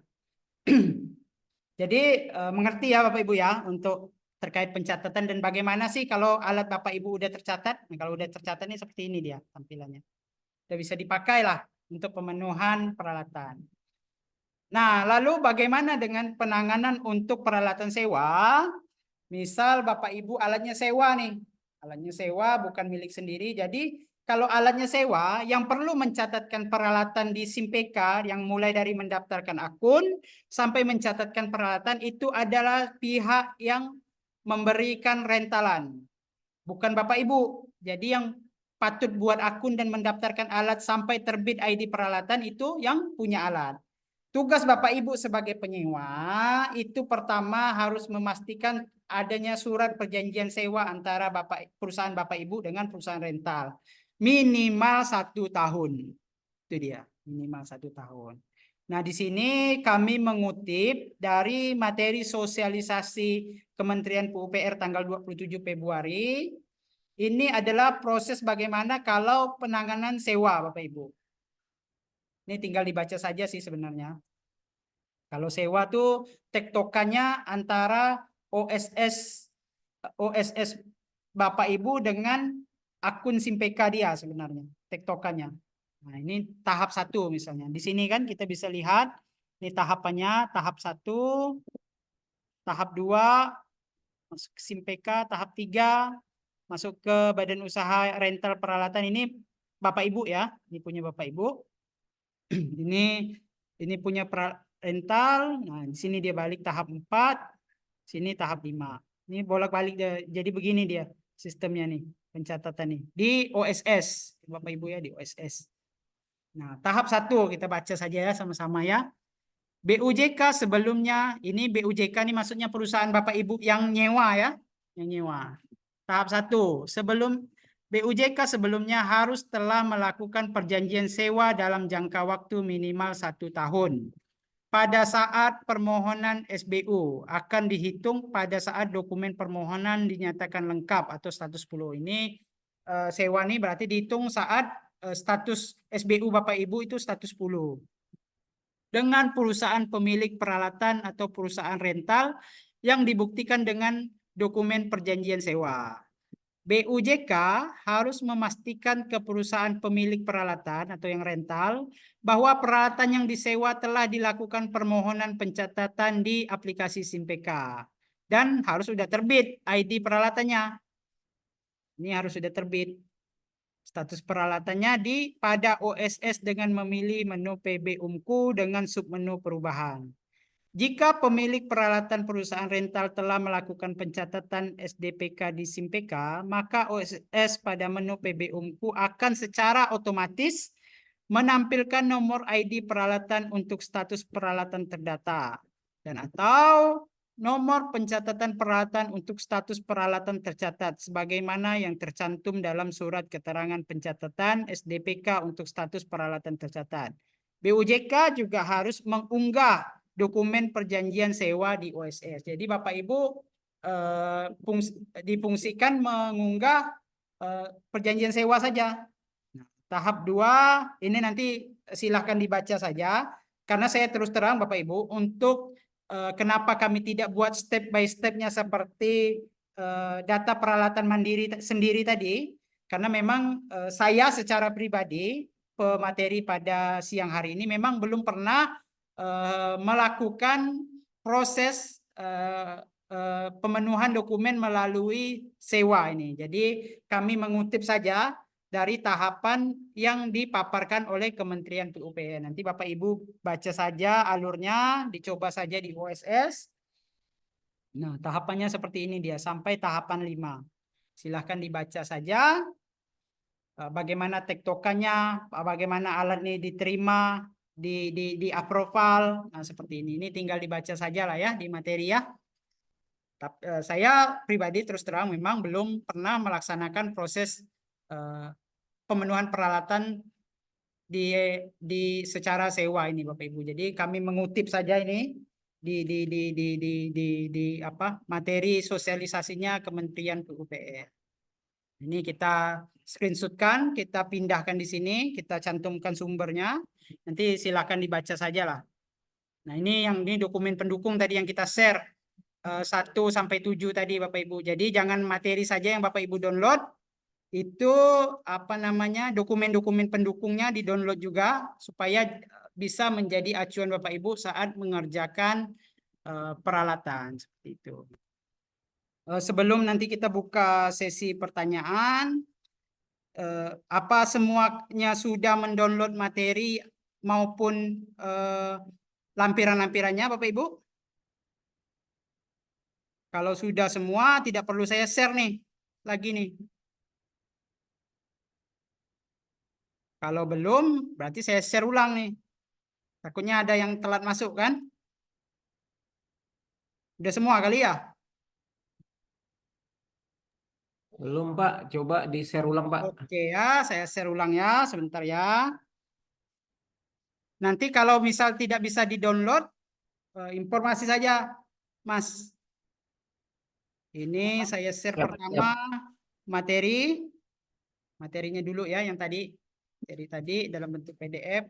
Jadi mengerti ya Bapak Ibu ya untuk terkait pencatatan dan bagaimana sih kalau alat Bapak Ibu udah tercatat. Nah, kalau udah tercatat nih seperti ini dia tampilannya. Udah bisa dipakai lah untuk pemenuhan peralatan. Nah, lalu bagaimana dengan penanganan untuk peralatan sewa? Misal Bapak Ibu alatnya sewa nih. Alatnya sewa bukan milik sendiri. Jadi kalau alatnya sewa yang perlu mencatatkan peralatan di SIMPK yang mulai dari mendaftarkan akun sampai mencatatkan peralatan itu adalah pihak yang memberikan rentalan. Bukan Bapak Ibu. Jadi yang patut buat akun dan mendaftarkan alat sampai terbit ID peralatan itu yang punya alat. Tugas Bapak Ibu sebagai penyewa itu pertama harus memastikan adanya surat perjanjian sewa antara perusahaan Bapak Ibu dengan perusahaan rental. Minimal 1 tahun. Itu dia, minimal 1 tahun. Nah, di sini kami mengutip dari materi sosialisasi Kementerian PUPR tanggal 27 Februari. Ini adalah proses bagaimana kalau penanganan sewa Bapak Ibu. Ini tinggal dibaca saja sih sebenarnya. Kalau sewa tuh tektokannya antara OSS Bapak Ibu dengan akun SIMPK dia sebenarnya tektokannya. Nah, ini tahap 1 misalnya. Di sini kan kita bisa lihat ini tahapannya, tahap 1, tahap 2 masuk ke SIMPK, tahap 3 masuk ke Badan Usaha Rental Peralatan. Ini Bapak Ibu ya, ini punya Bapak Ibu. Ini punya rental. Nah, di sini dia balik tahap 4, sini tahap 5. Ini bolak-balik jadi begini dia sistemnya nih, pencatatan nih di OSS, Bapak Ibu ya, di OSS. Nah, tahap 1 kita baca saja ya sama-sama ya. BUJK sebelumnya, ini BUJK nih maksudnya perusahaan Bapak Ibu yang nyewa ya, yang nyewa. Tahap 1, sebelum BUJK sebelumnya harus telah melakukan perjanjian sewa dalam jangka waktu minimal 1 tahun. Pada saat permohonan SBU akan dihitung pada saat dokumen permohonan dinyatakan lengkap atau status 10. Ini sewa ini berarti dihitung saat status SBU Bapak Ibu itu status 10. Dengan perusahaan pemilik peralatan atau perusahaan rental yang dibuktikan dengan dokumen perjanjian sewa. BUJK harus memastikan ke perusahaan pemilik peralatan atau yang rental bahwa peralatan yang disewa telah dilakukan permohonan pencatatan di aplikasi SIMPK dan harus sudah terbit ID peralatannya. Ini harus sudah terbit. Status peralatannya pada OSS dengan memilih menu PB UMKU dengan submenu perubahan. Jika pemilik peralatan perusahaan rental telah melakukan pencatatan SDPK di SIMPK, maka OSS pada menu PB UMKU akan secara otomatis menampilkan nomor ID peralatan untuk status peralatan terdata dan atau nomor pencatatan peralatan untuk status peralatan tercatat sebagaimana yang tercantum dalam surat keterangan pencatatan SDPK untuk status peralatan tercatat. BUJK juga harus mengunggah dokumen perjanjian sewa di OSS. Jadi Bapak Ibu difungsikan mengunggah perjanjian sewa saja. Nah, tahap 2 ini nanti silahkan dibaca saja karena saya terus terang Bapak Ibu untuk kenapa kami tidak buat step by stepnya seperti data peralatan mandiri sendiri tadi, karena memang saya secara pribadi pemateri pada siang hari ini memang belum pernah melakukan proses pemenuhan dokumen melalui sewa ini. Jadi kami mengutip saja dari tahapan yang dipaparkan oleh Kementerian PUPR. Nanti Bapak Ibu baca saja alurnya, dicoba saja di OSS. Nah, tahapannya seperti ini dia sampai tahapan 5. Silahkan dibaca saja bagaimana tektokannya, bagaimana alat ini diterima, di approval. Nah, seperti ini. Ini tinggal dibaca saja lah ya di materi ya. Saya pribadi terus terang memang belum pernah melaksanakan proses pemenuhan peralatan di secara sewa ini Bapak Ibu. Jadi kami mengutip saja ini di apa materi sosialisasinya Kementerian PUPR. Ini kita screenshotkan, kita pindahkan di sini, kita cantumkan sumbernya. Nanti silakan dibaca saja lah. Nah, ini dokumen pendukung tadi yang kita share 1 sampai 7 tadi Bapak Ibu. Jadi jangan materi saja yang Bapak Ibu download, itu apa namanya dokumen-dokumen pendukungnya di-download juga supaya bisa menjadi acuan Bapak Ibu saat mengerjakan peralatan seperti itu. Sebelum nanti kita buka sesi pertanyaan, apa semuanya sudah mendownload materi maupun lampiran-lampirannya Bapak Ibu? Kalau sudah semua, tidak perlu saya share nih lagi nih. Kalau belum, berarti saya share ulang nih. Takutnya ada yang telat masuk kan? Udah semua kali ya? Belum Pak, coba di-share ulang Pak. Oke ya, saya share ulang ya, sebentar ya. Nanti kalau misal tidak bisa di-download, informasi saja, Mas. Ini saya share pertama materinya dulu ya, yang tadi. Jadi tadi dalam bentuk PDF.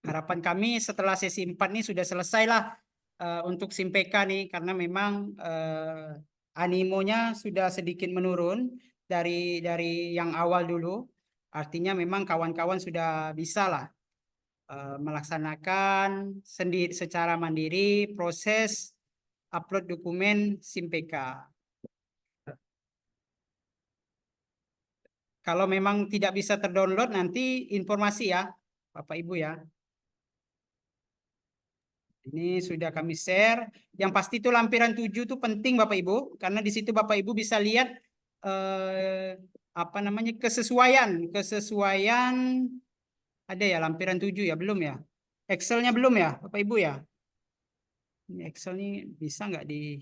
Harapan kami setelah sesi 4 ini sudah selesai lah untuk SIMPK nih, karena memang animonya sudah sedikit menurun dari yang awal dulu. Artinya memang kawan-kawan sudah bisa lah melaksanakan sendiri secara mandiri proses upload dokumen SIMPK. Kalau memang tidak bisa terdownload, nanti informasi ya Bapak Ibu ya. Ini sudah kami share. Yang pasti itu lampiran 7 itu penting Bapak Ibu, karena di situ Bapak Ibu bisa lihat apa namanya kesesuaian ada ya lampiran 7 ya, belum ya? Excelnya belum ya Bapak Ibu ya? Ini Excel ini bisa nggak di?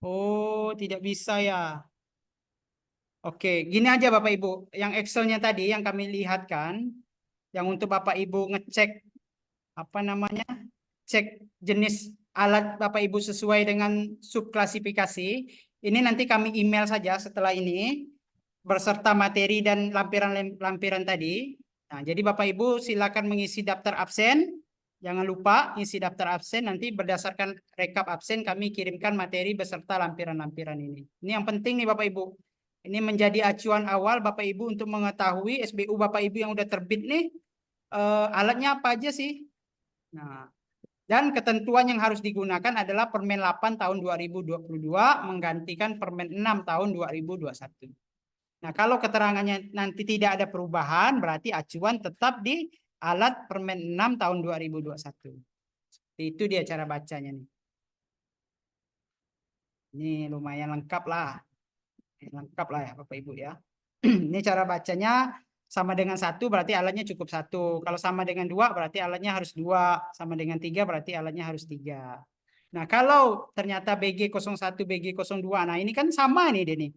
Oh, tidak bisa ya. Oke, gini aja Bapak Ibu. Yang Excelnya tadi yang kami lihatkan, yang untuk Bapak Ibu ngecek apa namanya, cek jenis alat Bapak Ibu sesuai dengan subklasifikasi. Ini nanti kami email saja setelah ini berserta materi dan lampiran-lampiran tadi. Nah, jadi Bapak Ibu silakan mengisi daftar absen. Jangan lupa isi daftar absen, nanti berdasarkan rekap absen kami kirimkan materi beserta lampiran-lampiran ini. Ini yang penting nih Bapak Ibu. Ini menjadi acuan awal Bapak Ibu untuk mengetahui SBU Bapak Ibu yang udah terbit nih alatnya apa aja sih. Nah, dan ketentuan yang harus digunakan adalah Permen 8 tahun 2022 menggantikan Permen 6 tahun 2021. Nah, kalau keterangannya nanti tidak ada perubahan, berarti acuan tetap di alat Permen 6 tahun 2021. Itu dia cara bacanya nih. Ini lumayan lengkap lah. Lengkap lah ya Bapak Ibu ya. Ini cara bacanya. Sama dengan 1 berarti alatnya cukup 1. Kalau sama dengan 2 berarti alatnya harus 2. Sama dengan 3 berarti alatnya harus 3. Nah, kalau ternyata BG01, BG02. Nah, ini kan sama nih dia nih.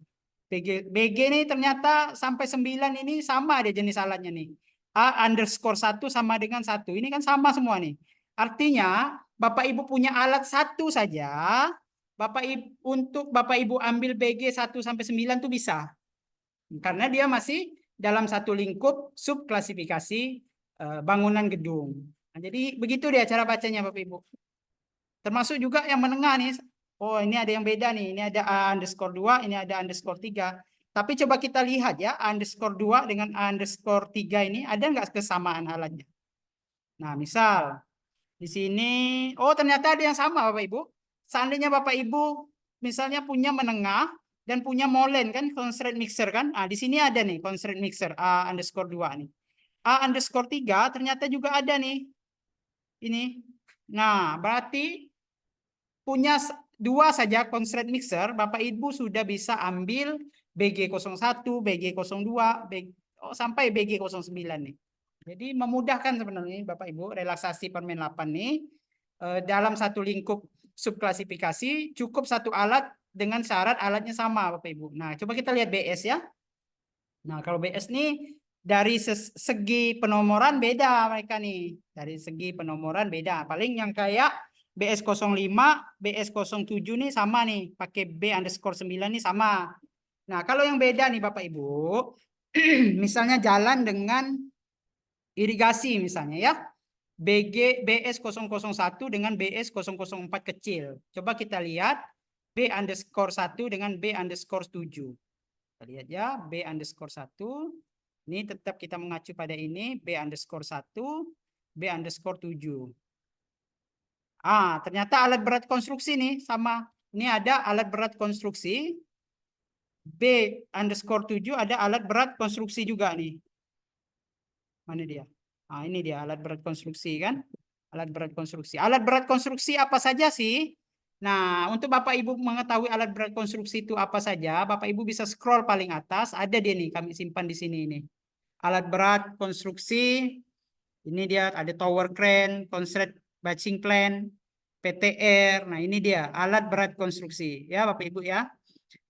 BG nih ternyata sampai 9 ini sama ada jenis alatnya nih. A_1 sama dengan 1. Ini kan sama semua nih. Artinya Bapak Ibu punya alat 1 saja. Untuk Bapak Ibu ambil BG 1 sampai 9 tuh bisa. Karena dia masih dalam satu lingkup subklasifikasi bangunan gedung. Nah, jadi begitu dia cara bacanya Bapak Ibu. Termasuk juga yang menengah nih. Oh, ini ada yang beda nih. Ini ada A_2, ini ada _3. Tapi coba kita lihat ya, A_2 dengan A_3 ini ada nggak kesamaan alatnya? Nah, misal di sini, oh ternyata ada yang sama Bapak Ibu. Seandainya Bapak Ibu misalnya punya menengah dan punya molen kan, constraint mixer kan. Nah, di sini ada nih constraint mixer A_2 nih. A_3 ternyata juga ada nih. Ini. Nah, berarti punya dua saja constraint mixer, Bapak Ibu sudah bisa ambil BG01, BG02, sampai BG09 nih. Jadi memudahkan sebenarnya Bapak Ibu relaksasi Permen 8 nih dalam satu lingkup subklasifikasi cukup satu alat dengan syarat alatnya sama Bapak Ibu. Nah, coba kita lihat BS ya. Nah, kalau BS nih dari segi penomoran beda mereka nih. Dari segi penomoran beda. Paling yang kayak BS05, BS07 nih sama nih. Pakai B_9 nih sama. Nah, kalau yang beda nih Bapak Ibu. Misalnya jalan dengan irigasi misalnya ya. BS001 dengan BS004 kecil. Coba kita lihat B_1 dengan B_7. Kita lihat ya, B_1. Ini tetap kita mengacu pada ini, B_1, B_7. Ternyata alat berat konstruksi nih sama. Ini ada alat berat konstruksi. B_7 ada alat berat konstruksi juga nih. Mana dia? Ini dia alat berat konstruksi kan? Alat berat konstruksi. Alat berat konstruksi apa saja sih? Nah, untuk Bapak Ibu mengetahui alat berat konstruksi itu apa saja, Bapak Ibu bisa scroll paling atas, ada dia nih, kami simpan di sini ini. Alat berat konstruksi, ini dia ada tower crane, constraint batching plan, PTR. Nah, ini dia alat berat konstruksi ya Bapak Ibu ya.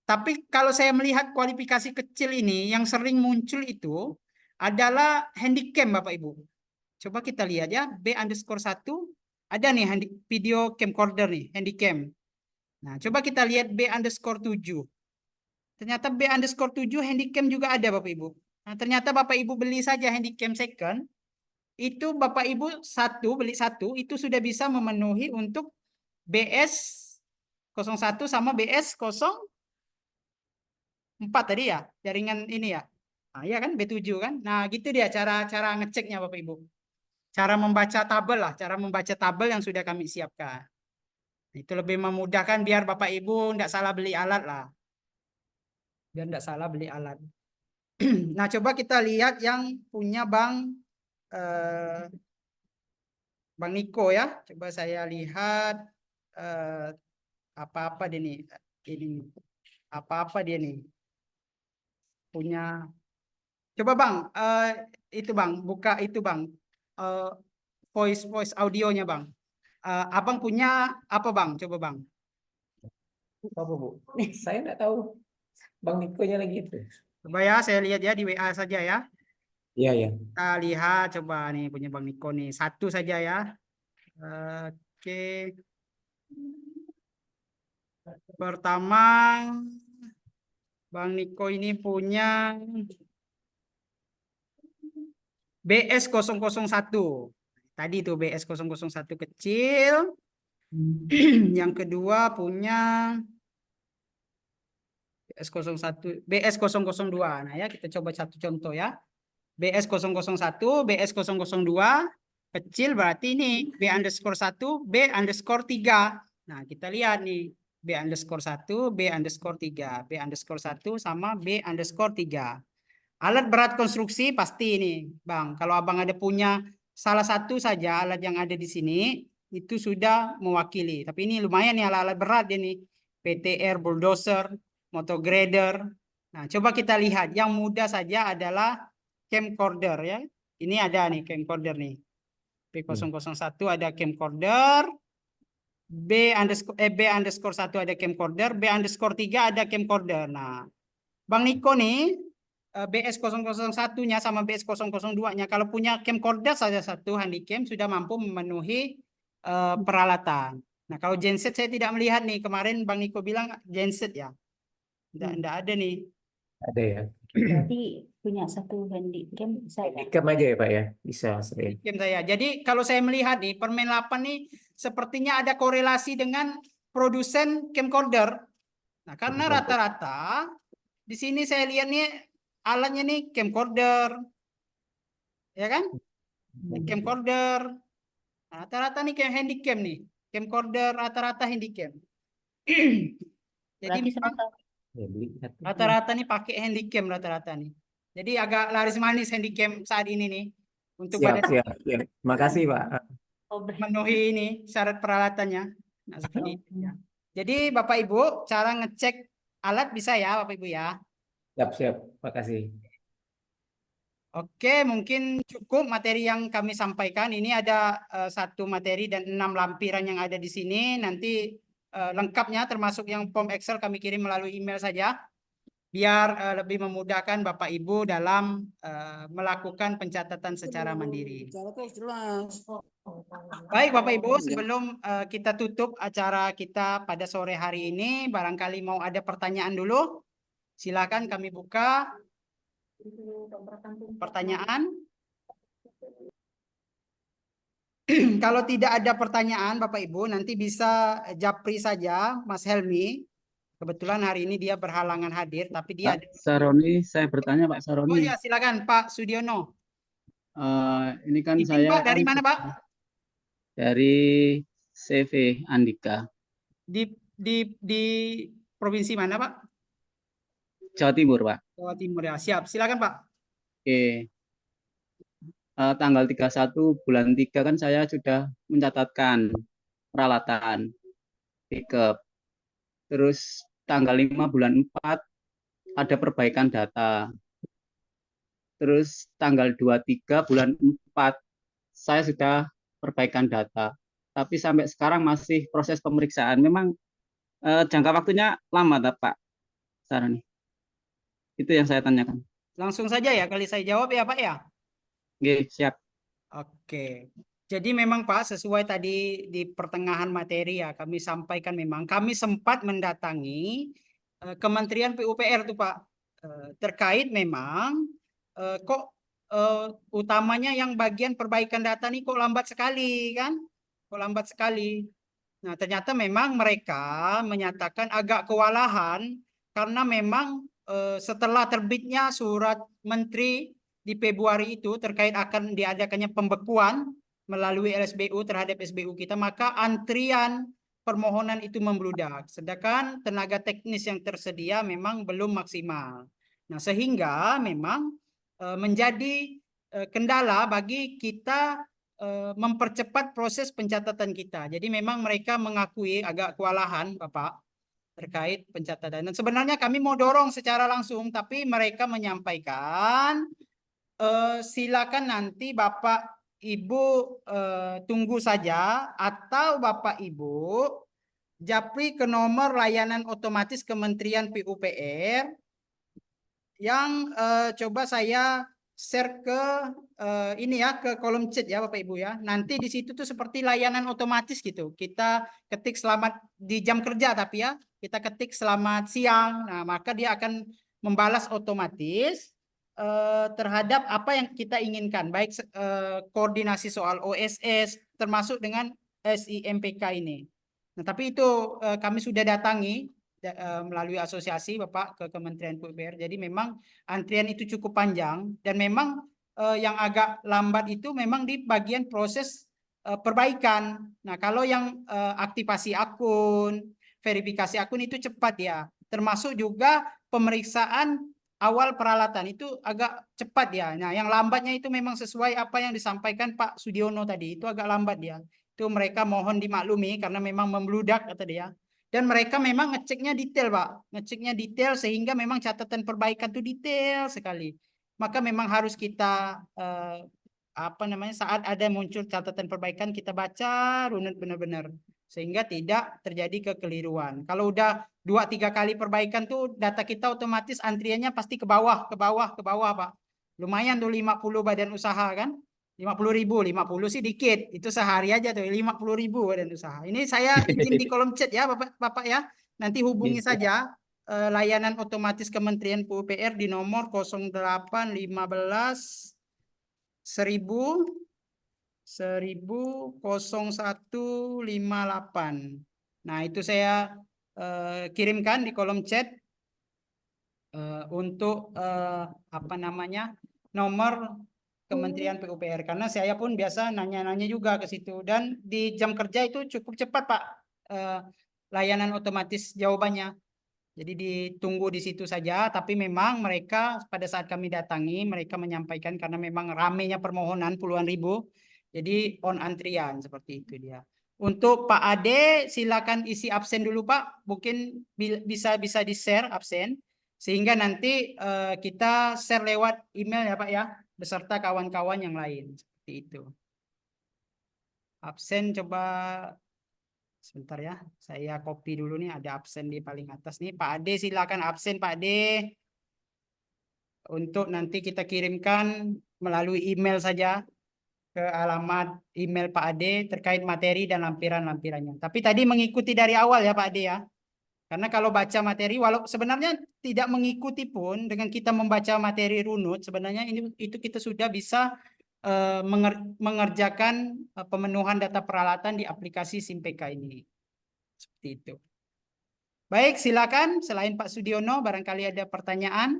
Tapi kalau saya melihat kualifikasi kecil ini yang sering muncul itu adalah handycam Bapak Ibu. Coba kita lihat ya, B_1 ada nih video camcorder nih, handycam. Nah, coba kita lihat B_7. Ternyata B_7 handycam juga ada Bapak Ibu. Nah, ternyata Bapak Ibu beli saja handycam second, itu Bapak Ibu beli satu, itu sudah bisa memenuhi untuk BS01 sama BS04 tadi ya, jaringan ini ya. Ya kan, B7 kan. Nah, gitu dia cara ngeceknya Bapak Ibu. Cara membaca tabel lah, cara membaca tabel yang sudah kami siapkan. Itu lebih memudahkan biar Bapak Ibu tidak salah beli alat lah. Biar tidak salah beli alat. Nah, coba kita lihat yang punya Bang Niko ya. Coba saya lihat apa-apa dia nih. Ini apa-apa dia nih. Punya. Coba Bang, itu Bang, buka itu Bang. Voice audionya Bang. Abang punya apa Bang? Coba Bang. Apa Bu? Saya nggak tahu. Bang Nikonya lagi itu. Coba ya, saya lihat ya di WA saja ya. Iya, ya. Kita lihat coba nih punya Bang Niko nih. Satu saja ya. Oke. Pertama, Bang Niko ini punya BS001. Tadi itu BS001 kecil. Yang kedua punya BS002. Nah ya, kita coba satu contoh ya. BS001, BS002 kecil berarti ini B_1, B_3. Nah, kita lihat nih B_1, B_3, B_1 sama B_3. Alat berat konstruksi pasti ini, Bang. Kalau Abang ada punya salah satu saja alat yang ada di sini itu sudah mewakili. Tapi ini lumayan nih alat-alat berat ini. PTR, bulldozer, motor grader. Nah, coba kita lihat. Yang mudah saja adalah camcorder ya. Ini ada nih camcorder nih. B001 ada camcorder. B_1 ada camcorder. B_3 ada camcorder. Nah, Bang Niko nih BS001-nya sama BS002-nya kalau punya camcorder saja satu handycam sudah mampu memenuhi peralatan. Nah, kalau genset saya tidak melihat nih. Kemarin Bang Niko bilang genset ya. Tidak ada nih. Ada ya. Berarti punya satu handycam bisa ya? Handycam aja ya Pak ya. Bisa saya. Handycam saya. Jadi kalau saya melihat nih Permen 8 nih sepertinya ada korelasi dengan produsen camcorder. Nah, karena rata-rata di sini saya lihat nih alatnya nih camcorder. Ya kan? Camcorder. Rata-rata nih kayak handycam nih. Camcorder rata-rata handycam. Jadi Berarti serata. Ya, beli satu. rata-rata nih pakai handycam rata-rata nih. Jadi agak laris manis handycam saat ini nih untuk Siap, pada siap, siap. Makasih Pak. Oh, memenuhi ini syarat peralatannya. Nah, seperti itu ya. Jadi Bapak Ibu, cara ngecek alat bisa ya Bapak Ibu ya. Siap-siap, makasih. Oke, mungkin cukup materi yang kami sampaikan. Ini ada satu materi dan 6 lampiran yang ada di sini. Nanti lengkapnya termasuk yang form Excel kami kirim melalui email saja. Biar lebih memudahkan Bapak Ibu dalam melakukan pencatatan secara mandiri. Baik Bapak Ibu, sebelum kita tutup acara kita pada sore hari ini, barangkali mau ada pertanyaan dulu. Silakan kami buka pertanyaan. Kalau tidak ada pertanyaan Bapak Ibu, nanti bisa japri saja Mas Helmi. Kebetulan hari ini dia berhalangan hadir, tapi dia Pak Saroni, saya bertanya Pak Oh Saroni. ya, silakan Pak Sudiono. Ini kan Izin, saya Pak, dari mana Pak? dari CV Andika, Di provinsi mana Pak? Jawa Timur, Pak. Jawa Timur ya. Siap, silakan Pak. Oke. Tanggal 31 bulan 3 kan saya sudah mencatatkan peralatan pickup. Terus tanggal 5 bulan 4 ada perbaikan data. Terus tanggal 23 bulan 4 saya sudah perbaikan data. Tapi sampai sekarang masih proses pemeriksaan. Memang jangka waktunya lama, Pak Saroni. Itu yang saya tanyakan. Langsung saja ya, kali saya jawab ya Pak ya. Oke, siap. Oke. Jadi memang Pak, sesuai tadi di pertengahan materi ya, kami sampaikan memang kami sempat mendatangi Kementerian PUPR tuh Pak. Terkait memang kok utamanya yang bagian perbaikan data nih kok lambat sekali kan? Kok lambat sekali. Nah, ternyata memang mereka menyatakan agak kewalahan karena memang setelah terbitnya surat menteri di Februari itu terkait akan diadakannya pembekuan melalui LSBU terhadap SBU kita, maka antrian permohonan itu membludak. Sedangkan tenaga teknis yang tersedia memang belum maksimal. Nah, sehingga memang menjadi kendala bagi kita mempercepat proses pencatatan kita. Jadi memang mereka mengakui agak kewalahan, Bapak, terkait pencatatan. Dan sebenarnya kami mau dorong secara langsung, tapi mereka menyampaikan silakan nanti Bapak Ibu tunggu saja atau Bapak Ibu japri ke nomor layanan otomatis Kementerian PUPR yang coba saya share ke ini ya, ke kolom chat ya Bapak Ibu ya. Nanti di situ tuh seperti layanan otomatis gitu. Kita ketik selamat di jam kerja tapi ya, kita ketik selamat siang. Nah, maka dia akan membalas otomatis terhadap apa yang kita inginkan, baik koordinasi soal OSS termasuk dengan SIMPK ini. Nah, tapi itu kami sudah datangi melalui asosiasi Bapak ke Kementerian PUPR. Jadi memang antrian itu cukup panjang dan memang yang agak lambat itu memang di bagian proses perbaikan. Nah, kalau yang aktivasi akun, verifikasi akun itu cepat ya. Termasuk juga pemeriksaan awal peralatan itu agak cepat ya. Nah, yang lambatnya itu memang sesuai apa yang disampaikan Pak Sudiono tadi. Itu agak lambat ya. Itu mereka mohon dimaklumi karena memang membludak kata dia. Dan mereka memang ngeceknya detail, Pak. Ngeceknya detail sehingga memang catatan perbaikan itu detail sekali. Maka memang harus kita apa namanya, saat ada muncul catatan perbaikan kita baca runut benar-benar sehingga tidak terjadi kekeliruan. Kalau udah 2-3 kali perbaikan tuh data kita otomatis antriannya pasti ke bawah, Pak. Lumayan tuh 50 badan usaha kan. 50.000, 50 sih dikit. Itu sehari aja tuh 50.000 badan usaha. Ini saya izin di kolom chat ya Bapak ya. Nanti hubungi saja layanan otomatis Kementerian PUPR di nomor 0815 1000 0158. Nah, itu saya kirimkan di kolom chat untuk apa namanya, nomor Kementerian PUPR karena saya pun biasa nanya-nanya juga ke situ dan di jam kerja itu cukup cepat Pak layanan otomatis jawabannya. Jadi ditunggu di situ saja, tapi memang mereka pada saat kami datangi mereka menyampaikan karena memang ramenya permohonan puluhan ribu. Jadi on antrian seperti itu dia. Untuk Pak Ade, silakan isi absen dulu Pak. Mungkin bisa di-share absen. Sehingga nanti kita share lewat email ya Pak ya. Beserta kawan-kawan yang lain. Seperti itu. Absen coba sebentar ya. Saya copy dulu nih. Ada absen di paling atas nih. Pak Ade silakan absen Pak Ade. Untuk nanti kita kirimkan melalui email saja ke alamat email Pak Ade terkait materi dan lampiran-lampirannya. Tapi tadi mengikuti dari awal ya Pak Ade ya. Karena kalau baca materi, walau sebenarnya tidak mengikuti pun dengan kita membaca materi runut, sebenarnya itu kita sudah bisa mengerjakan pemenuhan data peralatan di aplikasi SIMPK ini. Seperti itu. Baik, silakan. Selain Pak Sudiono, barangkali ada pertanyaan.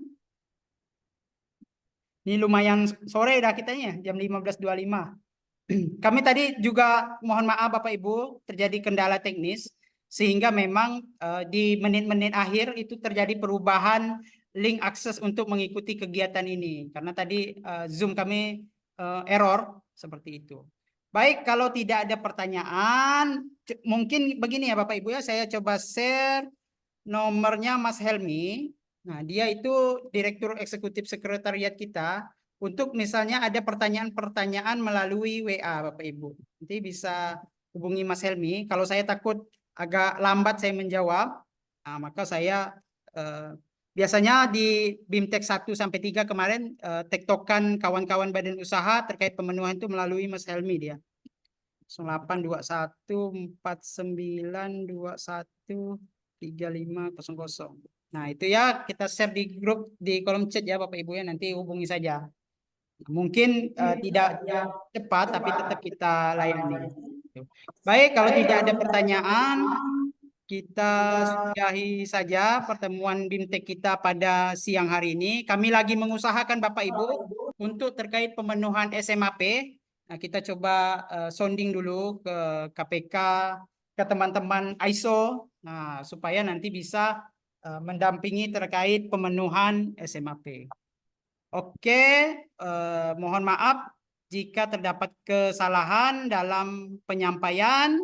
Ini lumayan sore dah kitanya, jam 15.25. Kami tadi juga mohon maaf Bapak Ibu, terjadi kendala teknis, sehingga memang di menit-menit akhir itu terjadi perubahan link akses untuk mengikuti kegiatan ini. Karena tadi Zoom kami error, seperti itu. Baik, kalau tidak ada pertanyaan, mungkin begini ya Bapak Ibu ya, saya coba share nomornya Mas Helmi. Nah, dia itu Direktur Eksekutif Sekretariat kita. Untuk misalnya ada pertanyaan-pertanyaan melalui WA Bapak Ibu. Nanti bisa hubungi Mas Helmi. Kalau saya takut agak lambat saya menjawab, nah, maka saya biasanya di BIMTEK 1-3 kemarin tektokan kawan-kawan badan usaha terkait pemenuhan itu melalui Mas Helmi dia. 082149213500. Nah, itu ya kita share di grup di kolom chat ya Bapak Ibu ya, nanti hubungi saja. Mungkin tidak cepat tapi tetap kita layani. Baik, kalau tidak ada pertanyaan, kita sudahi saja pertemuan BIMTEK kita pada siang hari ini. Kami lagi mengusahakan Bapak Ibu untuk terkait pemenuhan SMAP. Nah, kita coba sounding dulu ke KPK, ke teman-teman ISO, nah, supaya nanti bisa mendampingi terkait pemenuhan SMAP. Oke, mohon maaf jika terdapat kesalahan dalam penyampaian.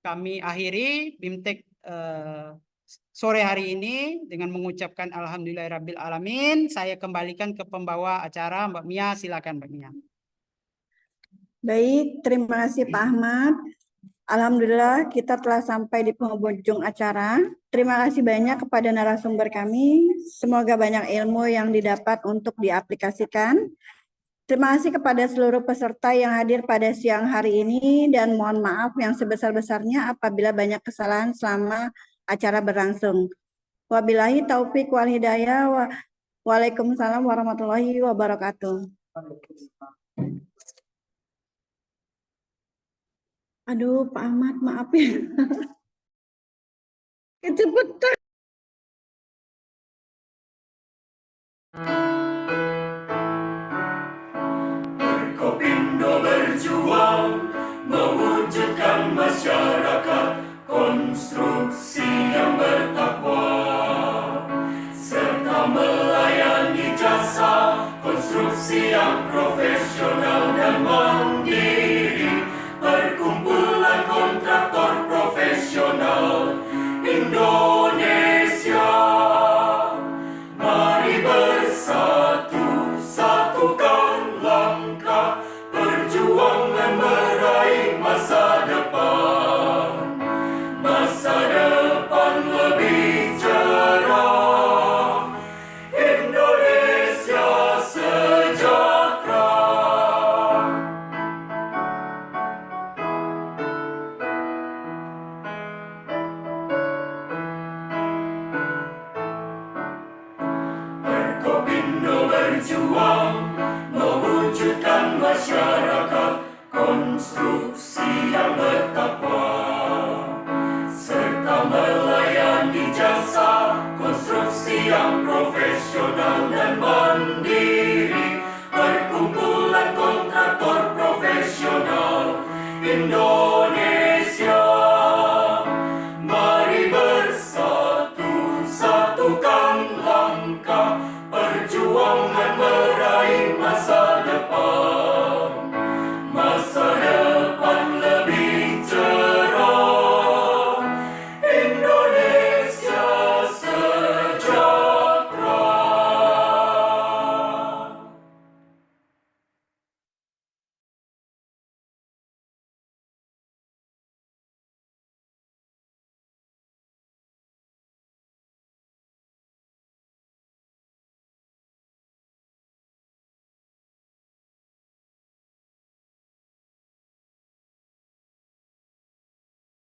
Kami akhiri BIMTEK sore hari ini dengan mengucapkan Alhamdulillahirabbil alamin. Saya kembalikan ke pembawa acara Mbak Mia, silakan Mbak Mia. Baik, terima kasih Pak Ahmad. Alhamdulillah kita telah sampai di penghujung acara. Terima kasih banyak kepada narasumber kami. Semoga banyak ilmu yang didapat untuk diaplikasikan. Terima kasih kepada seluruh peserta yang hadir pada siang hari ini dan mohon maaf yang sebesar-besarnya apabila banyak kesalahan selama acara berlangsung. Wabillahi taufik wal hidayah. Waalaikumsalam warahmatullahi wabarakatuh. Aduh, Pak Ahmad, maaf ya. Kecepatan. Berkopindo berjuang mewujudkan masyarakat konstruksi yang bertakwa serta melayani jasa konstruksi yang profesional dan mandiri. Perkumpulan kontraktor profesional Indonesia, mari bersatu, satukan langkah, perjuangan meraih masa depan. Masa depan lebih cerah, Indonesia sejahtera. Berkopindo berjuang mewujudkan masyarakat konstruksi yang bertakwa serta melayani jasa konstruksi yang profesional.